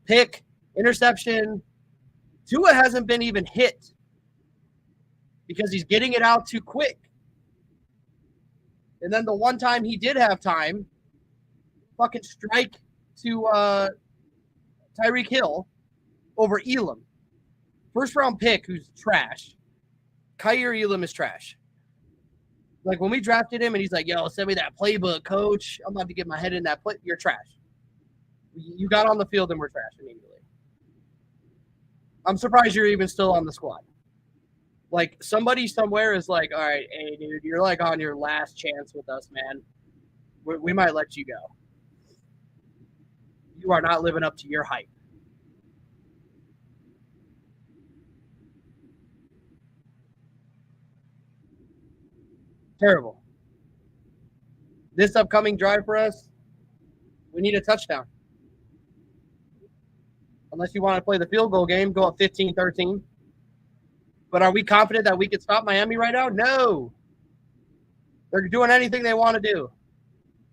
Pick, interception. Tua hasn't been even hit because he's getting it out too quick. And then the one time he did have time, fucking strike to Tyreek Hill over Elam. First round pick who's trash. Kyer Elam is trash. Like when we drafted him and he's like, yo, send me that playbook, coach. I'm about to get my head in that play. You're trash. You got on the field and we're trash immediately. I'm surprised you're even still on the squad. Like somebody somewhere is like, all right, hey, dude, you're like on your last chance with us, man. We might let you go. You are not living up to your hype. Terrible. This upcoming drive for us, we need a touchdown. Unless you want to play the field goal game, go up 15-13. But are we confident that we could stop Miami right now? No. They're doing anything they want to do.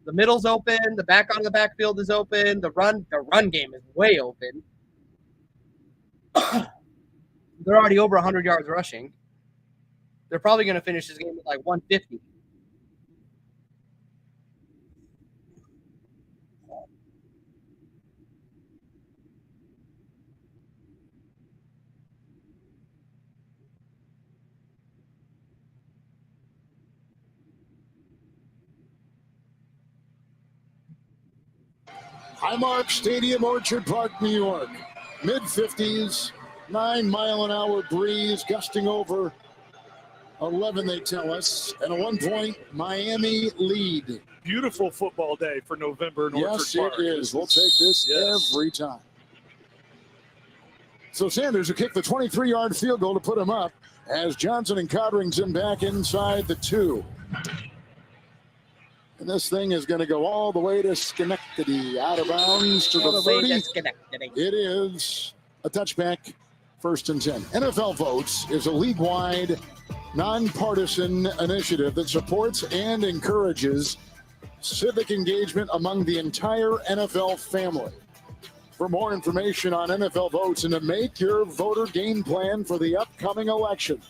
The middle's open. The back on the backfield is open. The run game is way open. They're already over 100 yards rushing. They're probably going to finish this game with like 150. Highmark Stadium, Orchard Park, New York. Mid-50s, 9-mile-an-hour breeze, gusting over 11, they tell us, and a 1-point Miami lead. Beautiful football day for November in Orchard Park. Yes, it is. We'll take this every time. So Sanders will kick the 23-yard field goal to put him up as Johnson and Codrington back inside the 2. And this thing is going to go all the way to Schenectady, out of bounds to the 30. It is a touchback, 1st and 10. NFL Votes is a league-wide, nonpartisan initiative that supports and encourages civic engagement among the entire NFL family. For more information on NFL Votes and to make your voter game plan for the upcoming election,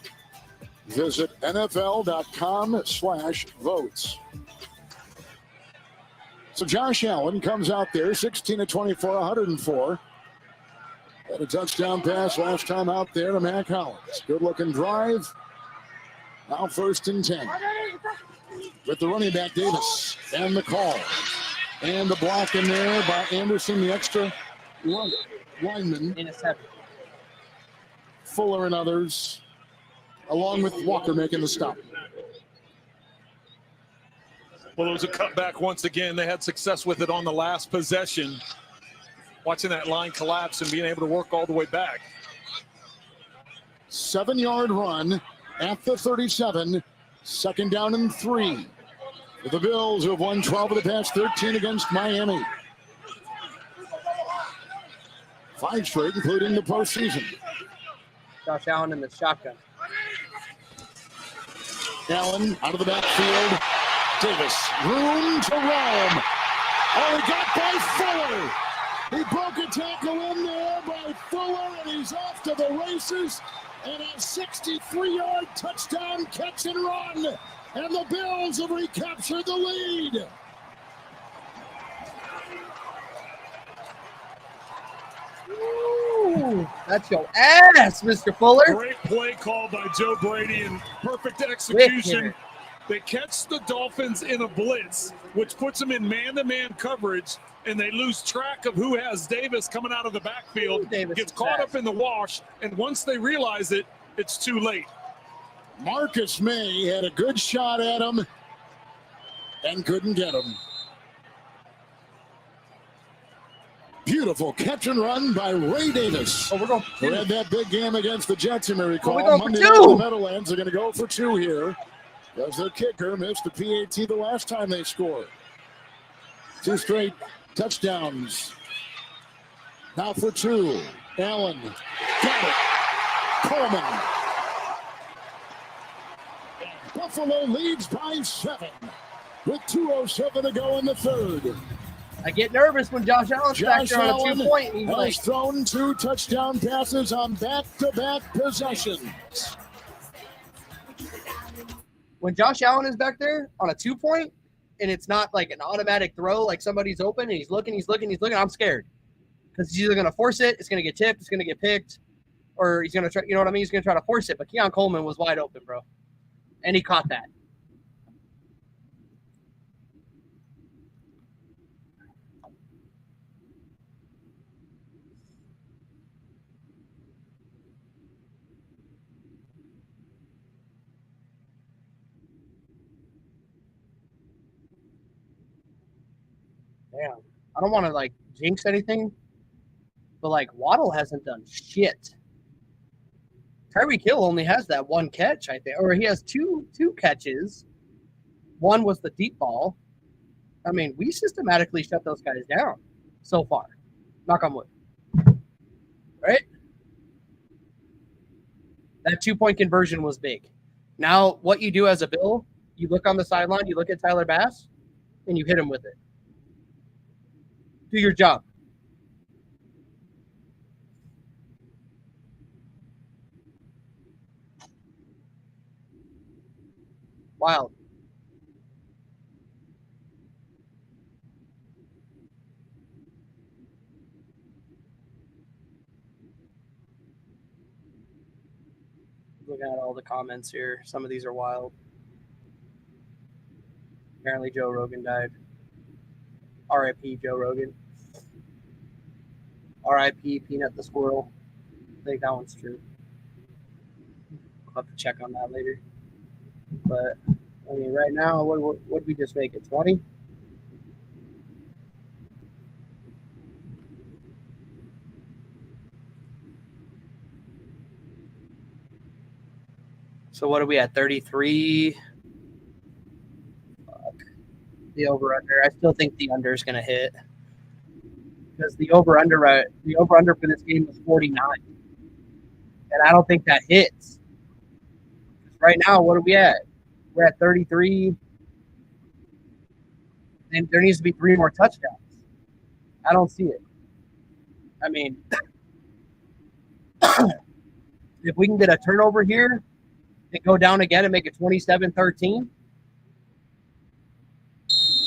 visit nfl.com/votes. So Josh Allen comes out there, 16 of 24, 104. Had a touchdown pass last time out there to Mac Hollins. Good-looking drive. Now 1st and 10. With the running back, Davis, and the call. And the block in there by Anderson, the extra lineman. Interception. Fuller and others, along with Walker making the stop. Well, it was a cutback once again. They had success with it on the last possession. Watching that line collapse and being able to work all the way back. 7-yard run at the 37. 2nd down and 3. The Bills who have won 12 of the past 13 against Miami. 5 straight, including the postseason. Josh Allen in the shotgun. Allen out of the backfield. Davis, room to roam. Oh, he got by Fuller. He broke a tackle in there by Fuller, and he's off to the races. And a 63-yard touchdown catch and run. And the Bills have recaptured the lead. Ooh, that's your ass, Mr. Fuller. Great play call by Joe Brady and perfect execution. They catch the Dolphins in a blitz, which puts them in man-to-man coverage, and they lose track of who has Davis coming out of the backfield. Gets caught up in the wash, and once they realize it, it's too late. Marcus May had a good shot at him. and couldn't get him. Beautiful catch and run by Ray Davis. Oh, we're going for 2. We had that big game against the Jets, you may recall. we're going Monday for 2. night, the Meadowlands are going to go for 2 here. Because their kicker missed the PAT the last time they scored. 2 straight touchdowns. Now for 2. Allen got it. Coleman. Buffalo leads by 7 with 2:07 to go in the third. I get nervous when Josh Allen's back there on a 2-point. He's has like, thrown 2 touchdown passes on back-to-back possessions. when Josh Allen is back there on a 2-point and it's not like an automatic throw, like somebody's open and he's looking, I'm scared. Because he's either going to force it, it's going to get tipped, it's going to get picked, or he's going to try, you know what I mean? He's going to try to force it. But Keon Coleman was wide open, bro. And he caught that. Damn. I don't want to, like, jinx anything, but, like, Waddle hasn't done shit. Tyreek Hill only has that one catch, I think. Or he has two catches. One was the deep ball. I mean, we systematically shut those guys down so far. Knock on wood. Right? That 2-point conversion was big. Now, what you do as a Bill, you look on the sideline, you look at Tyler Bass, and you hit him with it. Do your job. Wild. Looking at all the comments here. Some of these are wild. Apparently Joe Rogan died. R.I.P. Joe Rogan. R.I.P. Peanut the Squirrel. I think that one's true. I'll have to check on that later. But, I mean, right now, what did we just make it? 20? So what are we at? 33? Fuck. The over-under. I still think the under is going to hit. Because the over-under for this game was 49. And I don't think that hits. Right now, what are we at? We're at 33. And there needs to be 3 more touchdowns. I don't see it. I mean, if we can get a turnover here and go down again and make it 27-13.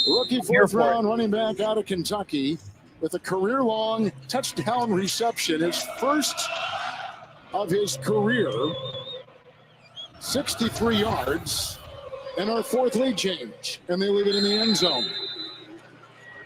Rookie fourth-round running back out of Kentucky with a career-long touchdown reception. His first of his career, 63 yards, and our 4th lead change. And they leave it in the end zone.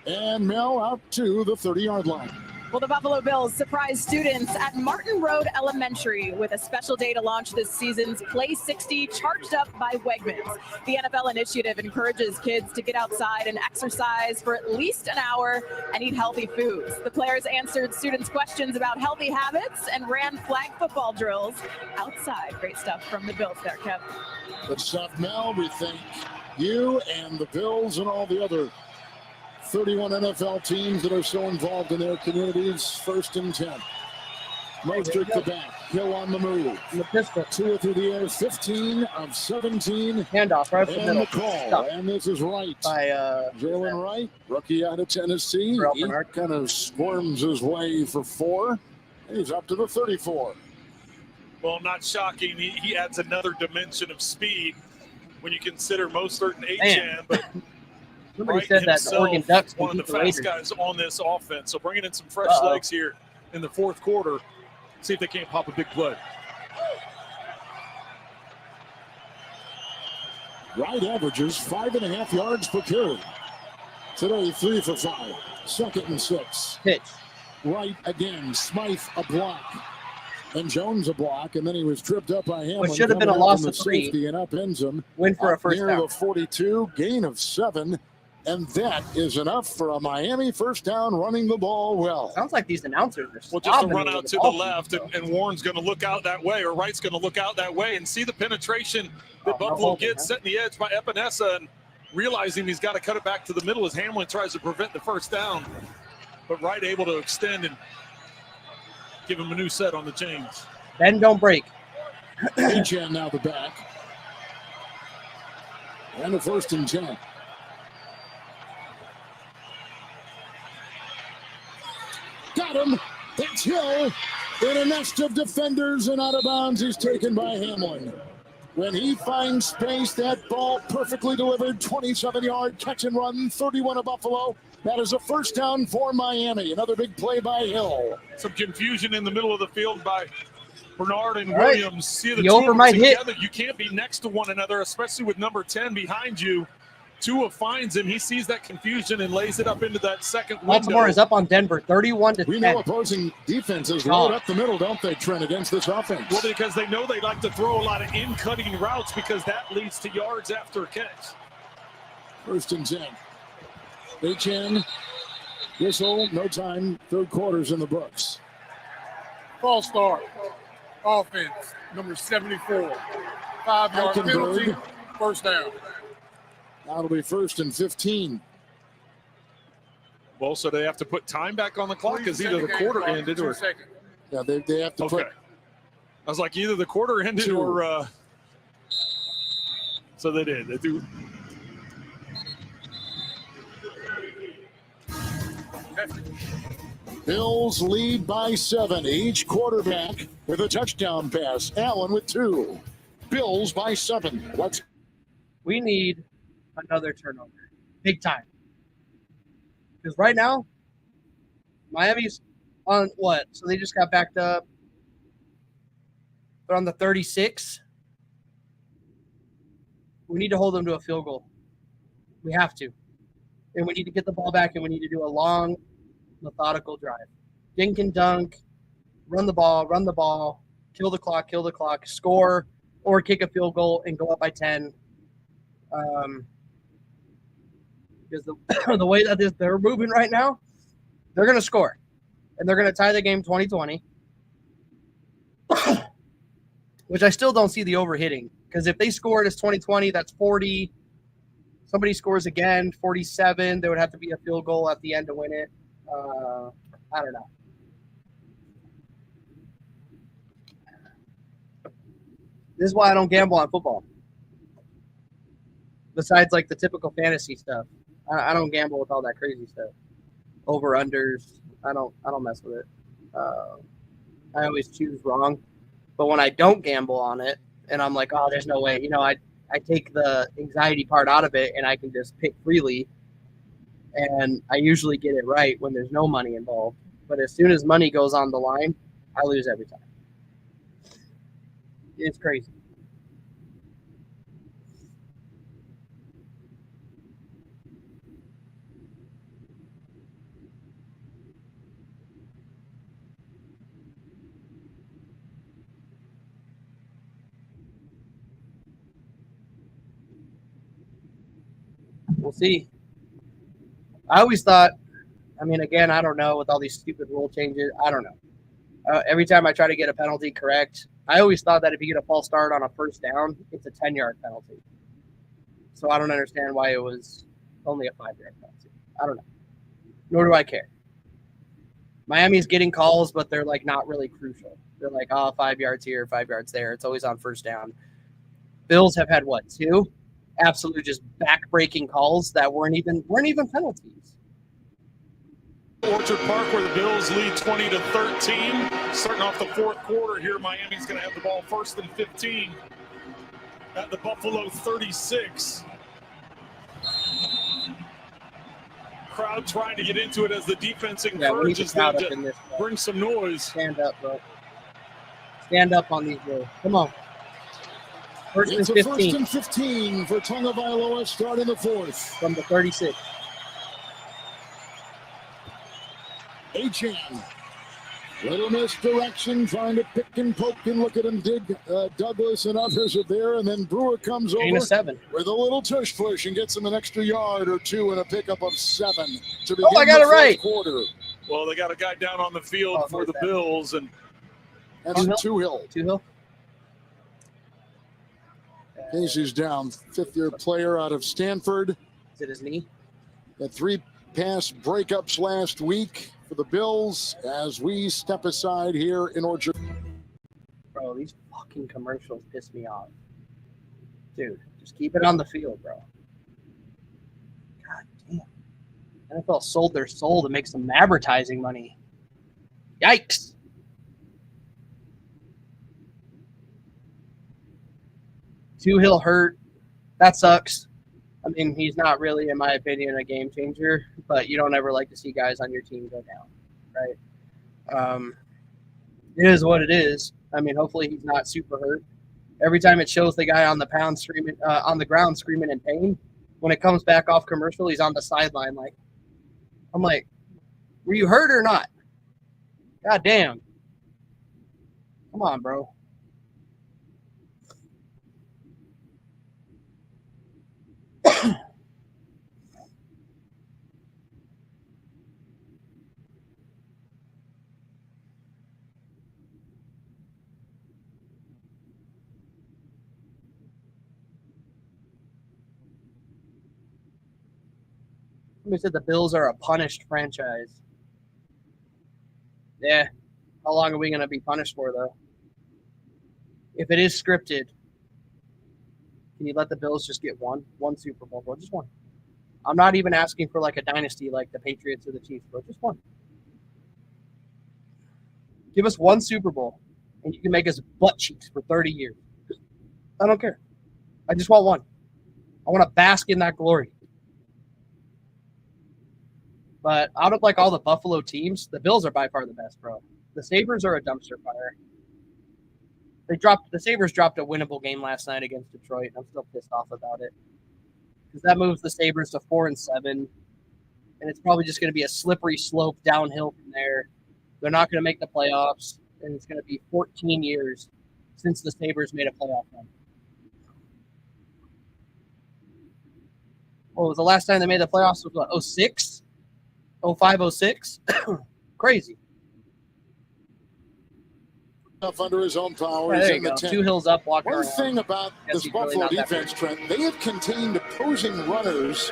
And Mel out to the 30-yard line. Well, the Buffalo Bills surprised students at Martin Road Elementary with a special day to launch this season's Play 60 Charged Up by Wegmans. The NFL initiative encourages kids to get outside and exercise for at least an hour and eat healthy foods. The players answered students' questions about healthy habits and ran flag football drills outside. Great stuff from the Bills there, Kev. Good stuff, Mel. We thank you and the Bills and all the other 31 NFL teams that are so involved in their communities. 1st and 10. Mostert the back. Hill on the move. The pistol. 2 through the air. 15 of 17. Handoff right from the call. Stop. And this is Wright. By Jalen Wright, rookie out of Tennessee. He kind of squirms his way for 4. He's up to the 34. Well, not shocking. He adds another dimension of speed when you consider Mostert and Achane, but somebody said that the Oregon Ducks one of the fast guys on this offense. So bringing in some fresh legs here in the 4th quarter. See if they can't pop a big play. Wright averages 5.5 yards per carry. Today, 3 for 5. 2nd and 6. Pitch. Wright again. Smythe a block. And Jones a block, and then he was tripped up by Hamlin. What should have been a loss of 3. Safety and upends him. Win for a first near down. the 42, gain of 7. And that is enough for a Miami first down, running the ball well. Sounds like these announcers are Well, just to run out to the left, and Warren's going to look out that way, or Wright's going to look out that way, and see the penetration that Buffalo gets, setting the edge by Epinesa, and realizing he's got to cut it back to the middle as Hamlin tries to prevent the first down. But Wright able to extend and give him a new set on the chains. Bend, don't break. Etienne now the back. And a 1st and 10. Got him. That's Hill in a nest of defenders, and out of bounds. He's taken by Hamlin. When he finds space, that ball perfectly delivered, 27-yard catch and run, 31 of Buffalo. That is a first down for Miami. Another big play by Hill. Some confusion in the middle of the field by Bernard and Williams. See the two over of might them hit. together. You can't be next to one another, especially with number 10 behind you. Tua finds him. He sees that confusion and lays it up into that second window. Baltimore is up on Denver, 31-10. We know opposing defenses load up the middle, don't they, Trent, against this offense? Well, because they know they like to throw a lot of in-cutting routes because that leads to yards after a catch. 1st and 10. Etienne, whistle, no time. 3rd quarter's in the books. False start. Offense, number 74. 5-yard penalty, first down. That'll be 1st and 15. Well, so they have to put time back on the clock because either the quarter ended or... Yeah, they have to put... I was like, either the quarter ended or... So they did. They do... Bills lead by 7. Each quarterback with a touchdown pass. Allen with 2. Bills by 7. We need another turnover. Big time. Because right now, Miami's on what? So they just got backed up. They're on the 36. We need to hold them to a field goal. We have to. And we need to get the ball back, and we need to do a long, methodical drive. Dink and dunk, run the ball, kill the clock, score, or kick a field goal and go up by 10. Because the way that they're moving right now, they're going to score. And they're going to tie the game 20-20. Which I still don't see the overhitting. Because if they score, it's 20-20, that's 40. Somebody scores again, 47. There would have to be a field goal at the end to win it. I don't know. This is why I don't gamble on football. Besides, like, the typical fantasy stuff. I don't gamble with all that crazy stuff. Over-unders. I don't mess with it. I always choose wrong. But when I don't gamble on it, and I'm like, oh, there's no way. You know, I take the anxiety part out of it, and I can just pick freely. And I usually get it right when there's no money involved. But as soon as money goes on the line, I lose every time. It's crazy. We'll see. I always thought, I mean, again, I don't know with all these stupid rule changes. I don't know. Every time I try to get a penalty correct, I always thought that if you get a false start on a first down, it's a 10-yard penalty. So I don't understand why it was only a 5-yard penalty. I don't know. Nor do I care. Miami's getting calls, but they're like not really crucial. They're like, oh, 5 yards here, 5 yards there. It's always on first down. Bills have had what, 2? Absolute just back-breaking calls that weren't even penalties. Orchard Park, where the Bills lead 20-13. Starting off the fourth quarter here, Miami's going to have the ball 1st and 15 at the Buffalo 36. Crowd trying to get into it as the defense encourages them to bring some noise. Stand up, bro. Stand up on these rules. Come on. It's a 1st and 15 for Tagovailoa starting the 4th. From the 36. Etienne Little misdirection, trying to pick and poke and look at him dig. Douglas and others are there, and then Brewer comes over 7 with a little tush push and gets him an extra yard or two and a pickup of 7 to begin I got the it right. quarter. Well, they got a guy down on the field for the Bills, and that's Two-Hill. Two-Hill. Casey's down, 5th-year player out of Stanford. Is it his knee? Had 3 pass breakups last week for the Bills as we step aside here in Orchard. Bro, these fucking commercials piss me off. Dude, just keep it on the field, bro. God damn. NFL sold their soul to make some advertising money. Yikes. Two-Hill hurt. That sucks. I mean, he's not really, in my opinion, a game changer, but you don't ever like to see guys on your team go down, right? It is what it is. I mean, hopefully he's not super hurt. Every time it shows the guy on the pound screaming, on the ground screaming in pain, when it comes back off commercial, he's on the sideline. I'm like, were you hurt or not? God damn. Come on, bro. Somebody said the Bills are a punished franchise. Yeah. How long are we going to be punished for, though? If it is scripted, can you let the Bills just get one Super Bowl, bro? Just one. I'm not even asking for like a dynasty like the Patriots or the Chiefs, bro. Just one. Give us one Super Bowl, and you can make us butt cheeks for 30 years. I don't care. I just want one. I want to bask in that glory. But out of like all the Buffalo teams, the Bills are by far the best, bro. The Sabres are a dumpster fire. The Sabres dropped a winnable game last night against Detroit, and I'm still pissed off about it. Because that moves the Sabres to 4-7, and it's probably just going to be a slippery slope downhill from there. They're not going to make the playoffs, and it's going to be 14 years since the Sabres made a playoff run. What was the last time they made the playoffs? Was what, 06? 05, 06? Crazy. Up under his own powers. Yeah, there you go. Two-Hill's up, walking One around. thing about this Buffalo defense, Trent, they have contained opposing runners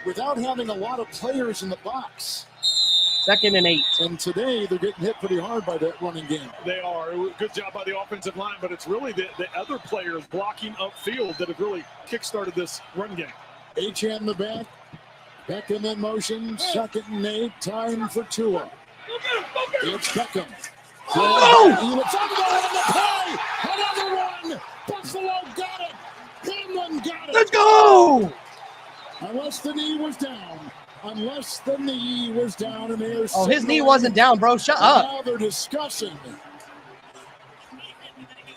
without having a lot of players in the box. 2nd and 8. And today they're getting hit pretty hard by that running game. They are. Good job by the offensive line, but it's really the other players blocking upfield that have really kickstarted this run game. Achane in the back. Beckham in motion. 2nd and 8. Time for Tua. It's Beckham. Oh! Another one. Buffalo got it. Hamlin got it. Let's go! Unless the knee was down. Unless the knee was down. And his knee wasn't down, bro. Shut up. Now they're discussing.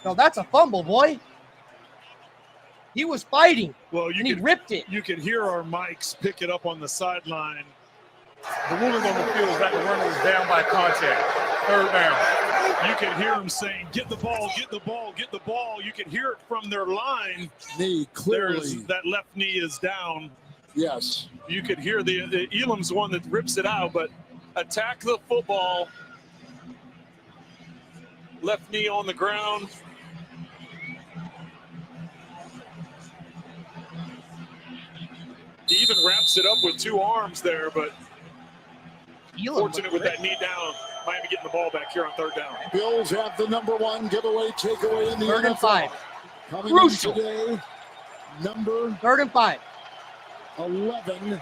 No, that's a fumble, boy. He was fighting. Well, he ripped it. You could hear our mics pick it up on the sideline. The ruling on the field is that the runner was down by contact. 3rd down. You can hear them saying, get the ball, get the ball, get the ball. You can hear it from their line. Knee clearly. That left knee is down. Yes. You could hear the Elam's one that rips it out, but attack the football. Left knee on the ground. He even wraps it up with 2 arms there, but fortunate with that knee down. Miami getting the ball back here on 3rd down. Bills have the number 1 giveaway takeaway in the 3rd and 5. Coming Crucial. Today, number 3rd and 5. 11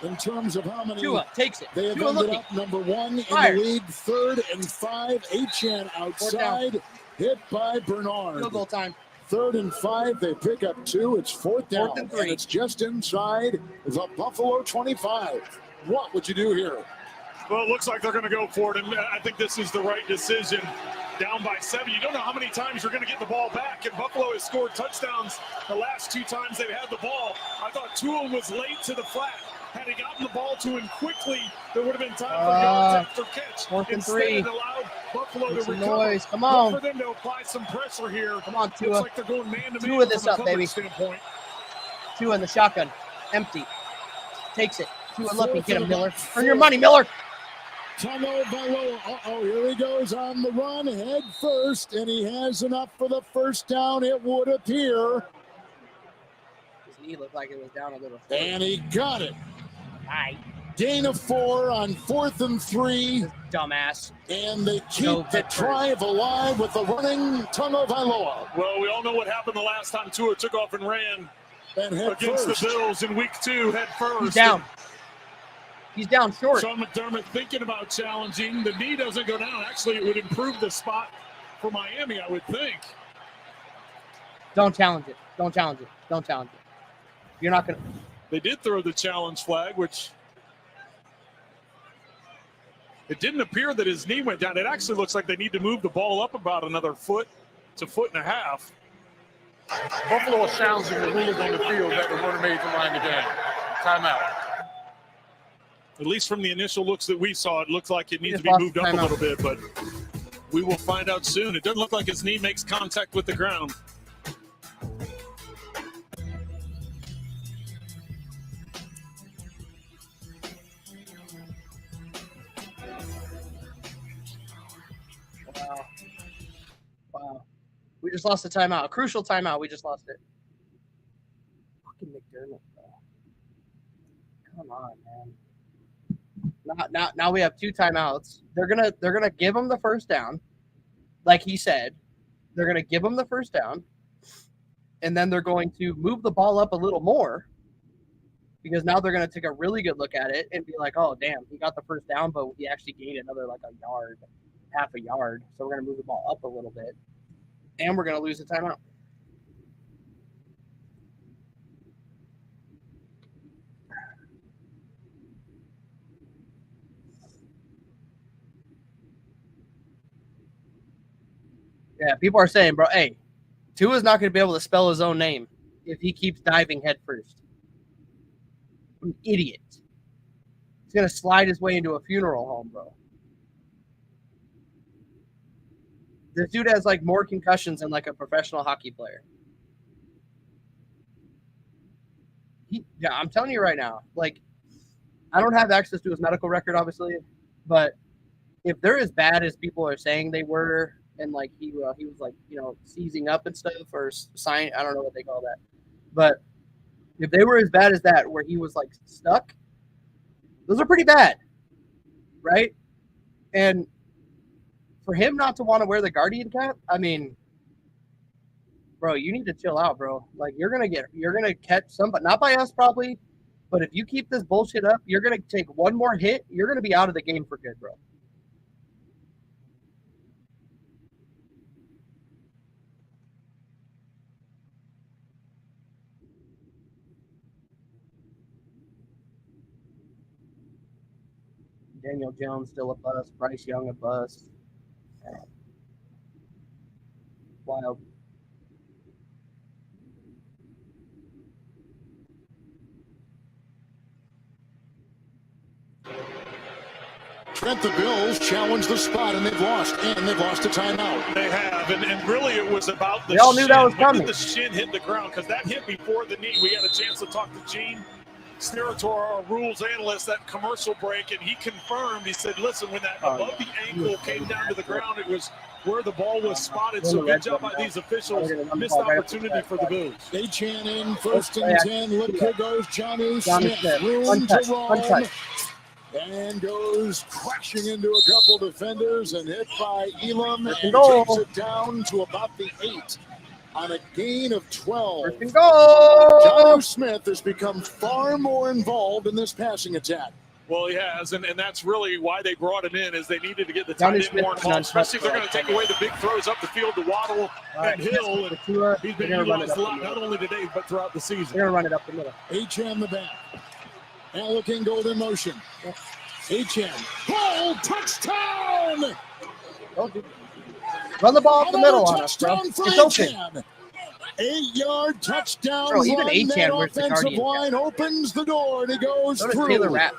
in terms of how many. Tua takes it. They have Tua ended looking. up number 1 in Fire. the league. 3rd and 5. Achane outside. Hit by Bernard. Field goal time. 3rd and 5. They pick up 2. It's 4th down. 4th and 3. And it's just inside the Buffalo 25. What would you do here? Well, it looks like they're going to go for it, and I think this is the right decision. Down by 7. You don't know how many times you're going to get the ball back, and Buffalo has scored touchdowns the last 2 times they've had the ball. I thought Tua was late to the flat. Had he gotten the ball to him quickly, there would have been time for yards after catch. 4th and Instead, 3. it allowed Buffalo to recover. Noise. Come on. For them to apply some pressure here. Come on, Tua. Looks like they're going man to man. Tua this up, baby. Standpoint. Tua in the shotgun. Empty. Takes it. Tua looking. Get him, Miller. Earn your money, Miller. Tongo Vailoa. Here he goes on the run, head first, and he has enough for the first down, it would appear. His knee looked like it was down a little. And he got it. Hi. Gain of 4 on 4th and 3. Dumbass. And they keep the drive alive with the running Tongo Vailoa. Well, we all know what happened the last time Tua took off and ran against first. the Bills in week 2, head first. He's down. He's down short. Sean McDermott thinking about challenging. The knee doesn't go down. Actually, it would improve the spot for Miami, I would think. Don't challenge it. Don't challenge it. Don't challenge it. You're not going to. They did throw the challenge flag, which it didn't appear that his knee went down. It actually looks like they need to move the ball up about another foot to foot and a half. Buffalo is challenging the rules on the field that the runner made to line the game. Timeout. At least from the initial looks that we saw, it looks like it needs to be moved up a little bit, but we will find out soon. It doesn't look like his knee makes contact with the ground. Wow. We just lost a timeout. A crucial timeout. We just lost it. Fucking McDermott, bro. Come on, man. Now we have 2 timeouts. They're gonna give him the first down, like he said. They're gonna give him the first down, and then they're going to move the ball up a little more, because now they're gonna take a really good look at it and be like, "Oh, damn, he got the first down, but he actually gained another like a yard, half a yard. So we're gonna move the ball up a little bit, and we're gonna lose the timeout." Yeah, people are saying, bro, hey, Tua's not going to be able to spell his own name if he keeps diving head first. An idiot. He's going to slide his way into a funeral home, bro. This dude has, like, more concussions than, like, a professional hockey player. Yeah, I'm telling you right now, like, I don't have access to his medical record, obviously, but if they're as bad as people are saying they were, and like he was like, you know, seizing up and stuff, or sign, I don't know what they call that, but if they were as bad as that, where he was like stuck, those are pretty bad, right? And for him not to want to wear the Guardian cap, I mean, bro, you need to chill out, bro. Like you're gonna catch somebody, not by us probably, but if you keep this bullshit up, you're gonna take one more hit, you're gonna be out of the game for good, bro. Daniel Jones still a bust. Bryce Young a bust. Wild. Trent, the Bills challenge the spot, and they've lost a timeout. They have, and really it was about the They all knew that was coming. When did the shin hit the ground? Because that hit before the knee. We had a chance to talk to Gene Snerator, our rules analyst, that commercial break, and he confirmed, he said, listen, when that above the ankle came down to the ground, it was where the ball was spotted. So good job by these officials. Missed opportunity for the Bills. Achan in, 1st and 10. Look, here goes Johnny Smith. Room to roam. And goes crashing into a couple defenders and hit by Elam, and takes it down to about the 8 on a gain of 12. Johnny Smith has become far more involved in this passing attack. Well, he has, and that's really why they brought him in, is they needed to get the tight end more involved, especially if they're going to take away the big throws up the field to Waddle and Hill. And he's been utilized a lot, not only today, but throughout the season. They're going to run it up the middle. Achan the back. Now looking golden motion. Achan. Oh, touchdown! Run the ball up the middle on us, bro. It's open. 8-yard touchdown. Bro, even run. Achan That wears the offensive Guardian line cap. opens the door, and he goes So does through. Taylor Rapp.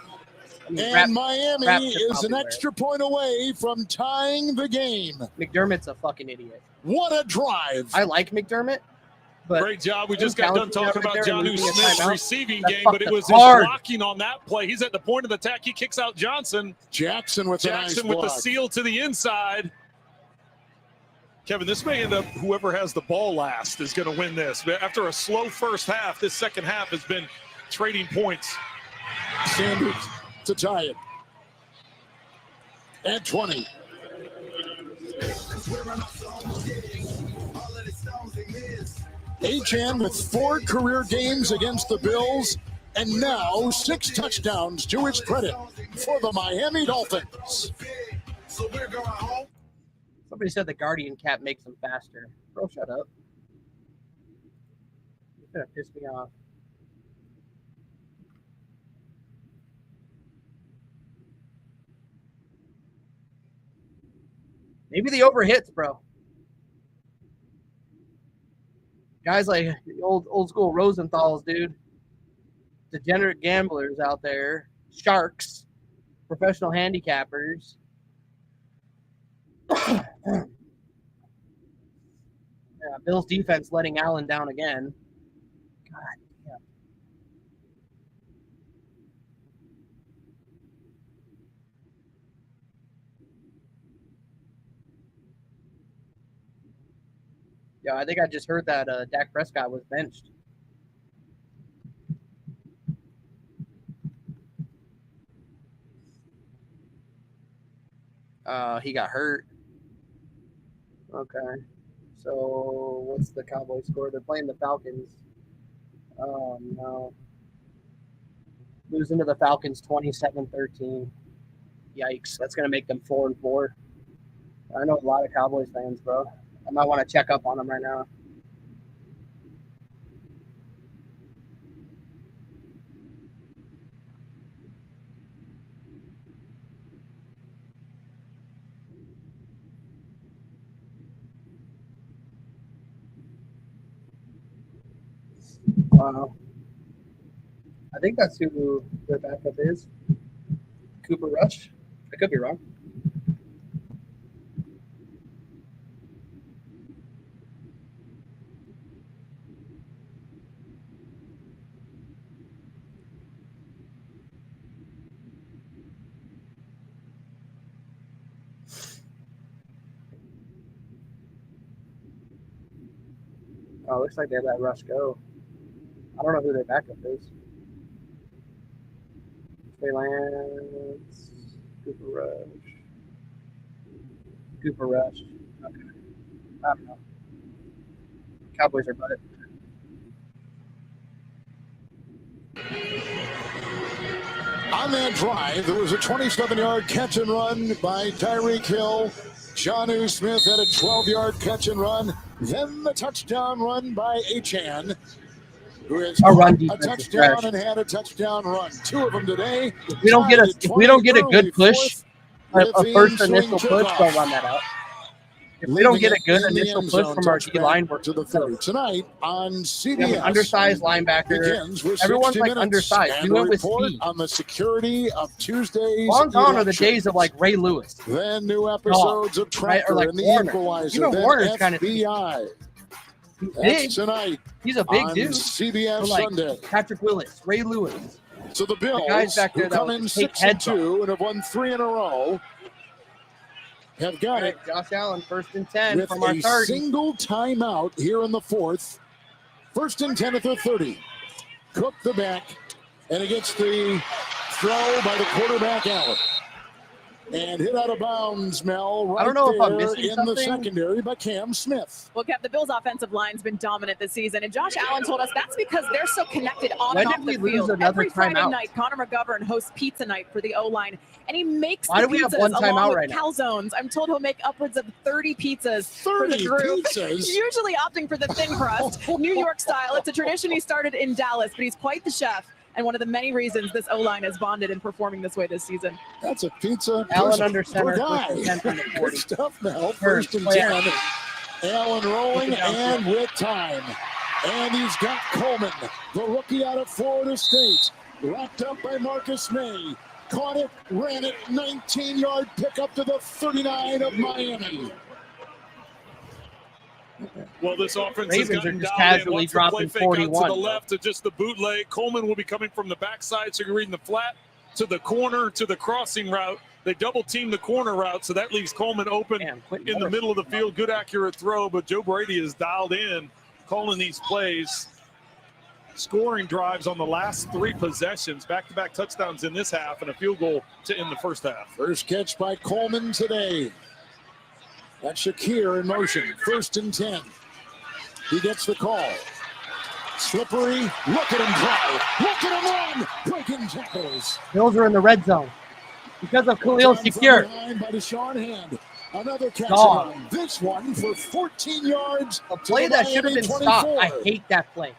And Miami is an extra point away from tying the game. McDermott's a fucking idiot. What a drive. I like McDermott. But great job. We just got done talking about Jonnu Smith's receiving game, but it was his hard. blocking on that play. He's at the point of the attack. He kicks out Johnson. Jackson with the seal to the inside. Kevin, this may end up whoever has the ball last is going to win this. But after a slow first half, this second half has been trading points. Sanders to tie it. At 20. Achane with 4 career games against the Bills, and now 6 touchdowns to his credit for the Miami Dolphins. Somebody said the Guardian cap makes them faster. Bro, shut up. You're gonna piss me off. Maybe the overhits, bro. Guys like old school Rosenthal's, dude. Degenerate gamblers out there. Sharks. Professional handicappers. Yeah, Bill's defense letting Allen down again. God damn. Yeah, I think I just heard that Dak Prescott was benched. He got hurt. Okay. So what's the Cowboys score? They're playing the Falcons. Oh, no. Losing to the Falcons 27-13. Yikes. That's going to make them 4-4. I know a lot of Cowboys fans, bro. I might want to check up on them right now. Wow. I think that's who their backup is. Cooper Rush. I could be wrong. Oh, looks like they let Rush go. I don't know who their backup is. Trey Lance, Cooper Rush. Cooper Rush. Okay. I don't know. Cowboys are butted. On that drive, there was a 27-yard catch and run by Tyreek Hill. Jonnu Smith had a 12-yard catch and run. Then the touchdown run by Achane, who has a touchdown and had a touchdown run. 2 of them today. If we don't get a good push, a first initial push, don't run that out. If we don't get a good initial push from our D line, we're to the 30 tonight on CBS. Undersized linebacker. Everyone's like undersized. We went with speed. On the security of Tuesdays. Long gone are the days of like Ray Lewis. Then new episodes of Tracker and the Equalizer. Even Warner's kind of FBI. big. Tonight. He's a big dude. CBS like Sunday. Patrick Willis, Ray Lewis. So the Bills, guys back there who come in 6-2 and have won 3 in a row, have got it. Josh Allen, 1st and 10 with from our a 30. single timeout here in the 4th. 1st and 10 at the 30. Cook the back, and it gets the throw by the quarterback Allen. And hit out of bounds, Mel, right I don't know if I'm there missing in something. the secondary by Cam Smith. Well, Kev, the Bills' offensive line's been dominant this season, and Josh Allen told us that's because they're so connected on When and did off we the lose field. another Every Friday timeout? night, Connor McGovern hosts pizza night for the O-line, and he makes Why the do we have pizzas one along timeout with right now? calzones. I'm told he'll make upwards of 30 pizzas for 30 the group. pizzas? Usually opting for the thin crust, New York style. It's a tradition he started in Dallas, but he's quite the chef. And one of the many reasons this O-line has bonded in performing this way this season. That's a pizza. Allen per- under center, per guy. 1st and 10 from the 40. Good stuff, Mel. First 1st and play 10. Allen rolling and with time. And he's got Coleman, the rookie out of Florida State. Wrapped up by Marcus May. caught it, ran it, 19-yard pickup to the 39 of Miami. Well, this offense Ravens has are gotten just dialed in. casually Once the play dropping fake out 41, to the left to just the bootleg. Coleman will be coming from the backside, so you're reading the flat to the corner to the crossing route. They double team the corner route, so that leaves Coleman open in the middle of the field. Good accurate throw, but Joe Brady is dialed in, calling these plays. Scoring drives on the last 3 possessions, back-to-back touchdowns in this half, and a field goal to end the first half. First catch by Coleman today. That's Shakir in motion. 1st and 10. He gets the call. Slippery. Look at him drive. Look at him run. Breaking tackles. Bills are in the red zone because of Khalil Shakir. Behind by Deshaun Hand. Another catch. Dog. This one for 14 yards. A play that should have been stopped. I hate that play.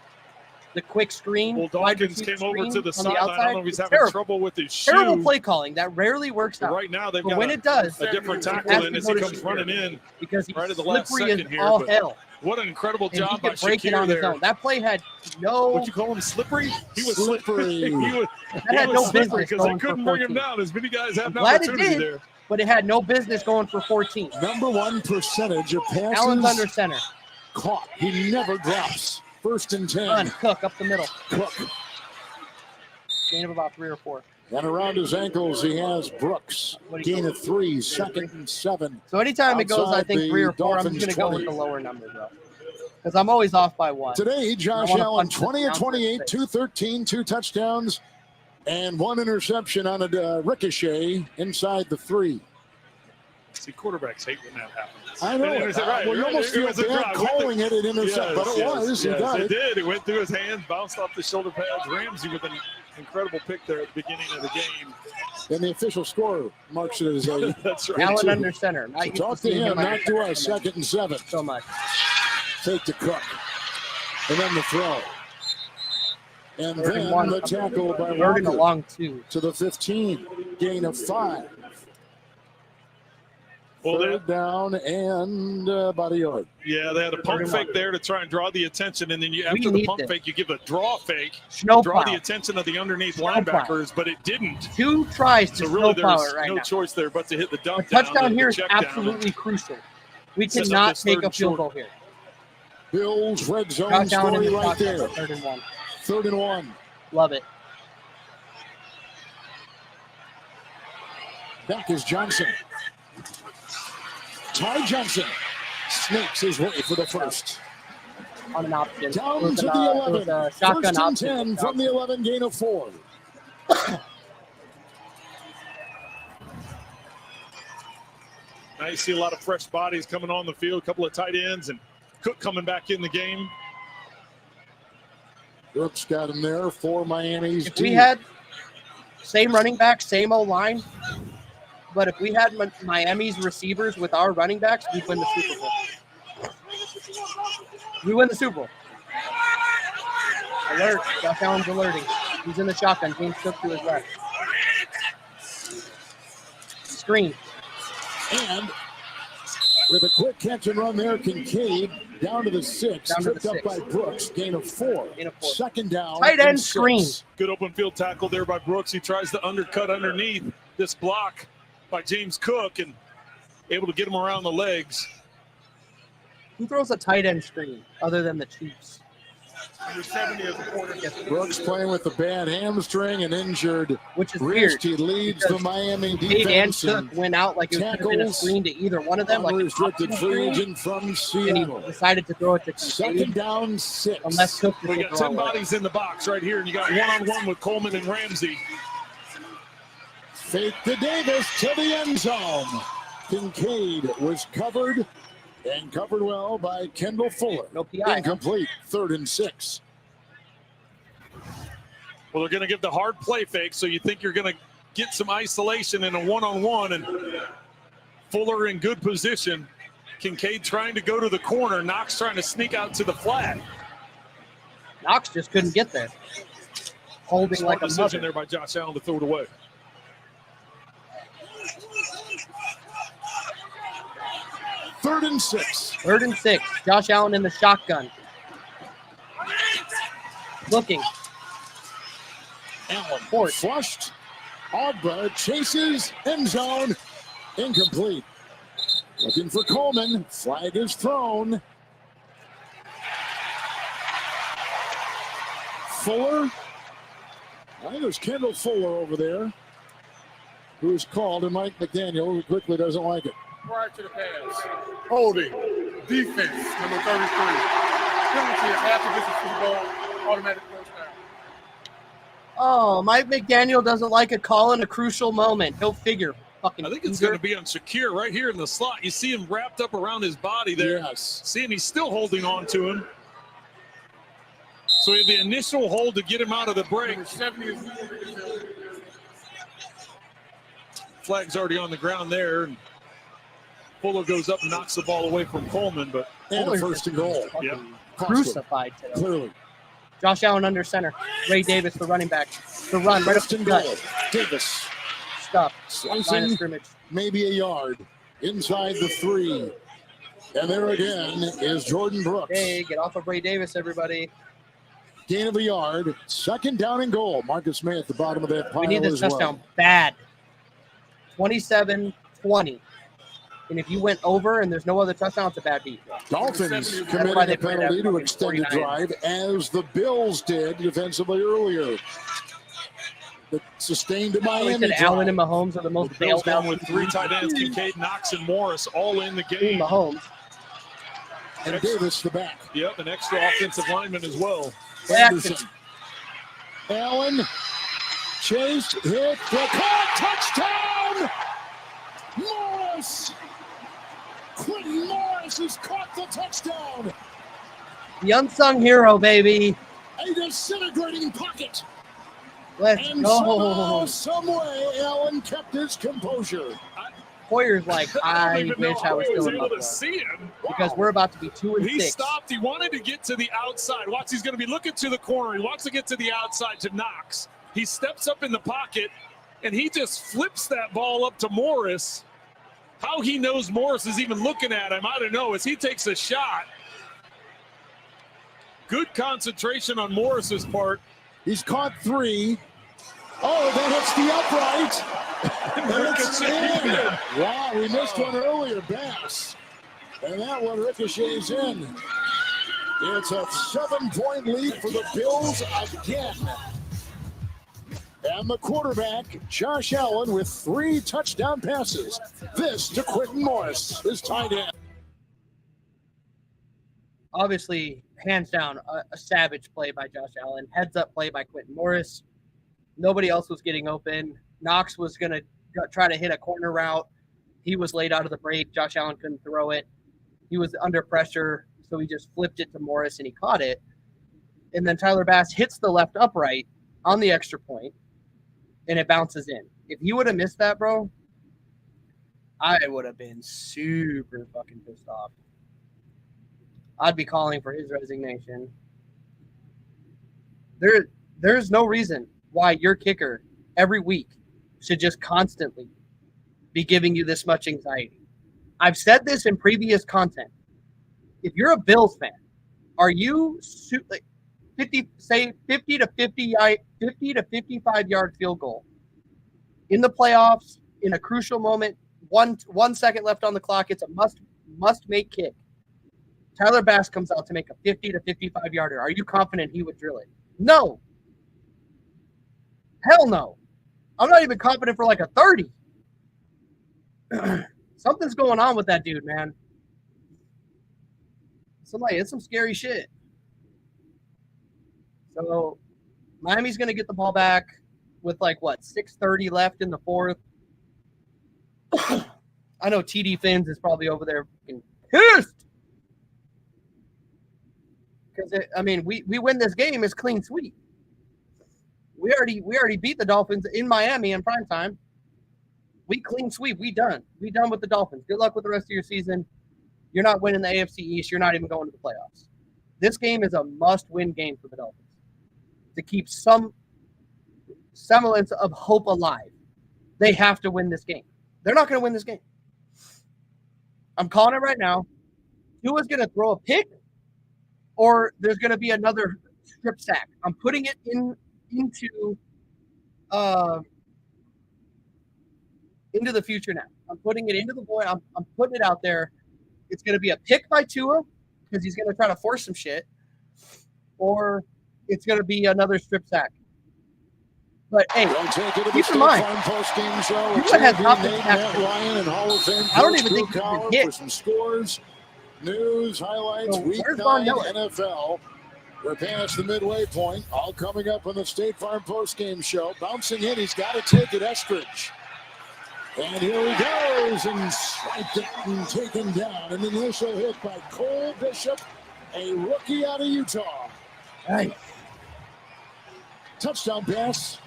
The quick screen. Well, Dawkins came over to the sideline. I don't know if he's having trouble with his shoe. Terrible play calling. That rarely works out. Right now, they've but got when it does, a different tackle in as he comes running in because he's right at the last slippery second as here. all But hell. what an incredible And job he by could break it Shakir on his there. own. That play had no. What you call him, slippery? He was slippery. That had no business because they going for couldn't bring him 14. down. As many guys have an Glad it opportunity did, there. but it had no business going for 14. Number 1 percentage of passes. Allen's under center. Caught. He never drops. 1st and 10. Run, Cook up the middle. Cook. Gain of about 3 or 4. And around his ankles, he has Brooks. Gain of 3, 2nd and 7. So anytime it goes, I Outside think the 3 or 4, I'm Dolphins just going to go 20. with the lower number, though. Because I'm always off by 1. Today, Josh Allen, 20 of 28, 213, 2 touchdowns, and 1 interception on a ricochet inside the 3. See, quarterbacks hate when that happens. I know. It was right. Well, you almost feel was a bad drop. calling it an intercept, but it was. He got it it. did. It went through his hands, bounced off the shoulder pads. Ramsey with an incredible pick there at the beginning of the game. And the official score marks it as a. That's right. Allen under center. So talk to him, not to us. 2nd and 7. So much. Take to Cook. And then the throw. And then the tackle by Walker. Walker Along 2. to the 15. Gain of 5. Well, 3rd down and about a yard. Yeah, they had a pump fake there to try and draw the attention, and then you after the pump fake, you give a draw fake, draw the attention of the underneath linebackers, but it didn't. 2 tries to So really, snowplow there's it right no now. choice there but to hit the A dump down. touchdown and here the is check down. absolutely crucial. We Sets up cannot this take 3rd a and field short. goal here. Bills red zone Josh Allen in story the right shotgun, there. 3rd and 1. 3rd and 1. Love it. Back is Johnson. Ty Johnson snakes his way for the first. On an option. Down to the 11. Shotgun 1st and option. 10 from the 11, gain of 4. Now you see a lot of fresh bodies coming on the field, a couple of tight ends, and Cook coming back in the game. Brooks got him there for Miami's If we had same running back, same O-line, but if we had Miami's receivers with our running backs, we'd win the Super Bowl. We win the Super Bowl. Alert. Josh Allen's alerting. He's in the shotgun. James Cook to his left. Screen. And with a quick catch and run there, Kincaid down to the 6. Tripped up by Brooks. Gain of 4. 2nd down. Tight end and 6. screen. Good open field tackle there by Brooks. He tries to undercut underneath this block by James Cook and able to get him around the legs. Who throws a tight end screen other than the Chiefs? Brooks playing with a bad hamstring and injured which is wrist. weird. He leads the Miami Kincaid and defense. Cook went out like it could have been a screen to either one of them. Like Unrestricted free agent from and Seattle. he decided to throw it to Kincaid. 2nd down 6. Unless Cook We got 10 bodies in the box right here, and you got one-on-one with Coleman and Ramsey. Fake to Davis to the end zone. Kincaid was covered and covered well by Kendall Fuller. No PI. Incomplete. 3rd and 6. Well, they're going to give the hard play fake, so you think you're going to get some isolation in a one-on-one, and Fuller in good position. Kincaid trying to go to the corner. Knox trying to sneak out to the flat. Knox just couldn't get there. Holding Smart like a decision mother. there by Josh Allen to throw it away. Third and 6. 3rd and 6. Josh Allen in the shotgun. Looking. Allen Ford. flushed Ogba chases, end zone, incomplete. Looking for Coleman. Flag is thrown. Fuller. I think it was Kendall Fuller over there who is called, and Mike McDaniel, who quickly doesn't like it. Prior to the pass. Holding. Defense, number 33. Penalty is half the distance to the goal. Automatic first down. Oh, Mike McDaniel doesn't like a call in a crucial moment. He'll figure. Fucking I think it's going to be on Shakir right here in the slot. You see him wrapped up around his body there. Yes. See, and he's still holding on to him. So he had the initial hold to get him out of the break. Flag's already on the ground there. And Fuller goes up and knocks the ball away from Coleman, but And a first and goal. Yeah. Crucified today. Clearly. Josh Allen under center. Ray Davis, the running back. The run right up First the and gut. goal. Davis. Stop. Line of Slicing scrimmage. maybe a yard. Inside the 3. And there again is Jordan Brooks. Hey, get off of Ray Davis, everybody. Gain of a yard. Second down and goal. Marcus May at the bottom of that pile We need this as touchdown well. bad. 27-20. And if you went over and there's no other touchdown, it's a bad beat. Dolphins That's why committing they a played penalty that to fucking extend the 49. drive, as the Bills did defensively earlier. The sustained We Miami said Allen and drive. Mahomes are the most Bills bailed out down with 3 tight ends, Kincaid, Knox, and Morris all in the game. Mahomes. And Davis the back. Yep, an extra offensive lineman as well. Anderson. Allen. Chase. Hit. The caught. Touchdown. Morris. Quentin Morris has caught the touchdown. The unsung hero, baby. A disintegrating pocket. Let's And go. somehow, some way, Allen kept his composure. Hoyer's like, I I don't even know wish I how was he still was in able to Buffalo. see him. Because we're about to be 2-6. He stopped. He wanted to get to the outside. Watch, he's going to be looking to the corner. He wants to get to the outside to Knox. He steps up in the pocket, and he just flips that ball up to Morris. How he knows Morris is even looking at him, I don't know, as he takes a shot. Good concentration on Morris's part. He's caught 3. Oh, that hits the upright. And it's in. Wow, we missed one earlier, Bass. And that one ricochets in. It's a 7-point lead for the Bills again. And the quarterback, Josh Allen, with 3 touchdown passes. This to Quentin Morris, his tight end. Obviously, hands down, a savage play by Josh Allen. Heads up play by Quentin Morris. Nobody else was getting open. Knox was going to try to hit a corner route. He was laid out of the break. Josh Allen couldn't throw it. He was under pressure, so he just flipped it to Morris, and he caught it. And then Tyler Bass hits the left upright on the extra point, and it bounces in. If he would have missed that, bro, I would have been super fucking pissed off. I'd be calling for his resignation. There's no reason why your kicker every week should just constantly be giving you this much anxiety. I've said this in previous content. If you're a Bills fan, are you 50 to 55 yard field goal in the playoffs in a crucial moment, 1 second left on the clock, it's a must make kick. Tyler Bass comes out to make a 50 to 55 yarder. Are you confident he would drill it? No. Hell no. I'm not even confident for like a 30. Something's going on with that dude, man. It's some scary shit. So Miami's going to get the ball back with 6:30 left in the fourth. I know TD Finns is probably over there pissed. Because we win this game, it's clean sweep. We already beat the Dolphins in Miami in prime time. We clean sweep. We done with the Dolphins. Good luck with the rest of your season. You're not winning the AFC East. You're not even going to the playoffs. This game is a must-win game for the Dolphins to keep some semblance of hope alive. They have to win this game. They're not going to win this game. I'm calling it right now. Tua's going to throw a pick, or there's going to be another strip sack. I'm putting it into into the future now. I'm putting it into the void. I'm putting it out there. It's going to be a pick by Tua because he's going to try to force some shit, or it's going to be another strip sack. But hey, keep in mind, Tua has not been sacked. I don't even think he's been hit. For some scores, news, highlights, So week where's 9 Von Miller? NFL. We're past the midway point. All coming up on the State Farm postgame show. Bouncing in, he's got to take it, Estridge. And here he goes, and swiped it and taken down. An initial hit by Cole Bishop, a rookie out of Utah. Nice. Touchdown pass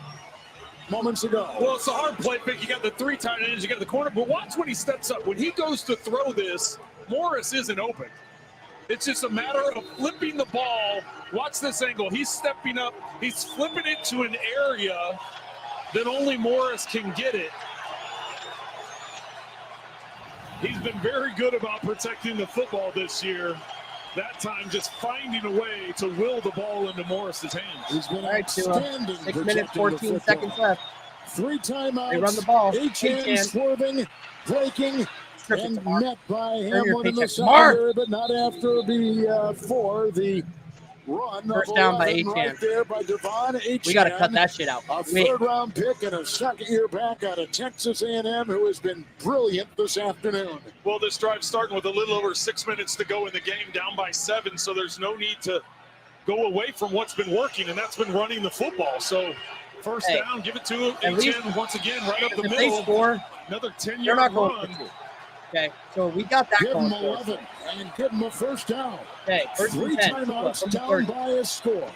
moments ago. Well, it's a hard play pick. You got the 3 tight ends, you got the corner, but watch when he steps up. When he goes to throw this, Morris isn't open. It's just a matter of flipping the ball. Watch this angle. He's stepping up. He's flipping it to an area that only Morris can get it. He's been very good about protecting the football this year. That time just finding a way to will the ball into Morris's hands. He's been All right, outstanding. 6 minutes, 14 seconds left. 3 timeouts. They run the ball. H-hand swerving, breaking, and met by Hamlin in the Smart. secondary, but not after before the run. First down by H-hand. Right there by Devon H-hand. We got to cut that shit out. A third-round pick and a second-year back out of Texas A&M, who has been brilliant this afternoon. Well, this drive's starting with a little over 6 minutes to go in the game, down by 7, so there's no need to go away from what's been working, and that's been running the football. So first down, give it to H-hand once again, right up the if middle. they score, another they're 10-yard not going run. for 2. Okay, so we got that Give going him for us. 11 and give him a first down. Okay, first 3 and 10. timeouts down by a score.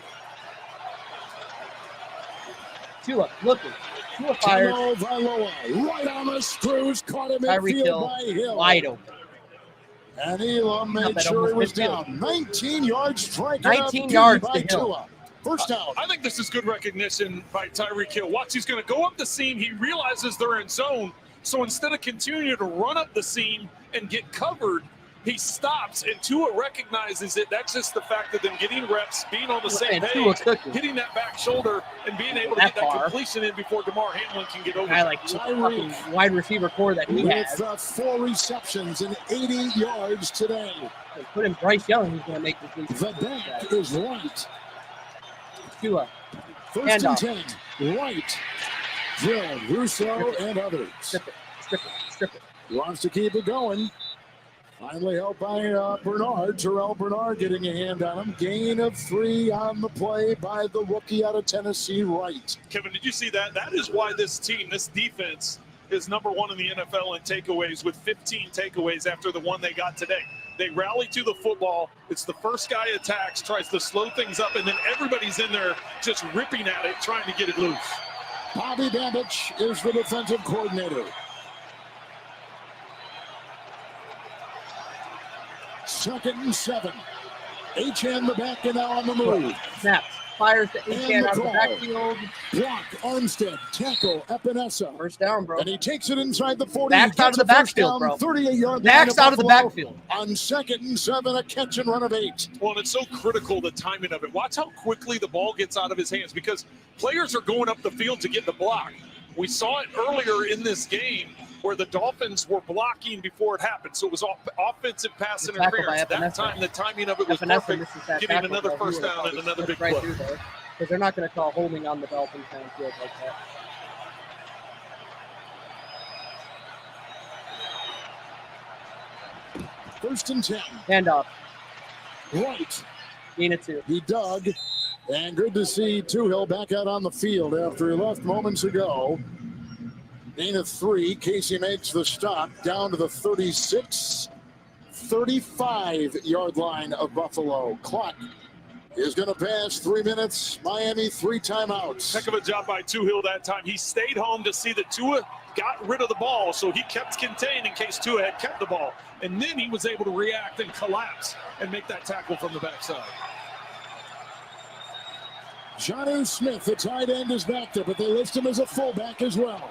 Tua looking. Tua fired. Vailoa, right on the screws, caught him in Tyreek field Hill, by Hill. wide open. And Elam made that sure he was almost midfield. down. 19 yards striking 19 up yards by to Hill. Tua. First down. I think this is good recognition by Tyreek Hill. Watch, he's going to go up the seam. He realizes they're in zone. So instead of continuing to run up the seam and get covered, he stops, and Tua recognizes it. That's just the fact of them getting reps, being on the same page, hitting that back shoulder, and being able to get that completion in before DeMar Hamlin can get over. Guy like fucking wide receiver core that he has. With 4 receptions and 80 yards today. They put in Bryce Young, he's going to make this league. The back is right. Tua. First and 10. Right. Drill, Russo, and others. Strip it. He wants to keep it going. Finally helped by Bernard. Terrell Bernard getting a hand on him. Gain of 3 on the play by the rookie out of Tennessee, Wright. Kevin, did you see that? That is why this team, this defense, is number 1 in the NFL in takeaways with 15 takeaways after the one they got today. They rally to the football. It's the first guy attacks, tries to slow things up, and then everybody's in there just ripping at it, trying to get it loose. Bobby Babich is the defensive coordinator. Second and 7. H-hand the back and now on the move. Snaps. Fires to H-hand out of the backfield. Block, Armstead, tackle, Epinesa. First down, bro. And he takes it inside the 40. Backs out of the backfield, bro. 38-yard Backs out of the backfield. On second and 7, a catch and run of 8. Well, and it's so critical, the timing of it. Watch how quickly the ball gets out of his hands because players are going up the field to get the block. We saw it earlier in this game where the Dolphins were blocking before it happened. So it was offensive pass interference. That time, the timing of it was perfect, getting another first down and another big play. Because they're not going to call holding on the Dolphins downfield like that. First and 10. Handoff. Right. Gain it 2. He dug. And good to see Tuhill back out on the field after he left moments ago. Gain of 3. Casey makes the stop down to the 35-yard line of Buffalo. Clock is going to pass 3 minutes. Miami 3 timeouts. Heck of a job by Tuhill that time. He stayed home to see that Tua got rid of the ball, so he kept contained in case Tua had kept the ball. And then he was able to react and collapse and make that tackle from the backside. Johnny Smith, the tight end, is back there, but they list him as a fullback as well.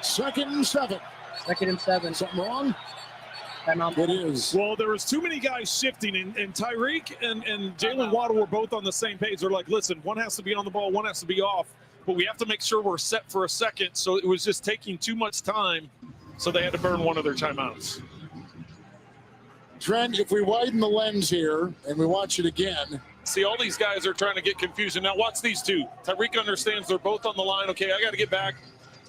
Second and 7. Second and 7. Something wrong? It is. Well, there was too many guys shifting, and Tyreek and Jalen Waddle were both on the same page. They're like, listen, one has to be on the ball, one has to be off. but we have to make sure we're set for a second. So it was just taking too much time, so they had to burn one of their timeouts. Trent, if we widen the lens here and we watch it again. See, all these guys are trying to get confusion. Now watch these two. Tyreek understands they're both on the line. Okay, I got to get back.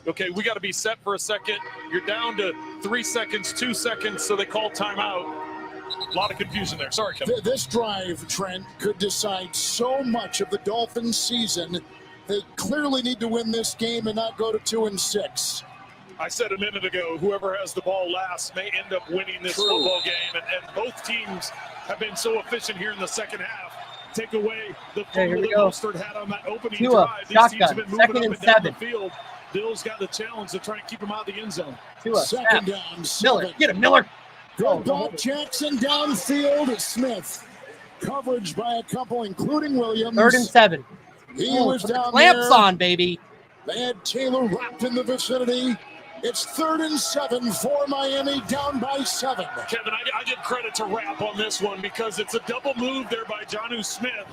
Okay, we got to be set for a second. You're down to 3 seconds, 2 seconds, so they call timeout. A lot of confusion there. Sorry, Kevin. This drive, Trent, could decide so much of the Dolphins' season. They clearly need to win this game and not go to 2-6. I said a minute ago, whoever has the ball last may end up winning this football game, and both teams have been so efficient here in the second half. Take away the fumble that Mostert had on that opening drive. These teams have been moving up and down the field. Bill's got the challenge to try and keep him out of the end zone. Second down. Miller, get him, Miller. Good ball, Jackson downfield. Smith. Coverage by a couple, including Williams. 3rd and 7. He was down clamps there. on, baby. They had Taylor wrapped in the vicinity. It's 3rd and 7 for Miami, down by 7. Kevin, I give credit to Rapp on this one because it's a double move there by Jonnu Smith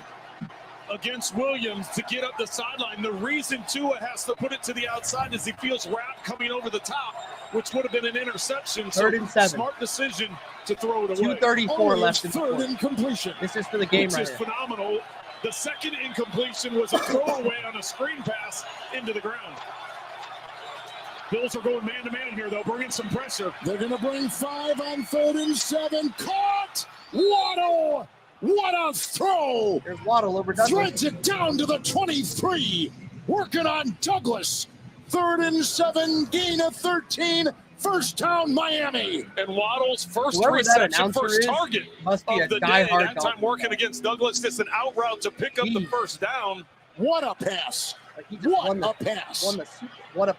against Williams to get up the sideline. The reason Tua has to put it to the outside is he feels Rapp coming over the top, which would have been an interception. 3rd and 7. Smart decision to throw it away. 2:34 left in the 3rd incompletion. This is for the game, which is phenomenal. The second incompletion was a throwaway on a screen pass into the ground. Bills are going man-to-man here, though, bringing some pressure. They're going to bring 5 on 3rd and 7. Caught! Waddle! What a throw! There's Waddle over Douglas. Threads it down to the 23. Working on Douglas. 3rd and 7, gain of 13. First down, Miami. And Waddle's first Whoever reception, first target must be of a the day. diehard That time working against Douglas, just an out route to pick up the first down. What a pass. What a pass. What a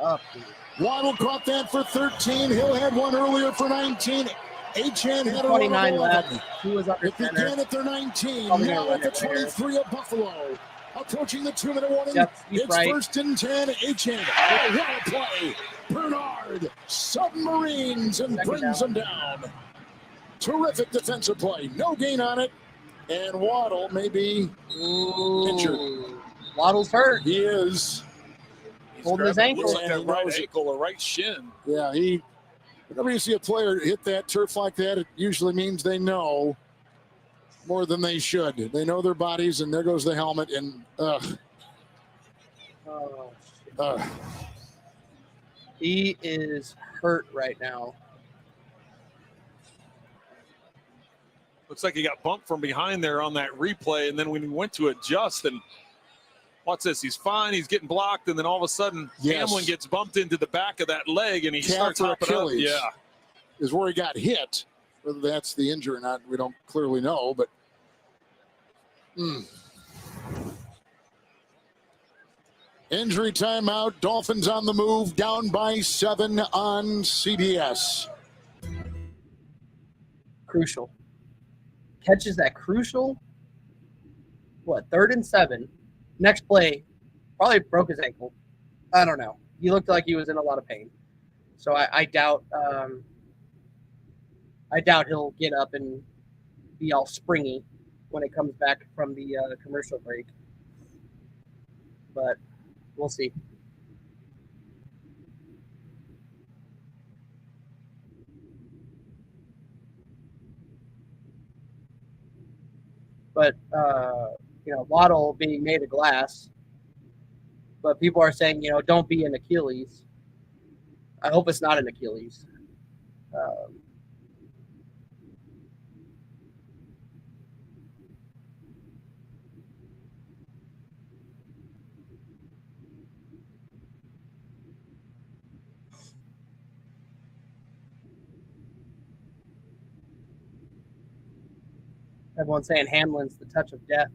up, dude. Waddle caught that for 13. Hill had one earlier for 19. Achane had 29 a left. He was under It began at their 19. Now at the 23 of Buffalo. Approaching the 2-minute warning. It's right. 1st and 10. Achane. Oh, what a play. Bernard submarines and brings them down. Terrific defensive play. No gain on it. And Waddle may be injured. Waddle's hurt. He is. Holding his ankle. Looks like that right ankle or right shin. Yeah, whenever you see a player hit that turf like that, it usually means they know more than they should. They know their bodies, and there goes the helmet, and he is hurt right now. Looks like he got bumped from behind there on that replay, and then when he went to adjust, and watch this, he's fine, he's getting blocked, and then all of a sudden, Hamlin gets bumped into the back of that leg, and he starts hopping up. Yeah, is where he got hit. Whether that's the injury or not, we don't clearly know, but injury timeout. Dolphins on the move, down by 7 on CBS. Crucial. Catches that crucial, 3rd and 7. Next play, probably broke his ankle. I don't know. He looked like he was in a lot of pain. So I doubt he'll get up and be all springy when it comes back from the commercial break. But we'll see. But, Waddle being made of glass. But people are saying, don't be an Achilles. I hope it's not an Achilles. Everyone's saying Hamlin's the touch of death.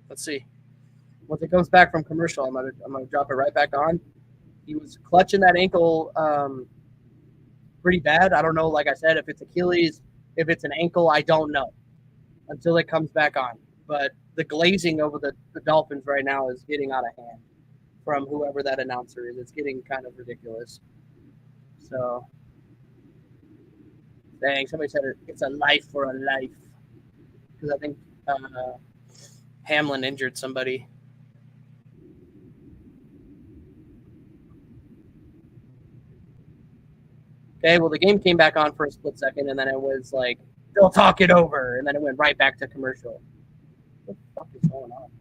Let's see. Once it comes back from commercial, I'm gonna drop it right back on. He was clutching that ankle pretty bad. I don't know, like I said, if it's Achilles, If it's an ankle, I don't know until it comes back on. But the glazing over the Dolphins right now is getting out of hand from whoever that announcer is. It's getting kind of ridiculous. So, dang, somebody said it's a life for a life. Because I think Hamlin injured somebody. Okay, well, the game came back on for a split second, and then it was like, they'll talk it over, and then it went right back to commercial. What the fuck is going on?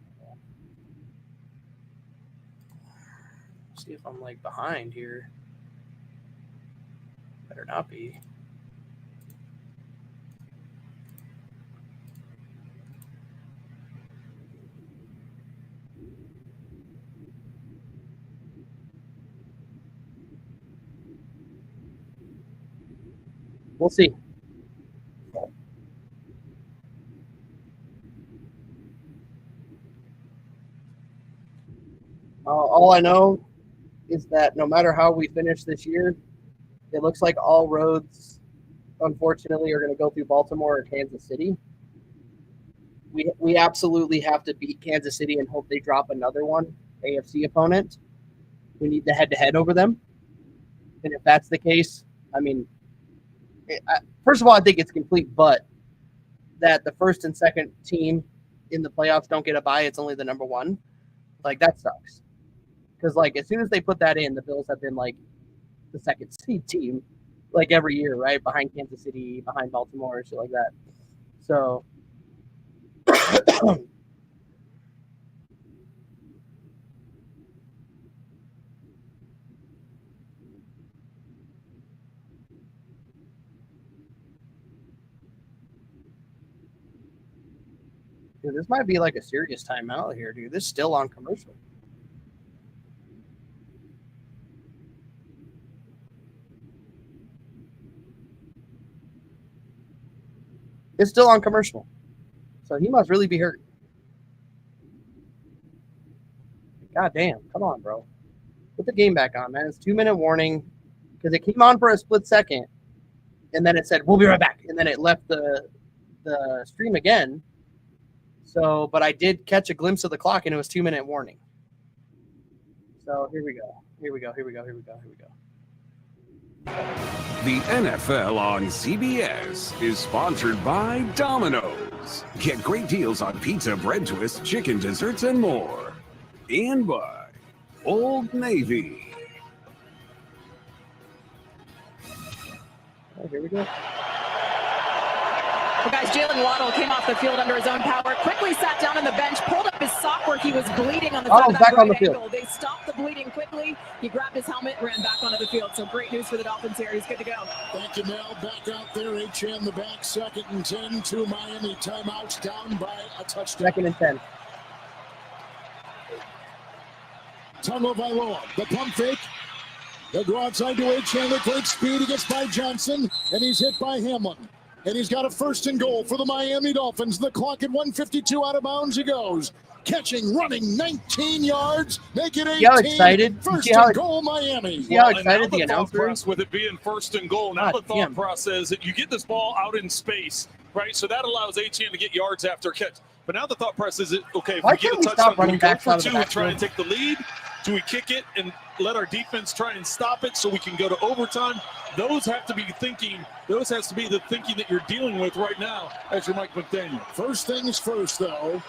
See if I'm like behind here. Better not be. We'll see. All I know is that no matter how we finish this year, it looks like all roads, unfortunately, are going to go through Baltimore or Kansas City. We absolutely have to beat Kansas City and hope they drop another one, AFC opponent. We need the head-to-head over them. And if that's the case, I mean, first of all, I think it's complete butt that the first and second team in the playoffs don't get a bye. It's only the number one. Like, that sucks. Because, like, as soon as they put that in, the Bills have been, like, the second seed team, like, every year, right? Behind Kansas City, behind Baltimore, shit like that. So, dude, this might be like a serious timeout here, dude. This is still on commercial. It's still on commercial. So he must really be hurt. God damn. Come on, bro. Put the game back on, man. It's 2-minute warning because it came on for a split second and then it said, we'll be right back. And then it left the stream again. So, but I did catch a glimpse of the clock and it was 2-minute warning. So here we go. Here we go. The NFL on CBS is sponsored by Domino's. Get great deals on pizza, bread twists, chicken desserts, and more. And by Old Navy. Oh, here we go. Well, guys, Jalen Waddle came off the field under his own power, quickly sat down on the bench, pulled up his sock where he was bleeding on the side of that back on the right field. ankle. They stopped the bleeding quickly. He grabbed his helmet, ran back onto the field. So great news for the Dolphins here. He's good to go. Thank you, Mel. Back out there, HN the back, 2nd and 10 to Miami. Timeouts down by a touchdown. 2nd and 10. Tungo Vailoa, the pump fake. They'll go outside to HN with great speed. He gets by Johnson, and he's hit by Hamlin. And he's got a 1st and goal for the Miami Dolphins. The clock at 1:52 out of bounds he goes. Catching, running 19 yards, make it 18. See how excited? 1st and goal, Miami. See how excited the announcer is? With it being 1st and goal, now the thought process that you get this ball out in space, right? So that allows HN to get yards after catch. But now the thought process is, okay, if Why we get can't a we touchdown, stop running do we go backs for out of the 2 and try backfield? and take the lead? Do we kick it and let our defense try and stop it so we can go to overtime? Those have to be thinking. Those has to be the thinking that you're dealing with right now as your Mike McDaniel. First things first, though.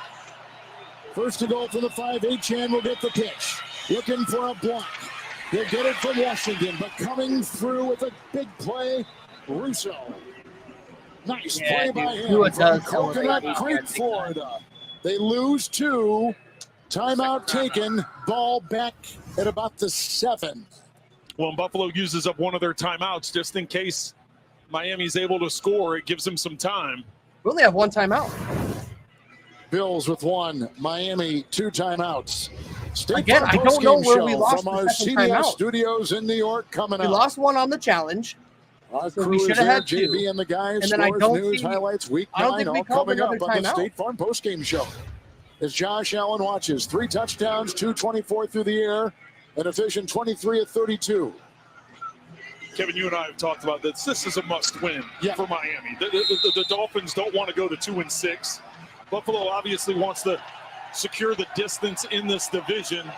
1st to goal for the 5. HN will get the pitch. Looking for a block. He'll get it from Washington, but coming through with a big play, Russo. Nice play by him from Coconut Creek, Florida. They lose 2. Timeout taken. Ball back at about the 7. Well, Buffalo uses up one of their timeouts just in case Miami's able to score. It gives them some time. We only have one timeout. Bills with 1. Miami 2 timeouts. Again, I don't know where we lost from our the second CBS timeout. studios in New York coming We up. lost one on the challenge. Our So crew we is should have there, had 2. JB and the guys, And then I scores, don't news, see- highlights, week I don't 9, think we all called coming up another on the timeout. State Farm postgame show. As Josh Allen watches, 3 touchdowns, 224 through the air, an efficient 23 of 32. Kevin, you and I have talked about this. This is a must-win for Miami. The Dolphins don't want to go to 2-6. Buffalo obviously wants to secure the distance in this division.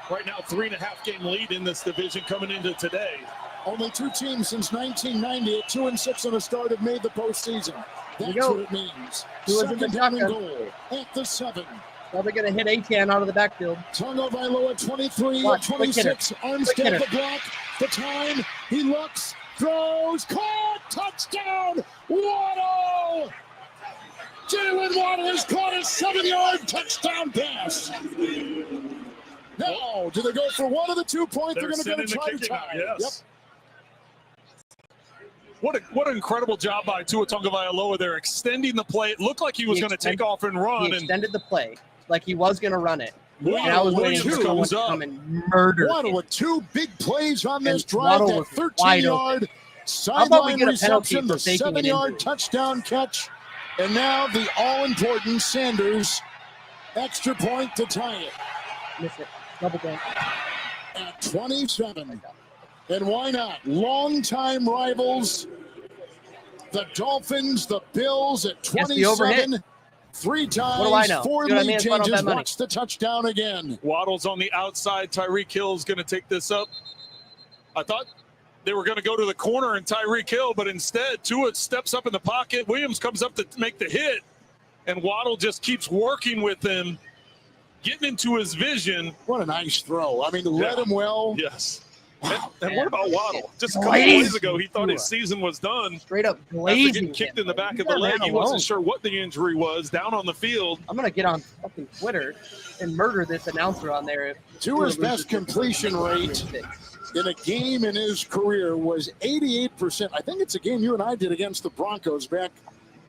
Right now, 3.5-game lead in this division coming into today. Only 2 teams since 1990 at 2-6 on a start have made the postseason. That's what it means. Second down and goal at the 7. Probably going to hit Etienne out of the backfield. Tagovailoa 23, 26. Armstead the block. The time. He looks, throws, caught, touchdown. Waddle. Jalen Waddle has caught a 7-yard touchdown pass. Now, do they go for one of the 2 points? They're going to go to try to tie. Yes. What an incredible job by Tua Tagovailoa there, extending the play. It looked like he was going to take off and run. He extended the play like he was going to run it. Williams comes up. Come and murder Waddle with 2 big plays on this drive. Waddle That 13-yard sideline reception, the 7-yard touchdown catch, and now the all-important Sanders extra point to tie it. Miss it. Double down. At 27. And why not? Longtime rivals, the Dolphins, the Bills at 27. 3 times, 4 lead changes. Watch the touchdown again. Waddle's on the outside. Tyreek Hill's going to take this up. I thought they were going to go to the corner and Tyreek Hill, but instead Tua steps up in the pocket. Williams comes up to make the hit, and Waddle just keeps working with him, getting into his vision. What a nice throw. I mean, led him well. Yes. And what about Waddle? Just a couple of days ago, he thought his season was done. Straight up After blazing getting kicked in the back of the leg. He wasn't sure what the injury was down on the field. I'm going to get on fucking Twitter and murder this announcer on there. Tua's best completion rate in a game in his career was 88%. I think it's a game you and I did against the Broncos back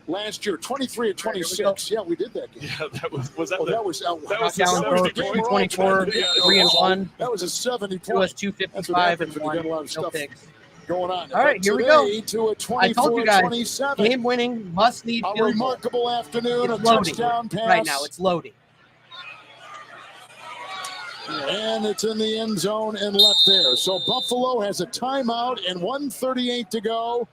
last year, 23 of 26. Yeah, we did that game. Yeah, that was that. Oh, that was the 224, 3-1. That was a 70 point. It was 255 and 1. No picks. Going on. All right, here we go. To a 24, I told you guys, 27. game-winning, must-need field goal. A remarkable afternoon. It's a touchdown pass. Right now, it's loading. And it's in the end zone and left there. So Buffalo has a timeout and 1:38 to go.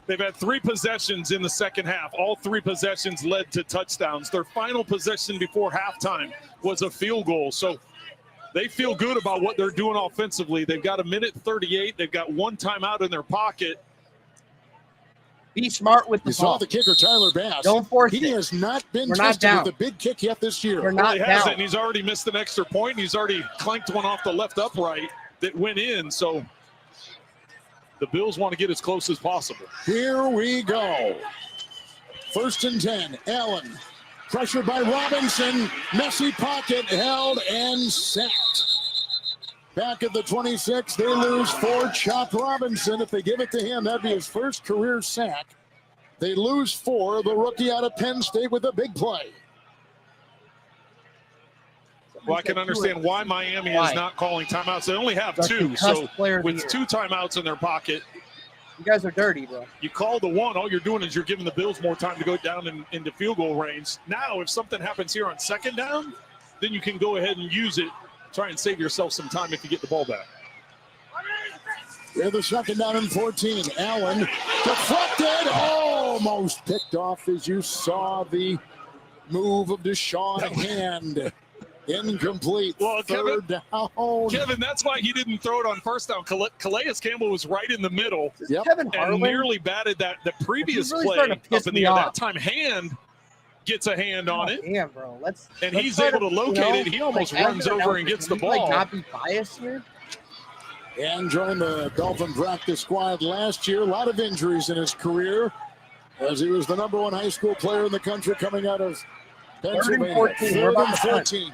They've had 3 possessions in the second half. All 3 possessions led to touchdowns. Their final possession before halftime was a field goal. So they feel good about what they're doing offensively. They've got 1:38. They've got 1 timeout in their pocket. Be smart with the ball. You saw the kicker, Tyler Bass. Don't force it. He has not been tested with a big kick yet this year. We're not he down. hasn't. He's already missed an extra point. He's already clanked one off the left upright that went in. So the Bills want to get as close as possible. Here we go. 1st and 10. Allen. Pressured by Robinson. Messy pocket held and sacked. Back at the 26, they lose 4. Chop Robinson. If they give it to him, that'd be his first career sack. They lose 4. The rookie out of Penn State with a big play. Well, I can understand why Miami is not calling timeouts. They only have 2, so with 2 timeouts in their pocket. You guys are dirty, bro. You call the 1, all you're doing is you're giving the Bills more time to go down into field goal range. Now, if something happens here on 2nd down, then you can go ahead and use it. Try and save yourself some time if you get the ball back. They're the 2nd down and 14. Allen deflected, almost picked off as you saw the move of Deshaun Hand. Incomplete. Well, Third down. Kevin, that's why he didn't throw it on 1st down. Calais Campbell was right in the middle. Yep. Kevin and nearly batted the previous play up in the air. That time Hand gets a hand on it. Damn, bro. Let's he's able to locate it. He almost runs over and gets the ball. Not be biased here. And joined the Dolphin practice squad last year. A lot of injuries in his career, as he was the #1 high school player in the country coming out of Pennsylvania. 3rd and 14.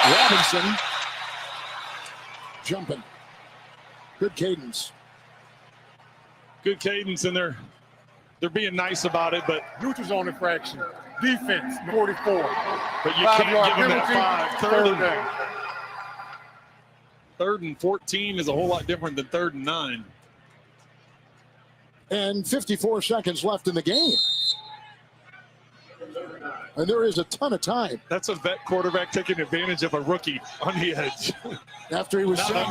Robinson jumping. Good cadence. Good cadence, and they're being nice about it, but neutral zone infraction. Defense 44. But you can't give them that 5. 3rd and 14 is a whole lot different than 3rd and 9. And 54 seconds left in the game. And there is a ton of time. That's a vet quarterback taking advantage of a rookie on the edge. After he was sacked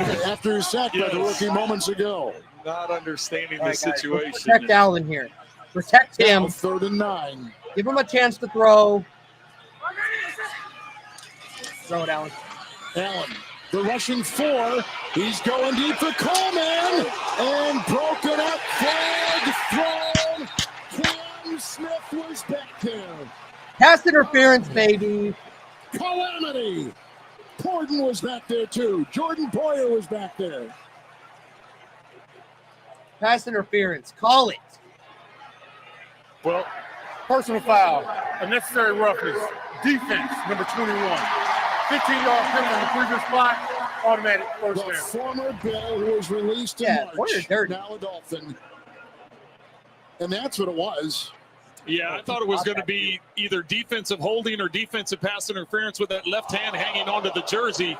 by the rookie moments ago. Not understanding All the right, guys, situation. protect Allen here. Protect him. Now 3rd and 9. Give him a chance to throw. Throw it, Allen. Allen, the rushing 4. He's going deep for Coleman. And broken up. Flag thrown. Cam Smith was back there. Pass interference, baby. Calamity. Porden was back there too. Jordan Poyer was back there. Pass interference. Call it. Well, personal foul, unnecessary roughness, defense, number 21. 15-yard penalty on the previous play, automatic first The down. former Bill who was released in March, Poyer's dirty. now a Dolphin. And that's what it was. Yeah, I thought it was going to be either defensive holding or defensive pass interference with that left hand hanging onto the jersey.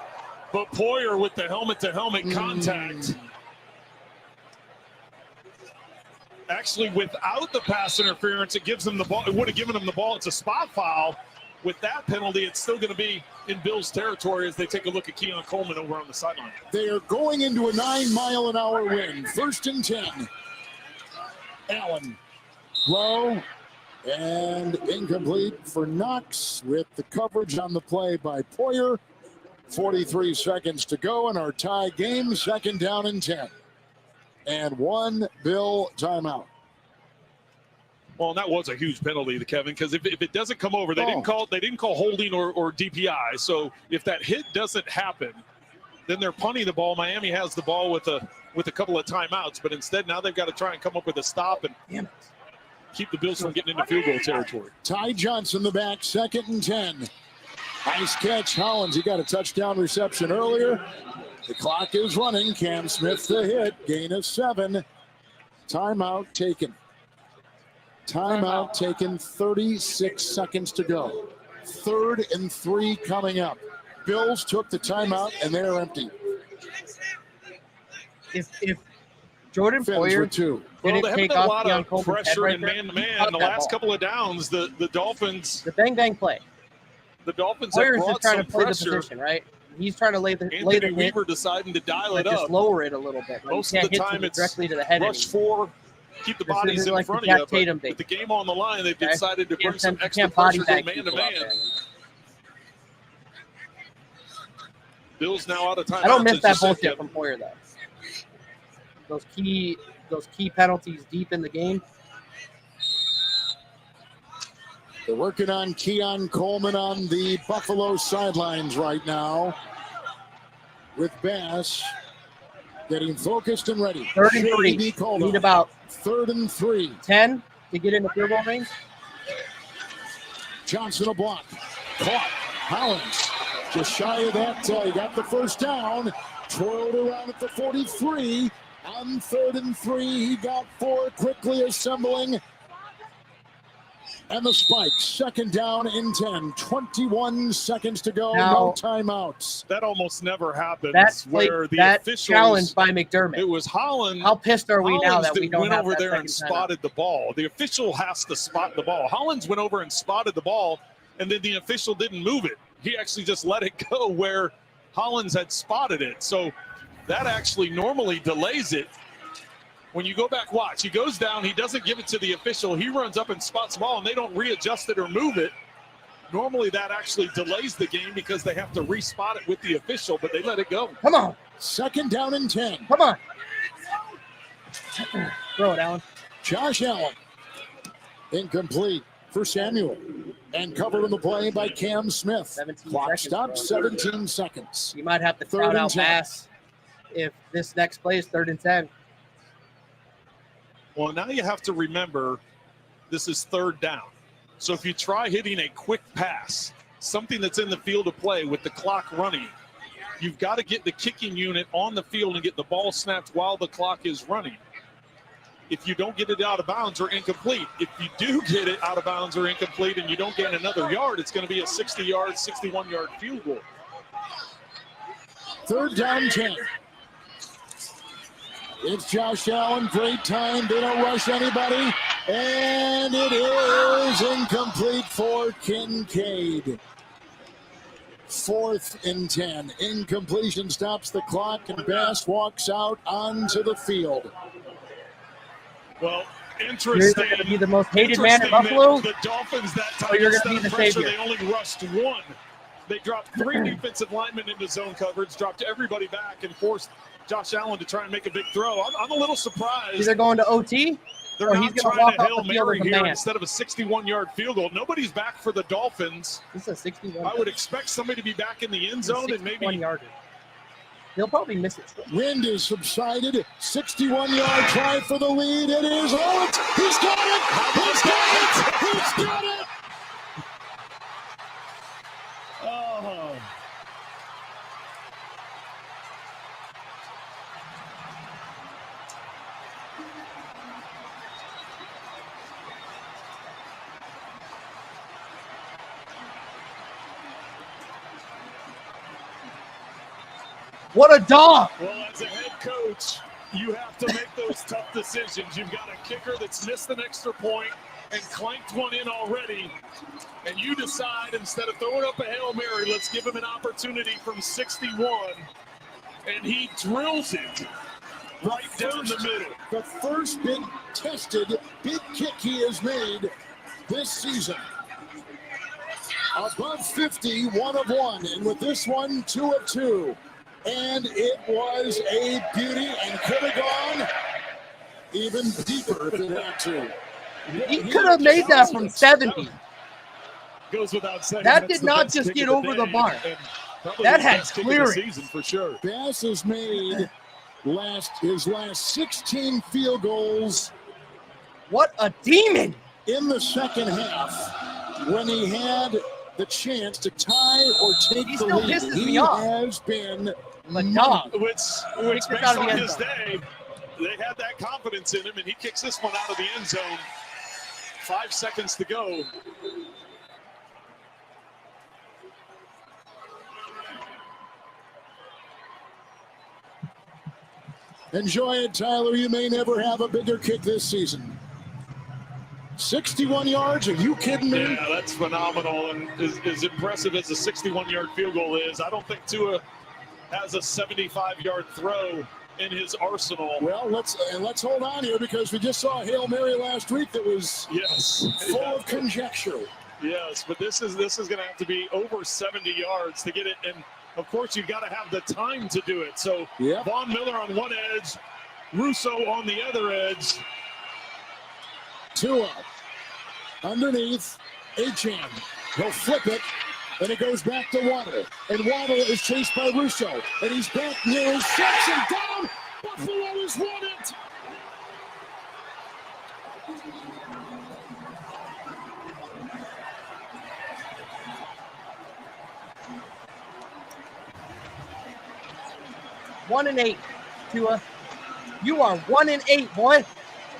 But Poyer with the helmet-to-helmet contact. Actually, without the pass interference, it gives them the ball. It would have given them the ball. It's a spot foul. With that penalty, it's still going to be in Bill's territory as they take a look at Keon Coleman over on the sideline. They are going into a 9-mile-an-hour wind. 1st and 10. Allen, low and incomplete for Knox with the coverage on the play by Poyer. 43 seconds to go in our tie game. 2nd down and 10. And 1 Bill timeout. Well, that was a huge penalty to Kevin, because if it doesn't come over, they didn't call holding or DPI. So if that hit doesn't happen, then they're punting the ball. Miami has the ball with a couple of timeouts, but instead now they've got to try and come up with a stop and keep the Bills from getting into field goal territory. Ty Johnson the back, 2nd and 10. Nice catch, Hollins. He got a touchdown reception earlier. The clock is running. Cam Smith the hit. Gain of 7. Timeout taken. Timeout taken. 36 seconds to go. 3rd and 3 coming up. Bills took the timeout and they're empty. If Jordan Poyer Well, they haven't done a lot of Coleman's pressure head and right there, man-to-man. The last couple of downs, the Dolphins. The bang play. The Dolphins Poyer's have brought just trying some to play pressure. the position, right? He's trying to lay the Anthony hit, Weaver deciding to dial it but up. just lower it a little bit. Like, Most you of can't the hit time it's directly to the head rush anymore. 4, keep the This bodies isn't in like front the of you. Jack Tatum But bait. with the game on the line, they've Okay? decided to bring some You extra can't body pressure to bag people out man-to-man. there. Bills now out of time. I don't miss that bullshit from Poyer though. Those key penalties deep in the game. They're working on Keon Coleman on the Buffalo sidelines right now. With Bass getting focused and ready. 3rd and 3. Need about 3rd and 3. 10 to get into field goal range. Johnson a block. Caught. Hollins just shy of that. He got the 1st down. Twirled around at the 43. On 3rd and 3, he got 4, quickly assembling. And the spike, 2nd down and 10. 21 seconds to go. Now, no timeouts. That almost never happens. Where the officials challenged by McDermott. It was Holland. How pissed are we now that we don't went have over that there and second spotted the ball? The official has to spot the ball. Hollins went over and spotted the ball, and then the official didn't move it. He actually just let it go where Hollins had spotted it. So that actually normally delays it. When you go back, watch. He goes down. He doesn't give it to the official. He runs up and spots the ball, and they don't readjust it or move it. Normally, that actually delays the game because they have to respot it with the official, but they let it go. Come on. 2nd down and 10. Come on. Throw it, Allen. Josh Allen. Incomplete for Samuel. And covered on the play by Cam Smith. Clock stops, 17 seconds. You might have to 3rd crowd and out 10. Bass if this next play is 3rd and 10. Well, now you have to remember this is 3rd down. So if you try hitting a quick pass, something that's in the field of play with the clock running, you've got to get the kicking unit on the field and get the ball snapped while the clock is running. If you don't get it out of bounds or incomplete, if you do get it out of bounds or incomplete and you don't gain another yard, it's going to be a 60-yard, 61-yard field goal. 3rd down 10. It's Josh Allen. Great time. They don't rush anybody. And it is incomplete for Kincaid. 4th and 10. Incompletion stops the clock, and Bass walks out onto the field. Well, interesting. You're going to be the most hated man in Buffalo? The Dolphins that time, or you're going to be the pressure, savior? they only rushed 1. They dropped 3 defensive linemen into zone coverage, dropped everybody back, and forced Josh Allen to try and make a big throw. I'm a little surprised. Either going to OT, They're or not he's going to trying walk a off Hail the field Mary with a here man. instead of a 61-yard field goal. Nobody's back for the Dolphins. This is a 61. I would expect somebody to be back in the end zone and maybe 1-yarder. They'll probably miss it. Wind is subsided. 61-yard try for the lead. It is Owens. He's got it. He's got it. He's got it. Oh. What a dog! Well, as a head coach, you have to make those tough decisions. You've got a kicker that's missed an extra point and clanked one in already, and you decide instead of throwing up a Hail Mary, let's give him an opportunity from 61, and he drills it right down the middle. The first big tested big kick he has made this season. Above 50, 1 of 1, and with this one, 2 of 2. And it was a beauty and could have gone even deeper if it had to. He could have made that from 70. Goes without saying. That did not just get over the bar. That had clearance. Season for sure. Bass has made his last 16 field goals. What a demon! In the second half, when he had the chance to tie or take the still lead, pisses he me off. has been a dog. Which Kicks based out of the on end his zone. day, they had that confidence in him, and he kicks this one out of the end zone. 5 seconds to go. Enjoy it, Tyler. You may never have a bigger kick this season. 61 yards? Are you kidding me? Yeah, that's phenomenal. And as impressive as a 61-yard field goal is, I don't think Tua has a 75-yard throw in his arsenal. Well, let's hold on here because we just saw a Hail Mary last week that was full of conjecture. Yes, but this is going to have to be over 70 yards to get it. And, of course, you've got to have the time to do it. So Von Miller on one edge, Russo on the other edge. Tua underneath Achane. He'll flip it, and it goes back to Waddle. And Waddle is chased by Russo. And he's back near his section. Down! Buffalo has won it! One and 8, Tua. You are 1 and 8, boy,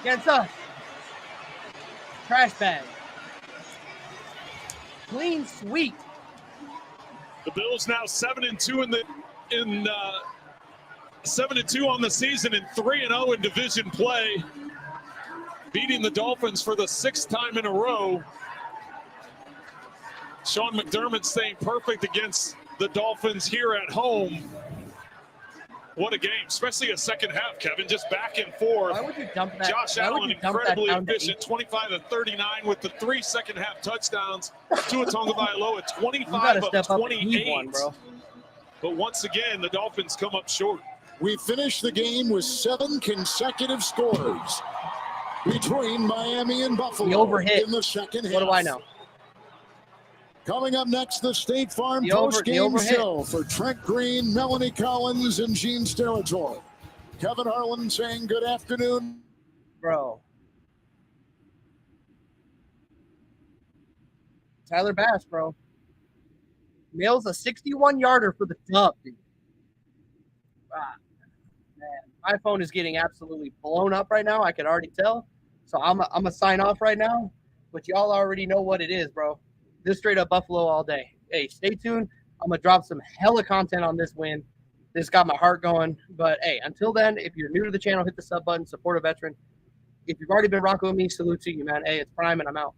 against us. Trash bag. Clean sweep. The Bills now 7-2 7-2 on the season and 3-0 in division play, beating the Dolphins for the 6th time in a row. Sean McDermott staying perfect against the Dolphins here at home. What a game, especially a second half, Kevin, just back and forth. Why would you dump that? Josh Allen incredibly efficient, 25 of 39 with the 3 second half touchdowns. Tua Tagovailoa at 25 of 28. Bro. But once again, the Dolphins come up short. We finished the game with 7 consecutive scores between Miami and Buffalo The overhit. in the second half. What do I know? Coming up next, the State Farm The post-game overhit. show for Trent Green, Melanie Collins, and Gene Steratore. Kevin Harlan saying good afternoon. Bro. Tyler Bass, bro. Nails a 61-yarder for the dub, dude. Man, my phone is getting absolutely blown up right now. I can already tell. So I'm going to sign off right now. But y'all already know what it is, bro. This straight up Buffalo all day. Hey, stay tuned. I'm going to drop some hella content on this win. This got my heart going. But, hey, until then, if you're new to the channel, hit the sub button, support a veteran. if you've already been rocking with me, salute to you, man. Hey, it's Prime, and I'm out.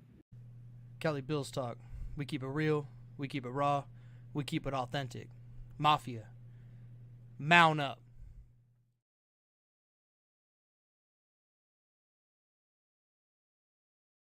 Kelly Bills Talk. We keep it real. We keep it raw. We keep it authentic. Mafia. Mount up.